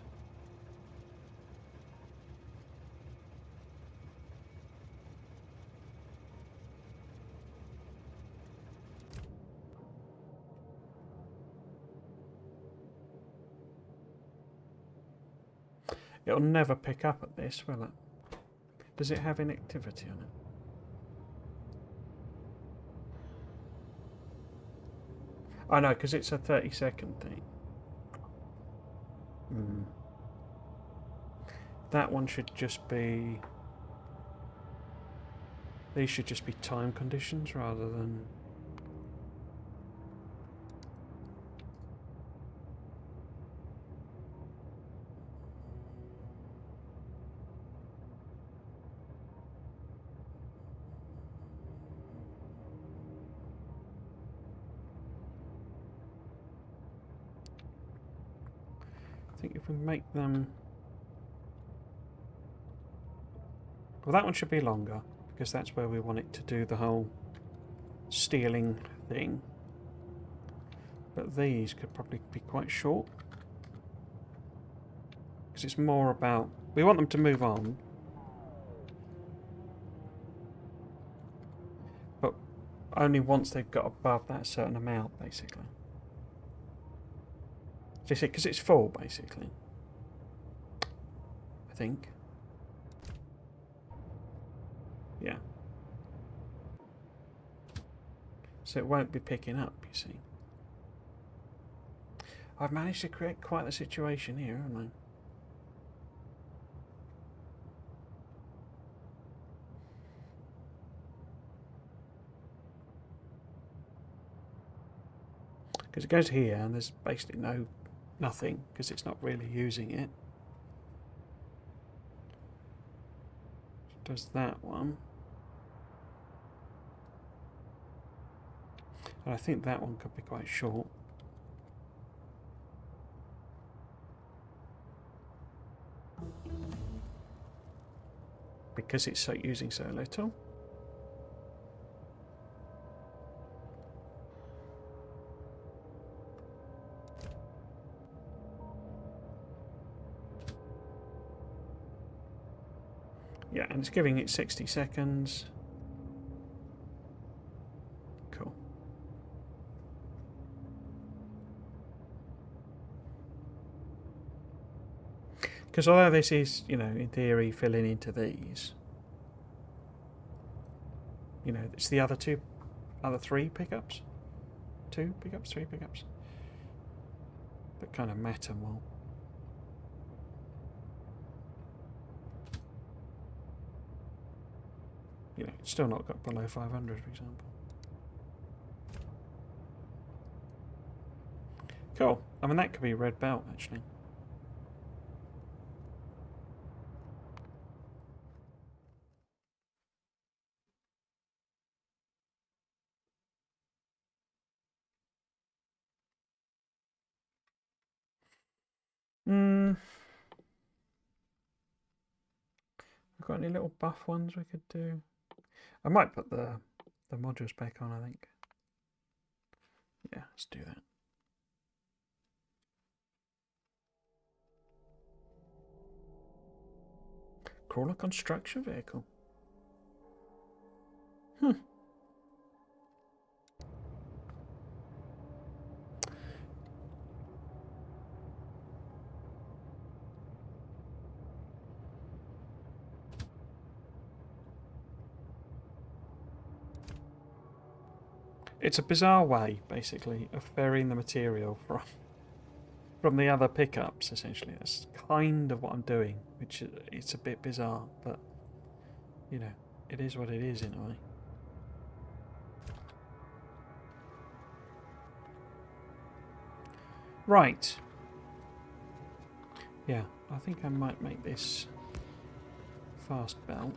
It'll never pick up at this, will it? Does it have inactivity on it? Oh no, because it's a 30-second thing. That one should just be... These should just be time conditions rather than... I think if we make them... Well, that one should be longer, because that's where we want it to do the whole stealing thing. But these could probably be quite short. Because it's more about... We want them to move on. But only once they've got above that certain amount, basically. Because it's full, basically. I think. Yeah. So it won't be picking up, you see. I've managed to create quite the situation here, haven't I? Because it goes here and there's basically nothing because it's not really using it. It does that one. And I think that one could be quite short. Because it's using so little. Yeah, And it's giving it 60 seconds. Cool. Because although this is, you know, in theory filling into these, you know, it's the other three pickups. 2 pickups, 3 pickups. That kind of matter more. You know, it's still not got below 500, for example. Cool. I mean, that could be a red belt, actually. Got any little buff ones we could do? I might put the modules back on, I think. Yeah, let's do that. Crawler construction vehicle. It's a bizarre way, basically, of ferrying the material from the other pickups, essentially. That's kind of what I'm doing, which it's a bit bizarre, but, you know, it is what it is in a way. Right. Yeah, I think I might make this fast belt.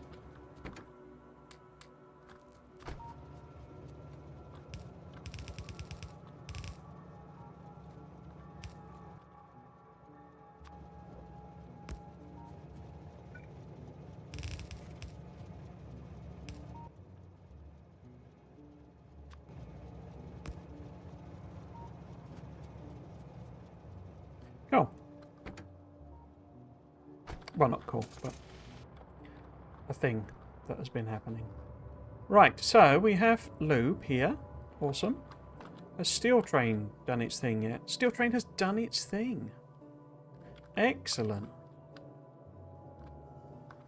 Cool. Well, not cool, but a thing that has been happening. Right, so we have lube here. Awesome. Has steel train done its thing yet? Steel train has done its thing. Excellent.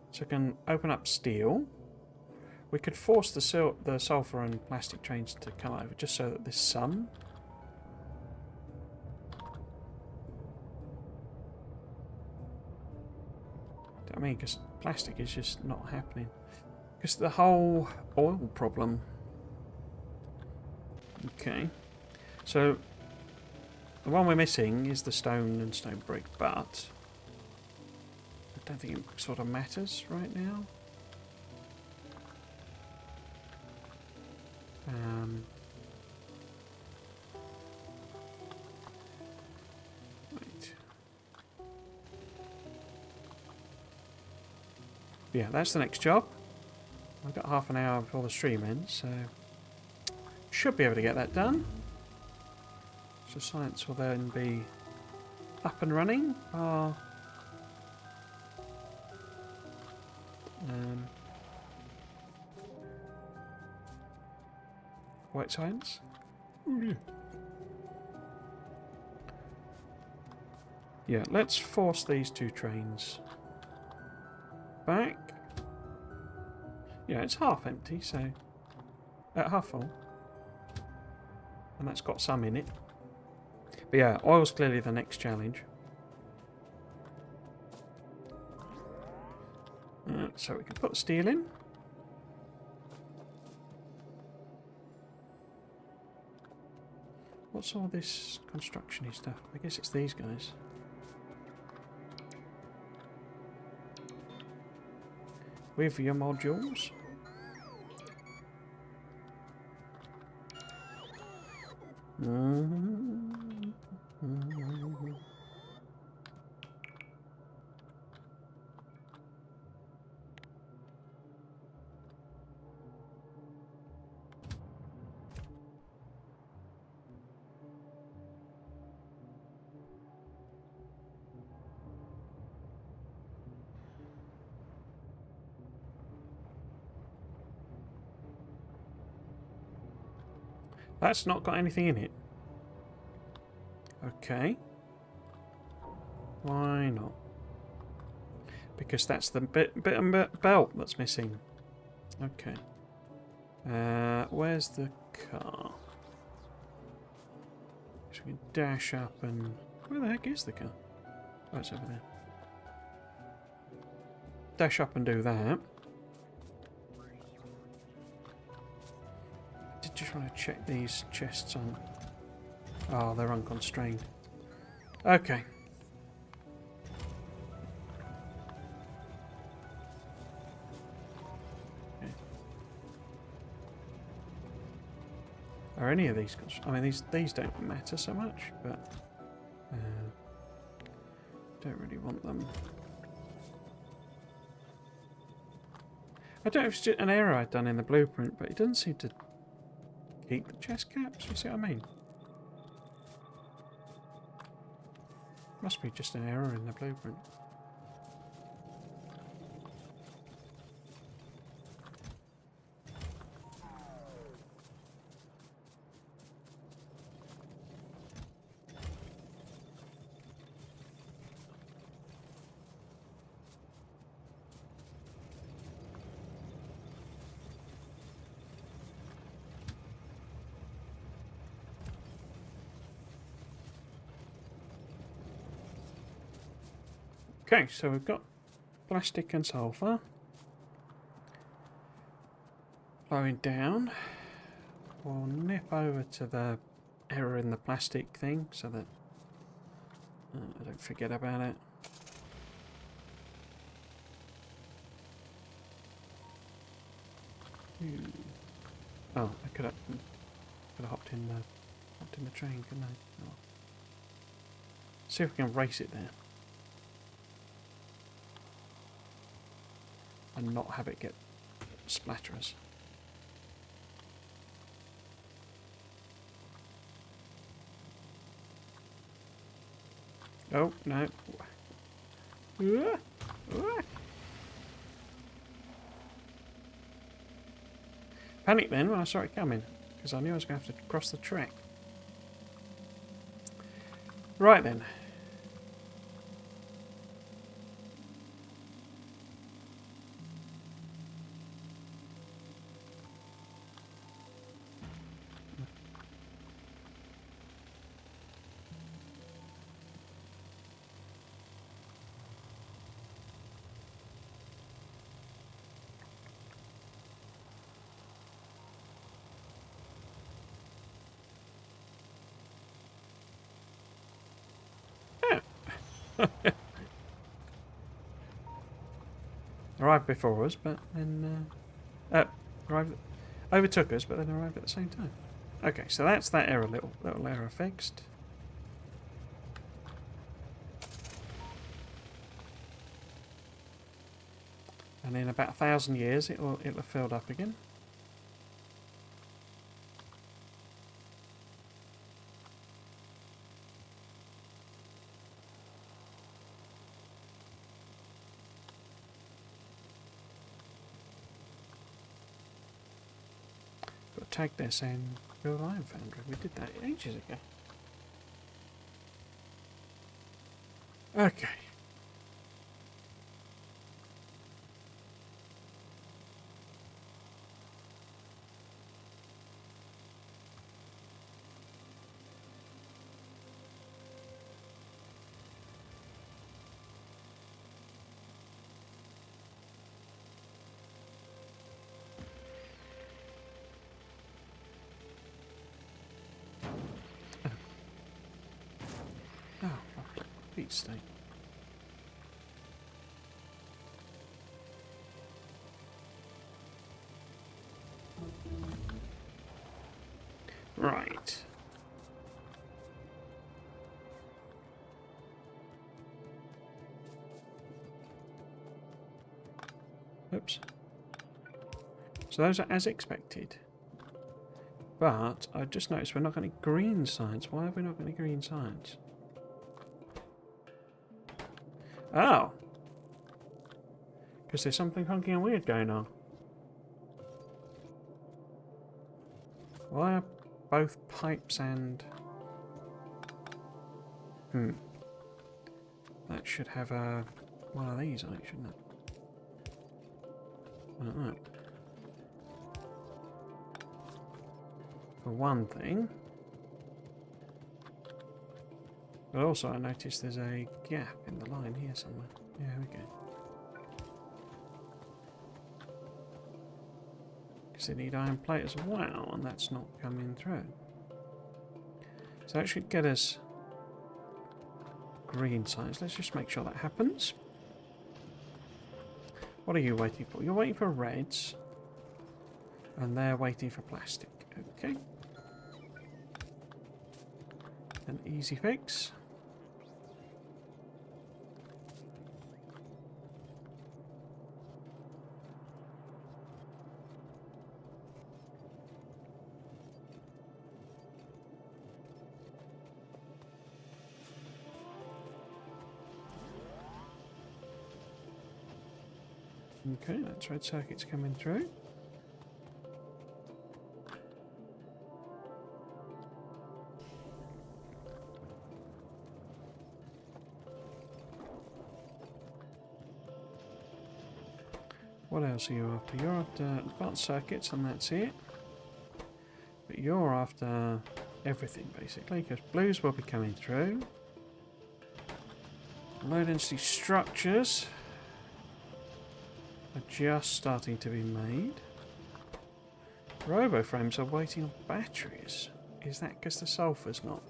So I can open up steel. We could force the sulfur and plastic trains to come over just so that there's some. I mean, because plastic is just not happening. Because the whole oil problem. Okay. So, the one we're missing is the stone and stone brick, but I don't think it sort of matters right now. Right. Yeah, that's the next job. I've got half an hour before the stream ends, so should be able to get that done. So science will then be up and running. White science. Ooh, yeah. Yeah, let's force these 2 trains back. Yeah, it's half empty, so half full, and that's got some in it. But yeah, oil's clearly the next challenge. So we can put steel in. What's all this construction-y stuff? I guess it's these guys. With your modules. That's not got anything in it. Okay. Why not? Because that's the bit of belt that's missing. Okay. Where's the car? So we can dash up and... Where the heck is the car? Oh, it's over there. Dash up and do that. I did just want to check these chests on... Oh, they're unconstrained. Okay. Are any of these... I mean, these don't matter so much, but... don't really want them. I don't know if it's just an error I'd done in the blueprint, but it doesn't seem to keep the chest caps, you see what I mean? Must be just an error in the blueprint. Okay, so we've got plastic and sulfur flowing down. We'll nip over to the error in the plastic thing so that I don't forget about it. Oh, I could have hopped in the train, couldn't I? Oh. See if we can race it there. And not have it get splatterers. Oh, no. Panic then when I saw it coming, because I knew I was going to have to cross the track. Right then. Arrived before us, but then overtook us, but then arrived at the same time. Okay, so that's that error, little error fixed. And in about 1,000 years, it'll have filled up again. Tag there saying build iron foundry. We did that ages ago. Okay. Pete's state. Right. Oops. So those are as expected. But I just noticed we're not getting green signs. Why have we not got any green signs? Oh. Because there's something funky and weird going on. Why both pipes and... That should have one of these on it, shouldn't it? Like that. For one thing. But also I noticed there's a gap in the line here somewhere. Yeah, okay. Because they need iron plate as well, and that's not coming through. So that should get us green signs. Let's just make sure that happens. What are you waiting for? You're waiting for reds. And they're waiting for plastic. Okay. An easy fix. Okay, that's red circuits coming through. What else are you after? You're after advanced circuits, and that's it. But you're after everything, basically, because blues will be coming through. Low density structures are just starting to be made. Robo frames are waiting on batteries. Is that because the sulphur's not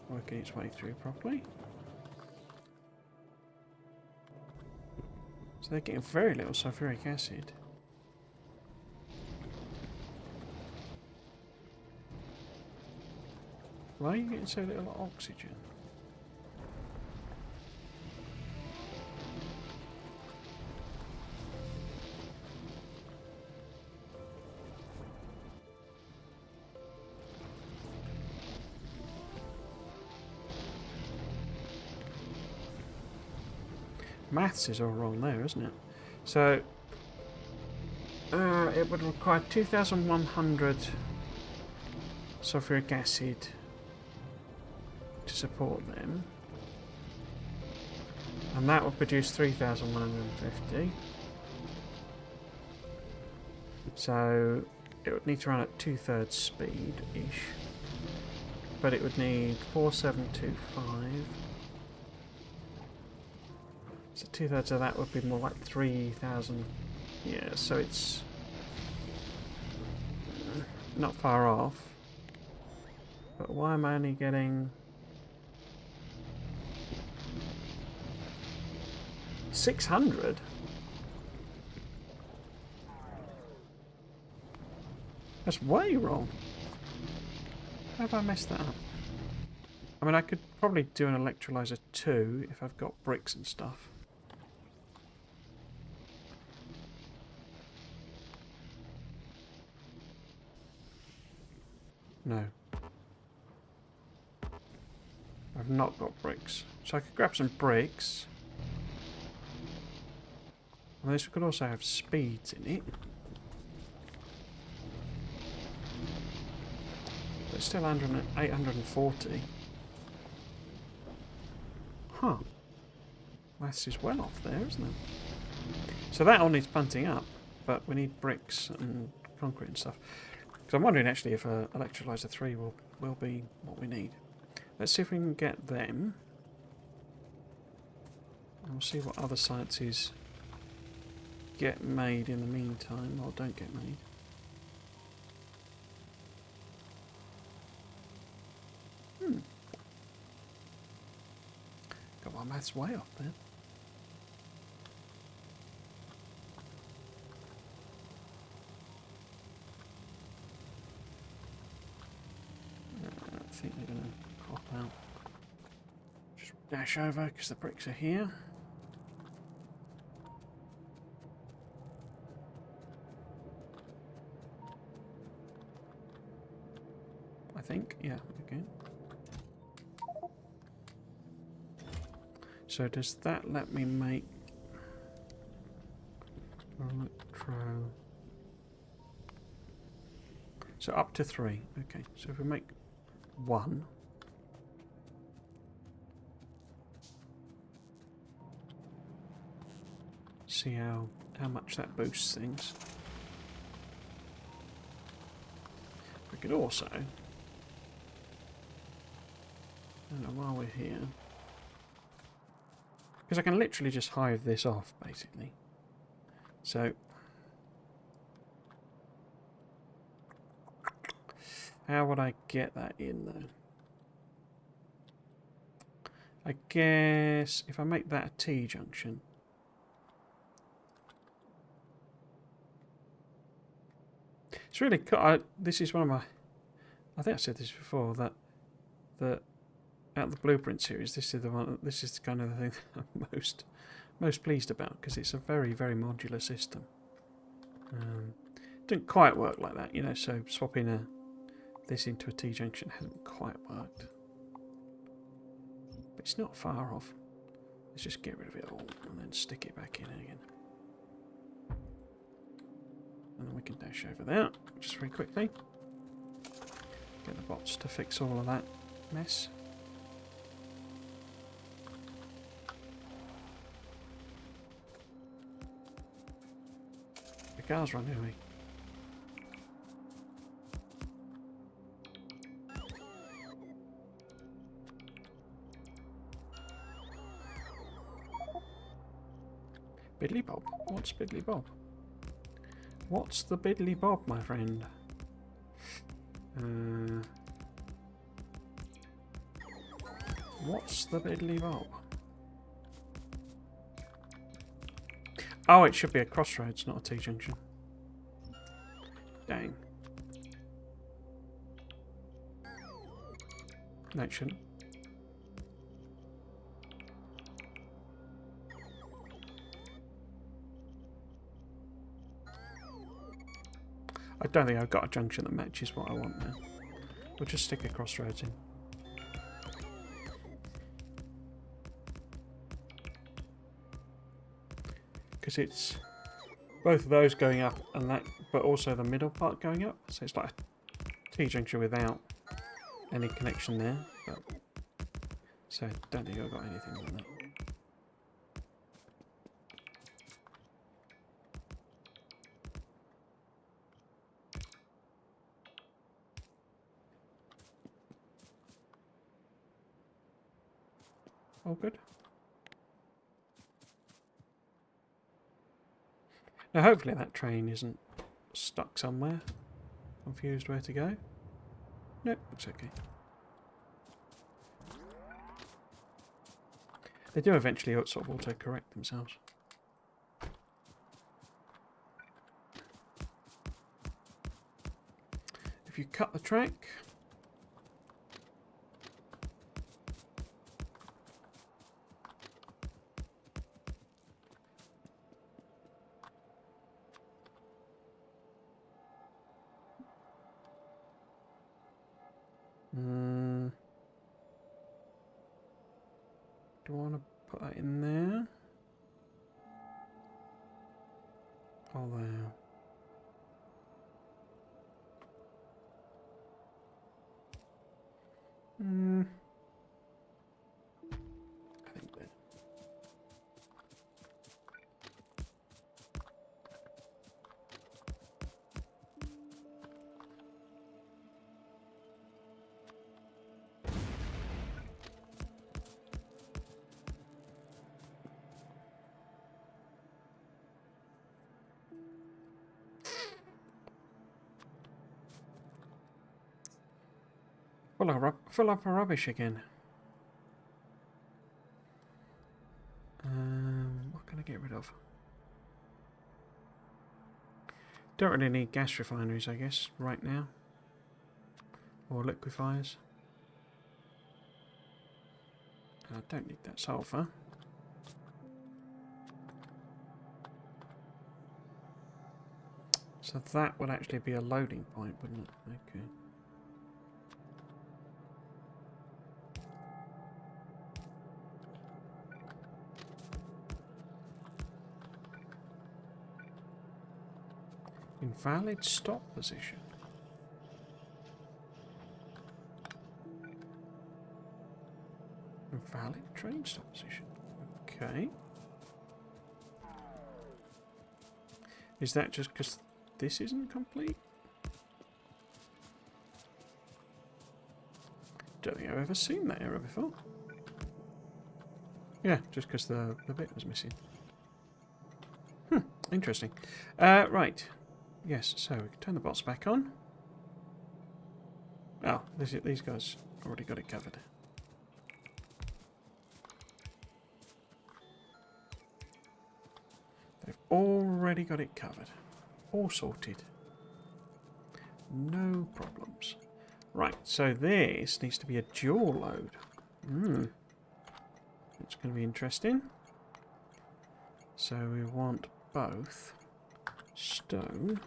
working its way through properly? So they're getting very little sulfuric acid. Why are you getting so little oxygen? Maths is all wrong there, isn't it? So it would require 2,100 sulfuric acid to support them, and that would produce 3,150. So it would need to run at 2/3 speed-ish, but it would need 4,725. So 2/3 of that would be more like 3,000. Yeah, so it's not far off. But why am I only getting 600? That's way wrong. How have I messed that up? I mean, I could probably do an electrolyzer too if I've got bricks and stuff. No. I've not got bricks. So I could grab some bricks. And this could also have speeds in it. But it's still 840. Huh. Maths is well off there, isn't it? So that all needs punting up, but we need bricks and concrete and stuff. So I'm wondering actually if electrolyzer 3 will be what we need. Let's see if we can get them. And we'll see what other sciences get made in the meantime, or don't get made. Got my maths way off there. I think they're going to hop out. Just dash over because the bricks are here. I think, yeah, okay. So does that let me make electro? So up to 3. Okay, so if we make 1. See how much that boosts things. We could also, I don't know, while we're here, because I can literally just hive this off, basically. So, how would I get that in, though? I guess if I make that a T-junction. It's really cool. This is one of my... I think I said this before, that out of the Blueprint series, this is the one. This is kind of the thing I'm most pleased about, because it's a very, very modular system. Didn't quite work like that, you know. So swapping this into a T-junction hasn't quite worked, but it's not far off. Let's just get rid of it all and then stick it back in again, and then we can dash over there just very quickly. Get the bots to fix all of that mess. The car's running away. Biddly Bob? What's Biddly Bob? What's the Biddly Bob, my friend? What's the Biddly Bob? Oh, it should be a crossroads, not a T-junction. Dang. No, it shouldn't. I don't think I've got a junction that matches what I want now. We'll just stick a crossroads in. Because it's both of those going up and that, but also the middle part going up. So it's like a T-junction without any connection there. But, so I don't think I've got anything like that. All good. Now hopefully that train isn't stuck somewhere, confused where to go. Nope, looks okay. They do eventually sort of auto-correct themselves. If you cut the track... do I want to put that in there? Oh, there. I think that. Full up of rubbish again. What can I get rid of? Don't really need gas refineries, I guess, right now. Or liquefiers. I don't need that sulfur. So that would actually be a loading point, wouldn't it? Okay. Invalid stop position. Valid train stop position. Okay. Is that just because this isn't complete? Don't think I've ever seen that error before. Yeah, just because the bit was missing. Interesting. Right. Yes, so we can turn the bots back on. Oh, these guys already got it covered. They've already got it covered. All sorted. No problems. Right, so this needs to be a dual load. It's going to be interesting. So we want both stone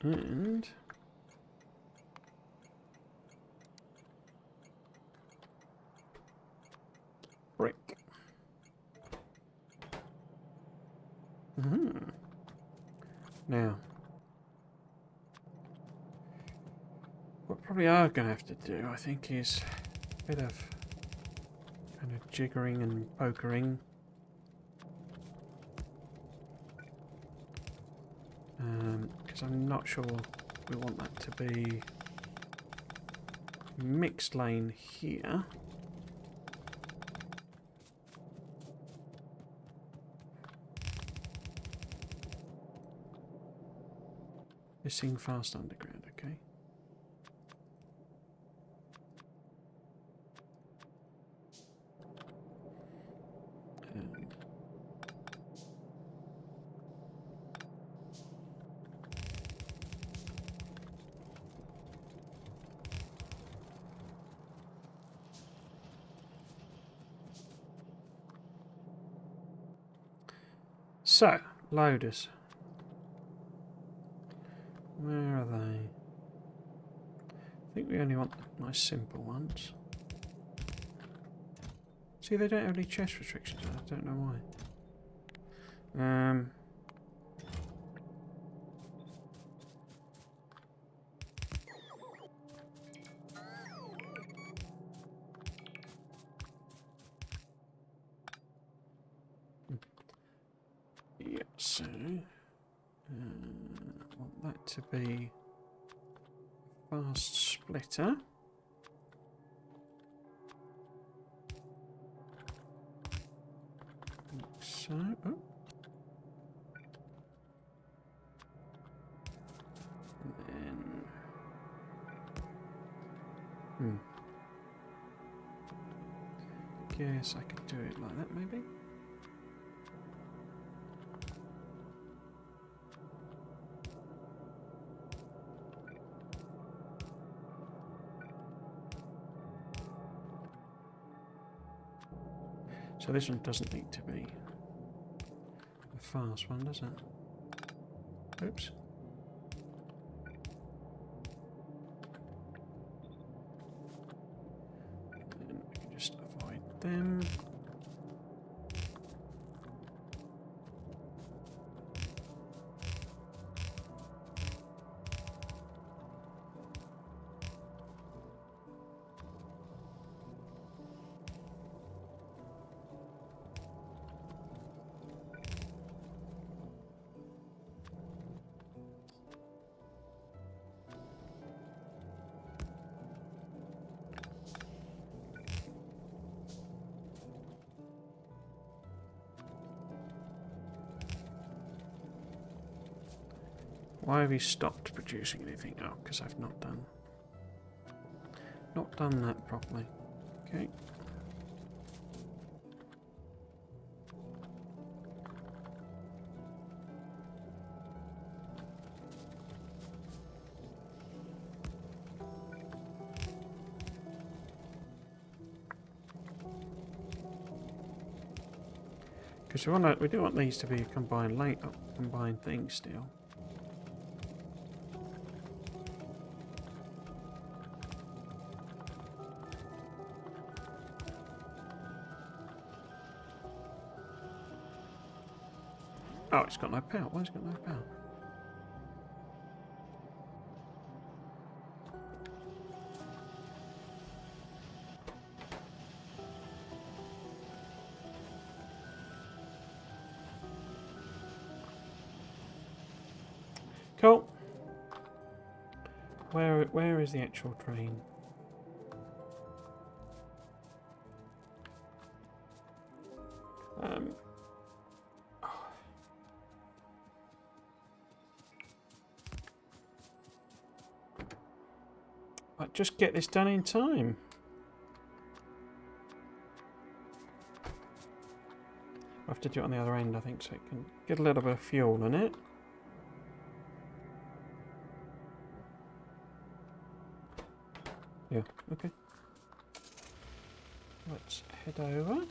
and brick. Now, what we probably are going to have to do, I think, is a bit of kind of jiggering and pokering. Because I'm not sure we want that to be mixed lane here. Missing fast underground, okay. So, loaders. Where are they? I think we only want the nice simple ones. See, they don't have any chest restrictions. I don't know why. Yeah, so I want that to be fast splitter. Like so. Oh. And then guess I could do it like that maybe. So this one doesn't need to be a fast one, does it? Oops. And we can just avoid them. Why have you stopped producing anything? Oh, because I've not done that properly. Okay. Because we do want these to be a combined thing still. Oh, it's got no power. Why has it got no power? Where is the actual drain? I'll just get this done in time. I have to do it on the other end, I think, so it can get a little bit of fuel in it. Yeah, okay. Let's head over.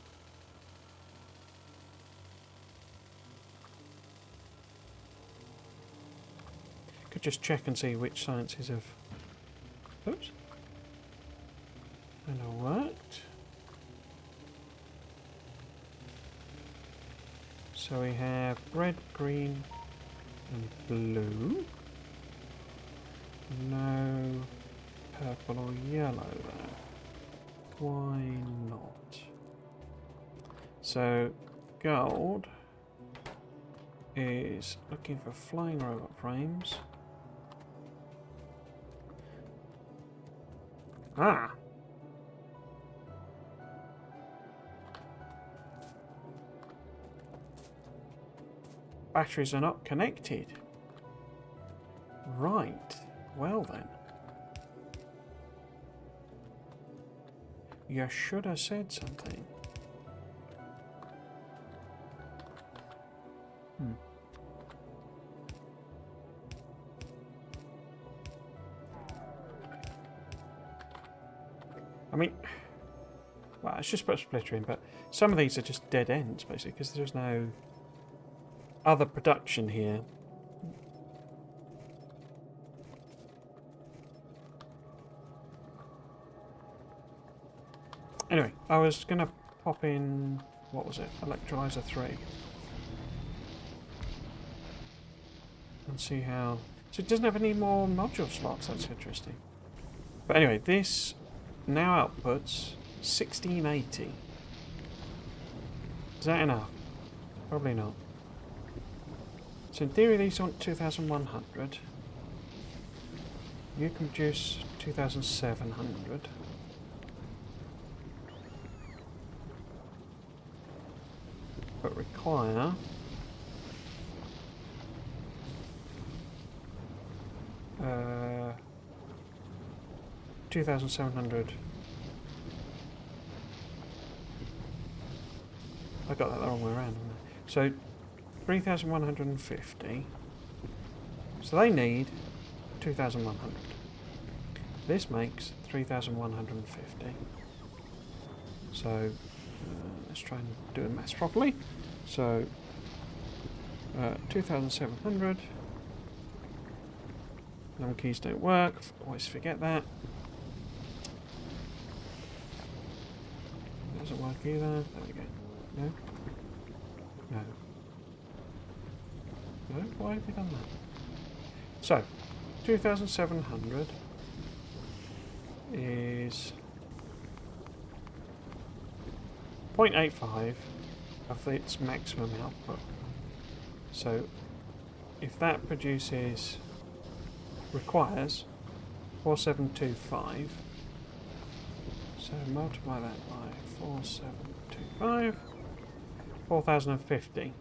Could just check and see which sciences have... Oops. And all worked. So we have red, green, and blue. No purple or yellow there. Why not? So gold is looking for flying robot frames. Ah! Batteries are not connected. Right. Well then. You should have said something. I mean, well, it's just put a splitter in, but some of these are just dead ends, basically, because there's no other production here. Anyway, I was going to pop in, what was it, Electrolyzer 3. And see how... So it doesn't have any more module slots, that's interesting. But anyway, this now outputs 1680. Is that enough? Probably not. So in theory these want 2100. You can produce 2700. But require 2700. I got that the wrong way around, haven't I? So 3150. So they need 2100. This makes 3150. So let's try and do the maths properly. So 2700. Number keys don't work. Always forget that. Doesn't work either. There we go. No? No. No? Why have we done that? So, 2700 is 0.85 of its maximum output. So, if that requires 4725, so multiply that by 4725, 4050.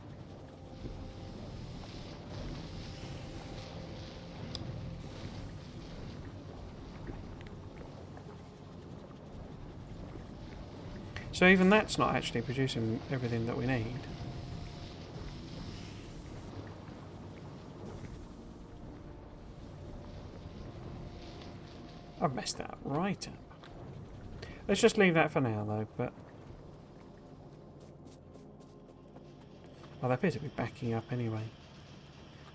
So even that's not actually producing everything that we need. I've messed that up right up. Let's just leave that for now though, but... Well, they appear to be backing up anyway.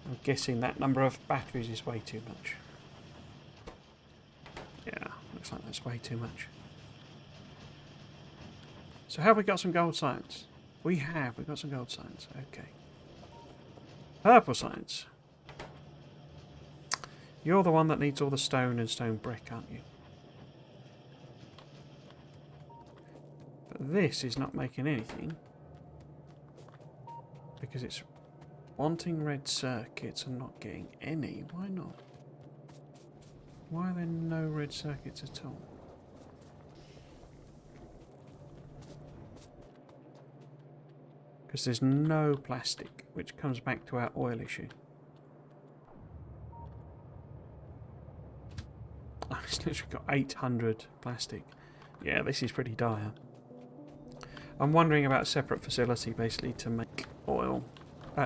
I'm guessing that number of batteries is way too much. Yeah, looks like that's way too much. So have we got some gold science? We have, we've got some gold science, okay. Purple science. You're the one that needs all the stone and stone brick, aren't you? But this is not making anything. Because it's wanting red circuits and not getting any. Why not? Why are there no red circuits at all? Because there's no plastic, which comes back to our oil issue. Oh, it's literally got 800 plastic. Yeah, this is pretty dire. I'm wondering about a separate facility, basically, to make oil,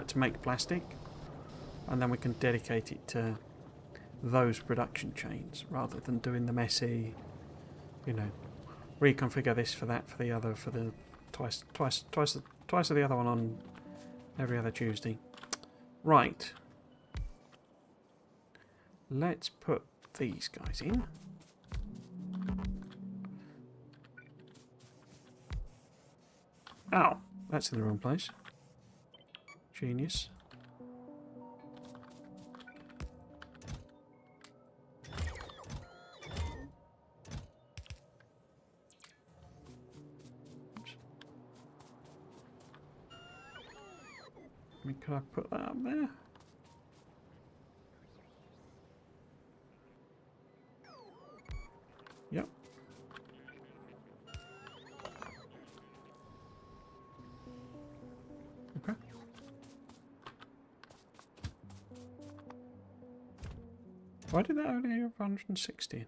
to make plastic, and then we can dedicate it to those production chains, rather than doing the messy, you know, reconfigure this for that, for the other, for the twice of the other one on every other Tuesday. Right. Let's put these guys in. Oh, that's in the wrong place. Genius. I mean, could I put that up there? Yep. Okay. Why did that only have 160 in?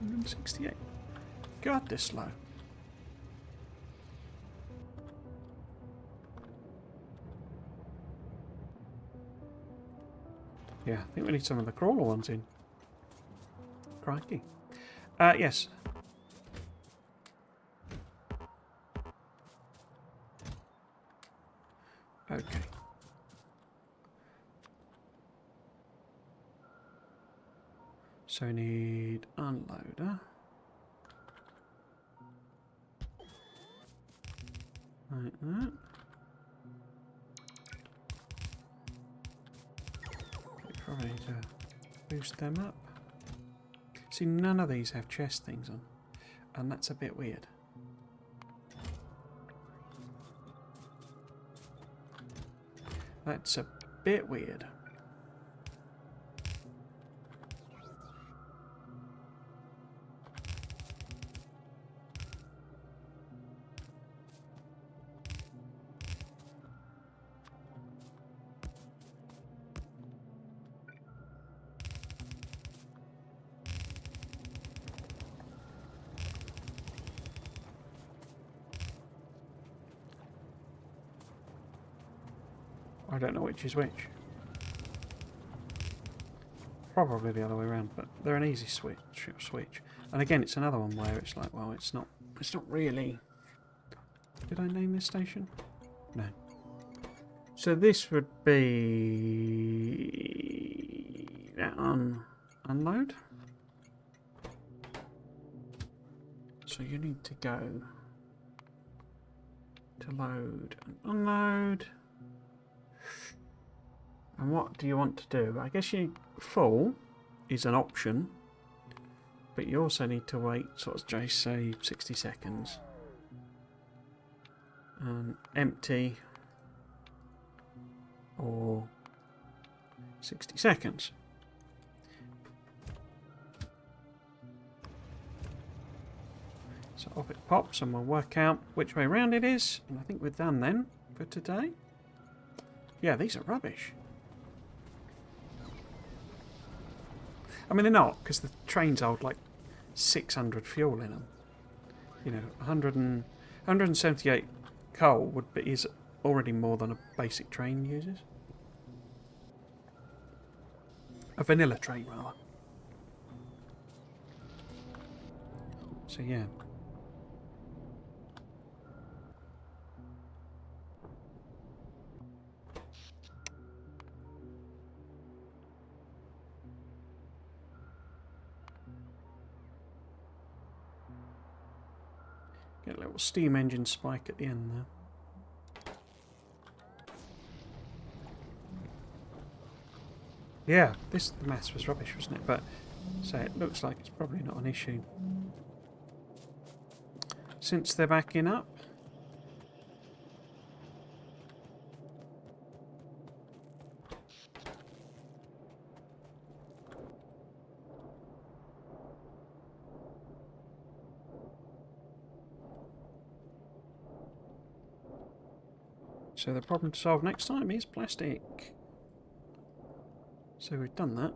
$168. God, this slow. Yeah, I think we need some of the crawler ones in. Crikey. Yes. Okay. So we need unloader. Like that. We probably need to boost them up. See, none of these have chest things on, and that's a bit weird. That's a bit weird. I don't know which is which. Probably the other way around, but they're an easy switch. And again, it's another one where it's like, well, it's not really. Did I name this station? No. So this would be that unload. So you need to go to load and unload. And what do you want to do? I guess full is an option, but you also need to wait, sort of, Jay say, 60 seconds. Empty or 60 seconds. So off it pops, and we'll work out which way round it is. And I think we're done then for today. Yeah, these are rubbish. I mean, they're not, because the trains hold like 600 fuel in them. You know, 178 coal is already more than a basic train uses. A vanilla train, rather. So, yeah. Get a little steam engine spike at the end there. Yeah, the maths was rubbish, wasn't it? But so it looks like it's probably not an issue. Since they're backing up, So the problem to solve next time is plastic. So we've done that.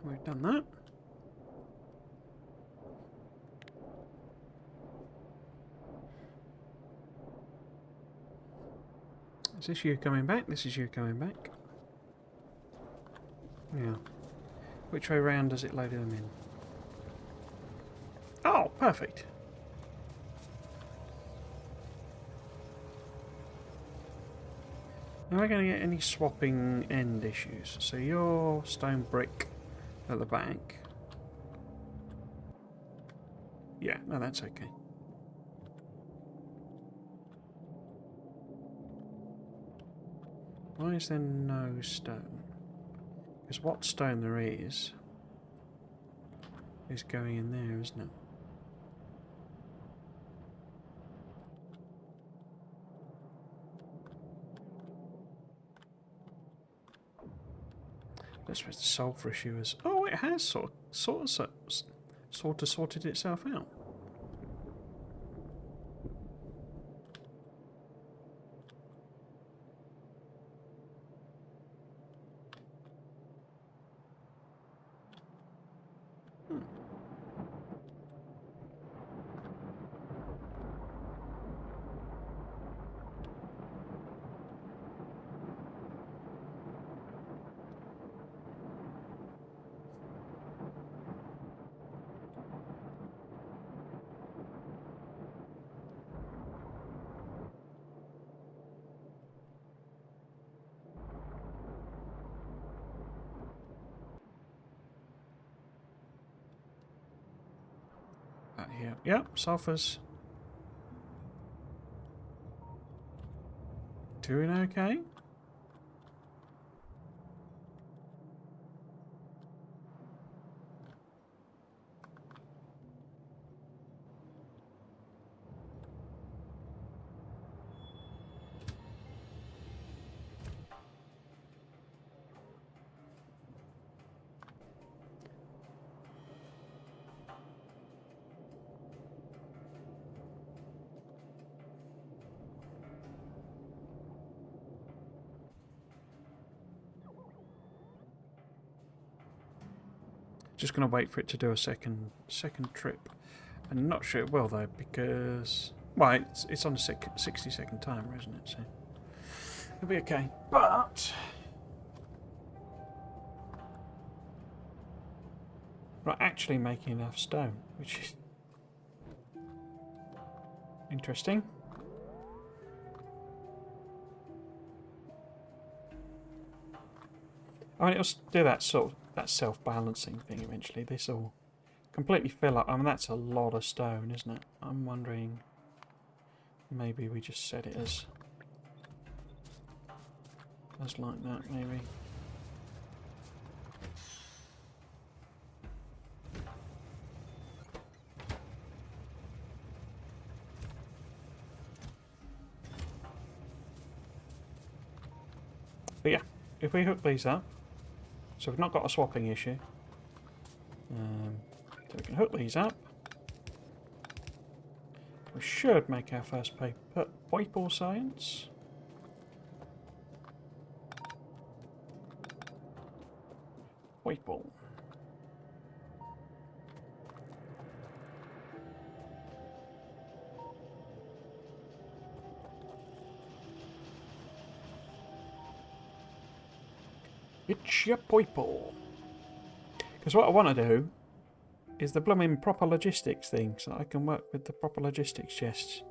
We've done that. Is this you coming back? This is you coming back. Yeah. Which way round does it load them in? Oh, perfect. Am I going to get any swapping end issues? So you're stone brick at the back. Yeah, no, that's okay. Why is there no stone? Because what stone there is going in there, isn't it? That's where the sulfur issue is. Oh, it has sort of sorted itself out. Here. Yep, sulfur's doing okay. Just going to wait for it to do a second trip. I'm not sure it will though, because well, it's on a 60-second timer, isn't it? So it'll be okay. But we're actually making enough stone, which is interesting. I mean, it'll do that that self-balancing thing eventually. This will completely fill up. I mean, that's a lot of stone, isn't it? I'm wondering, maybe we just set it as like that, maybe. But yeah, if we hook these up, so we've not got a swapping issue. So we can hook these up. We should make our first paper. Purple science. Purple. It's your purple. Because what I want to do is the blooming proper logistics thing, so I can work with the proper logistics chests.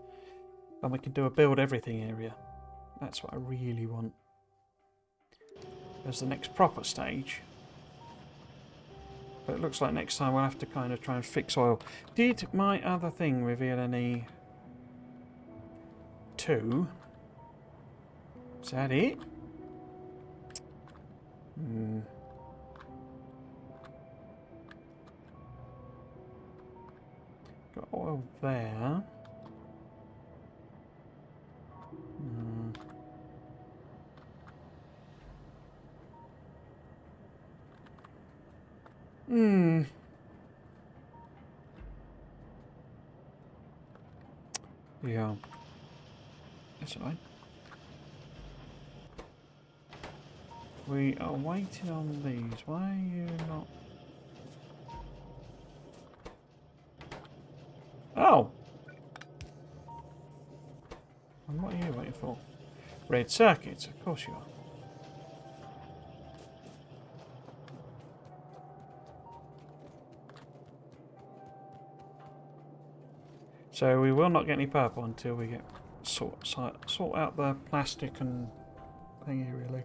And we can do a build everything area. That's what I really want. As the next proper stage. But it looks like next time we'll have to kind of try and fix oil. Did my other thing reveal any... 2? Is that it? Got oil there. Yeah. That's all right. We are waiting on these. Why are you not? Oh! And what are you waiting for? Red circuits, of course you are. So we will not get any purple until we get sort out the plastic and thingy, really.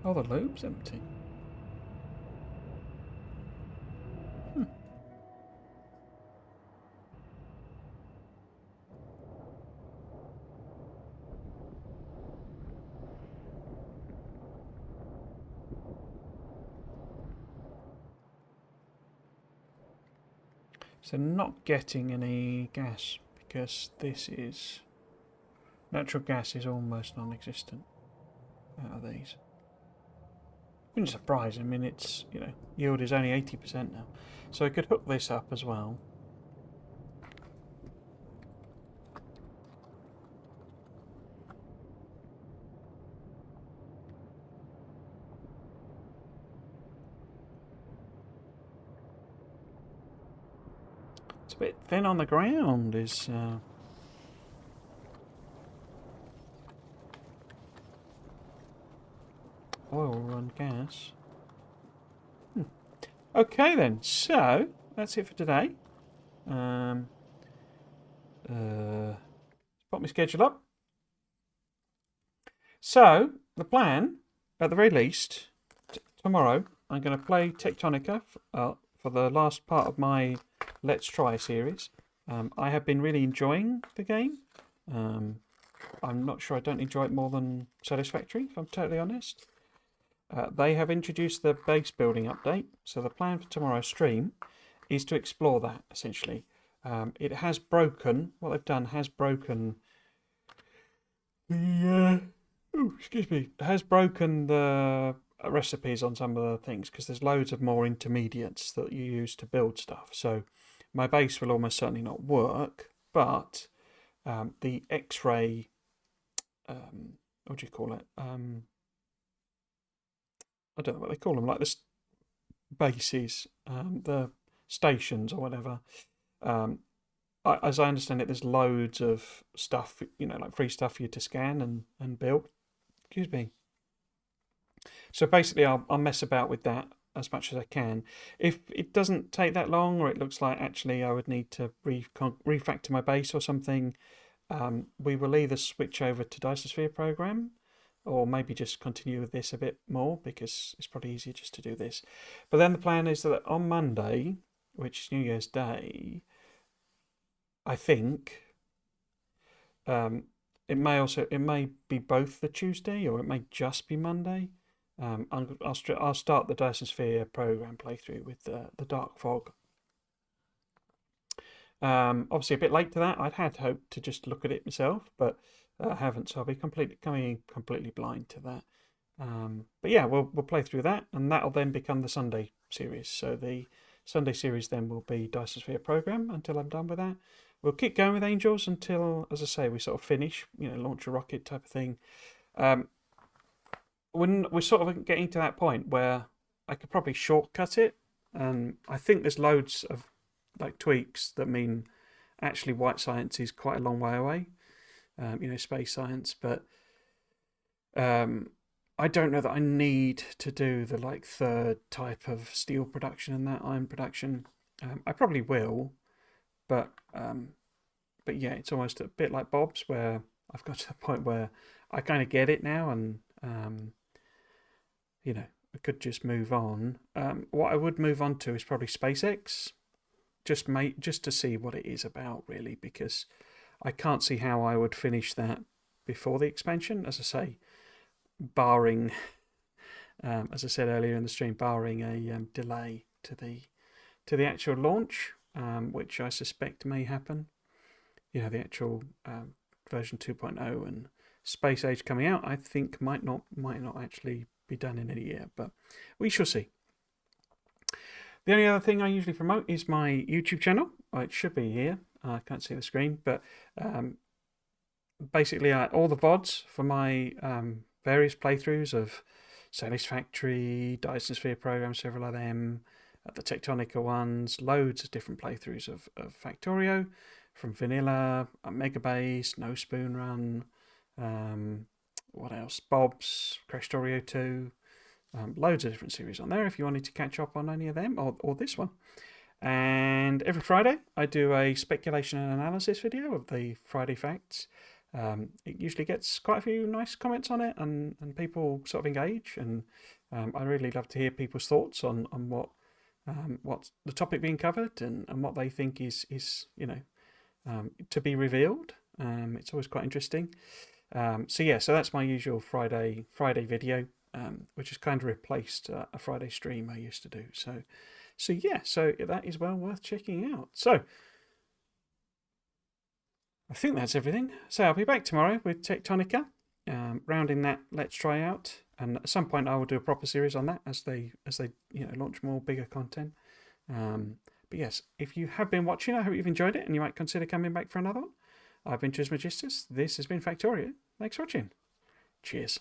Oh, the lube's empty. So not getting any gas because this is... Natural gas is almost non-existent out of these. Which is surprising. I mean, it's, you know, yield is only 80% now. So I could hook this up as well. It's a bit thin on the ground, is... oil and gas. Okay then, so that's it for today. Put my schedule up. So the plan, at the very least, tomorrow I'm going to play Tectonica for the last part of my Let's Try series. I have been really enjoying the game. I'm not sure I don't enjoy it more than Satisfactory, if I'm totally honest. They have introduced the base building update, so the plan for tomorrow's stream is to explore that, essentially. It has broken, what they've done has broken the... has broken the recipes on some of the things, because there's loads of more intermediates that you use to build stuff. So my base will almost certainly not work, but the X-ray... what do you call it? I don't know what they call them, like the bases, the stations or whatever. As I understand it, there's loads of stuff, you know, like free stuff for you to scan and build. Excuse me. So basically, I'll mess about with that as much as I can. If it doesn't take that long, or it looks like actually I would need to refactor my base or something, we will either switch over to Dysosphere program, or maybe just continue with this a bit more, because it's probably easier just to do this. But then the plan is that on Monday, which is New Year's Day, I think it may be both the Tuesday, or it may just be Monday. I'll start the Dysosphere program playthrough with the Dark Fog. Obviously a bit late to that. I'd had hoped to just look at it myself, but I haven't, so I'll be completely blind to that. But yeah, we'll play through that, and that'll then become the Sunday series. So the Sunday series then will be Dysosphere program until I'm done with that. We'll keep going with Angels until, as I say, we sort of finish, you know, launch a rocket type of thing. When we're sort of getting to that point where I could probably shortcut it, and I think there's loads of like tweaks that mean actually white science is quite a long way away, you know, space science, but I don't know that I need to do the like third type of steel production and that iron production. I probably will, but But yeah, it's almost a bit like Bob's, where I've got to the point where I kind of get it now, and you know, I could just move on. What I would move on to is probably SpaceX, just to see what it is about, really, because I can't see how I would finish that before the expansion. As I say, barring, as I said earlier in the stream, barring a delay to the actual launch, which I suspect may happen. You know, the actual version 2.0 and Space Age coming out, I think might not actually be done in a year, but we shall see. The only other thing I usually promote is my YouTube channel. It should be here. I can't see the screen, but basically all the VODs for my various playthroughs of Satisfactory, Dyson Sphere Program, several of them, the Tectonica ones, loads of different playthroughs of Factorio, from Vanilla, Megabase, No Spoon Run, what else? Bob's, Crashtorio 2, loads of different series on there if you wanted to catch up on any of them, or this one. And every Friday I do a speculation and analysis video of the Friday facts. It usually gets quite a few nice comments on it, and people sort of engage, and I really love to hear people's thoughts on what's the topic being covered, and what they think is to be revealed. It's always quite interesting. So that's my usual Friday video, which has kind of replaced a Friday stream I used to do. So that is well worth checking out. So I think that's everything. So I'll be back tomorrow with Tectonica, rounding that Let's Try out, and at some point I will do a proper series on that as they launch more bigger content. But yes, if you have been watching, I hope you've enjoyed it, and you might consider coming back for another one. I've been Trismegistus. This has been Factorio. Thanks for watching. Cheers.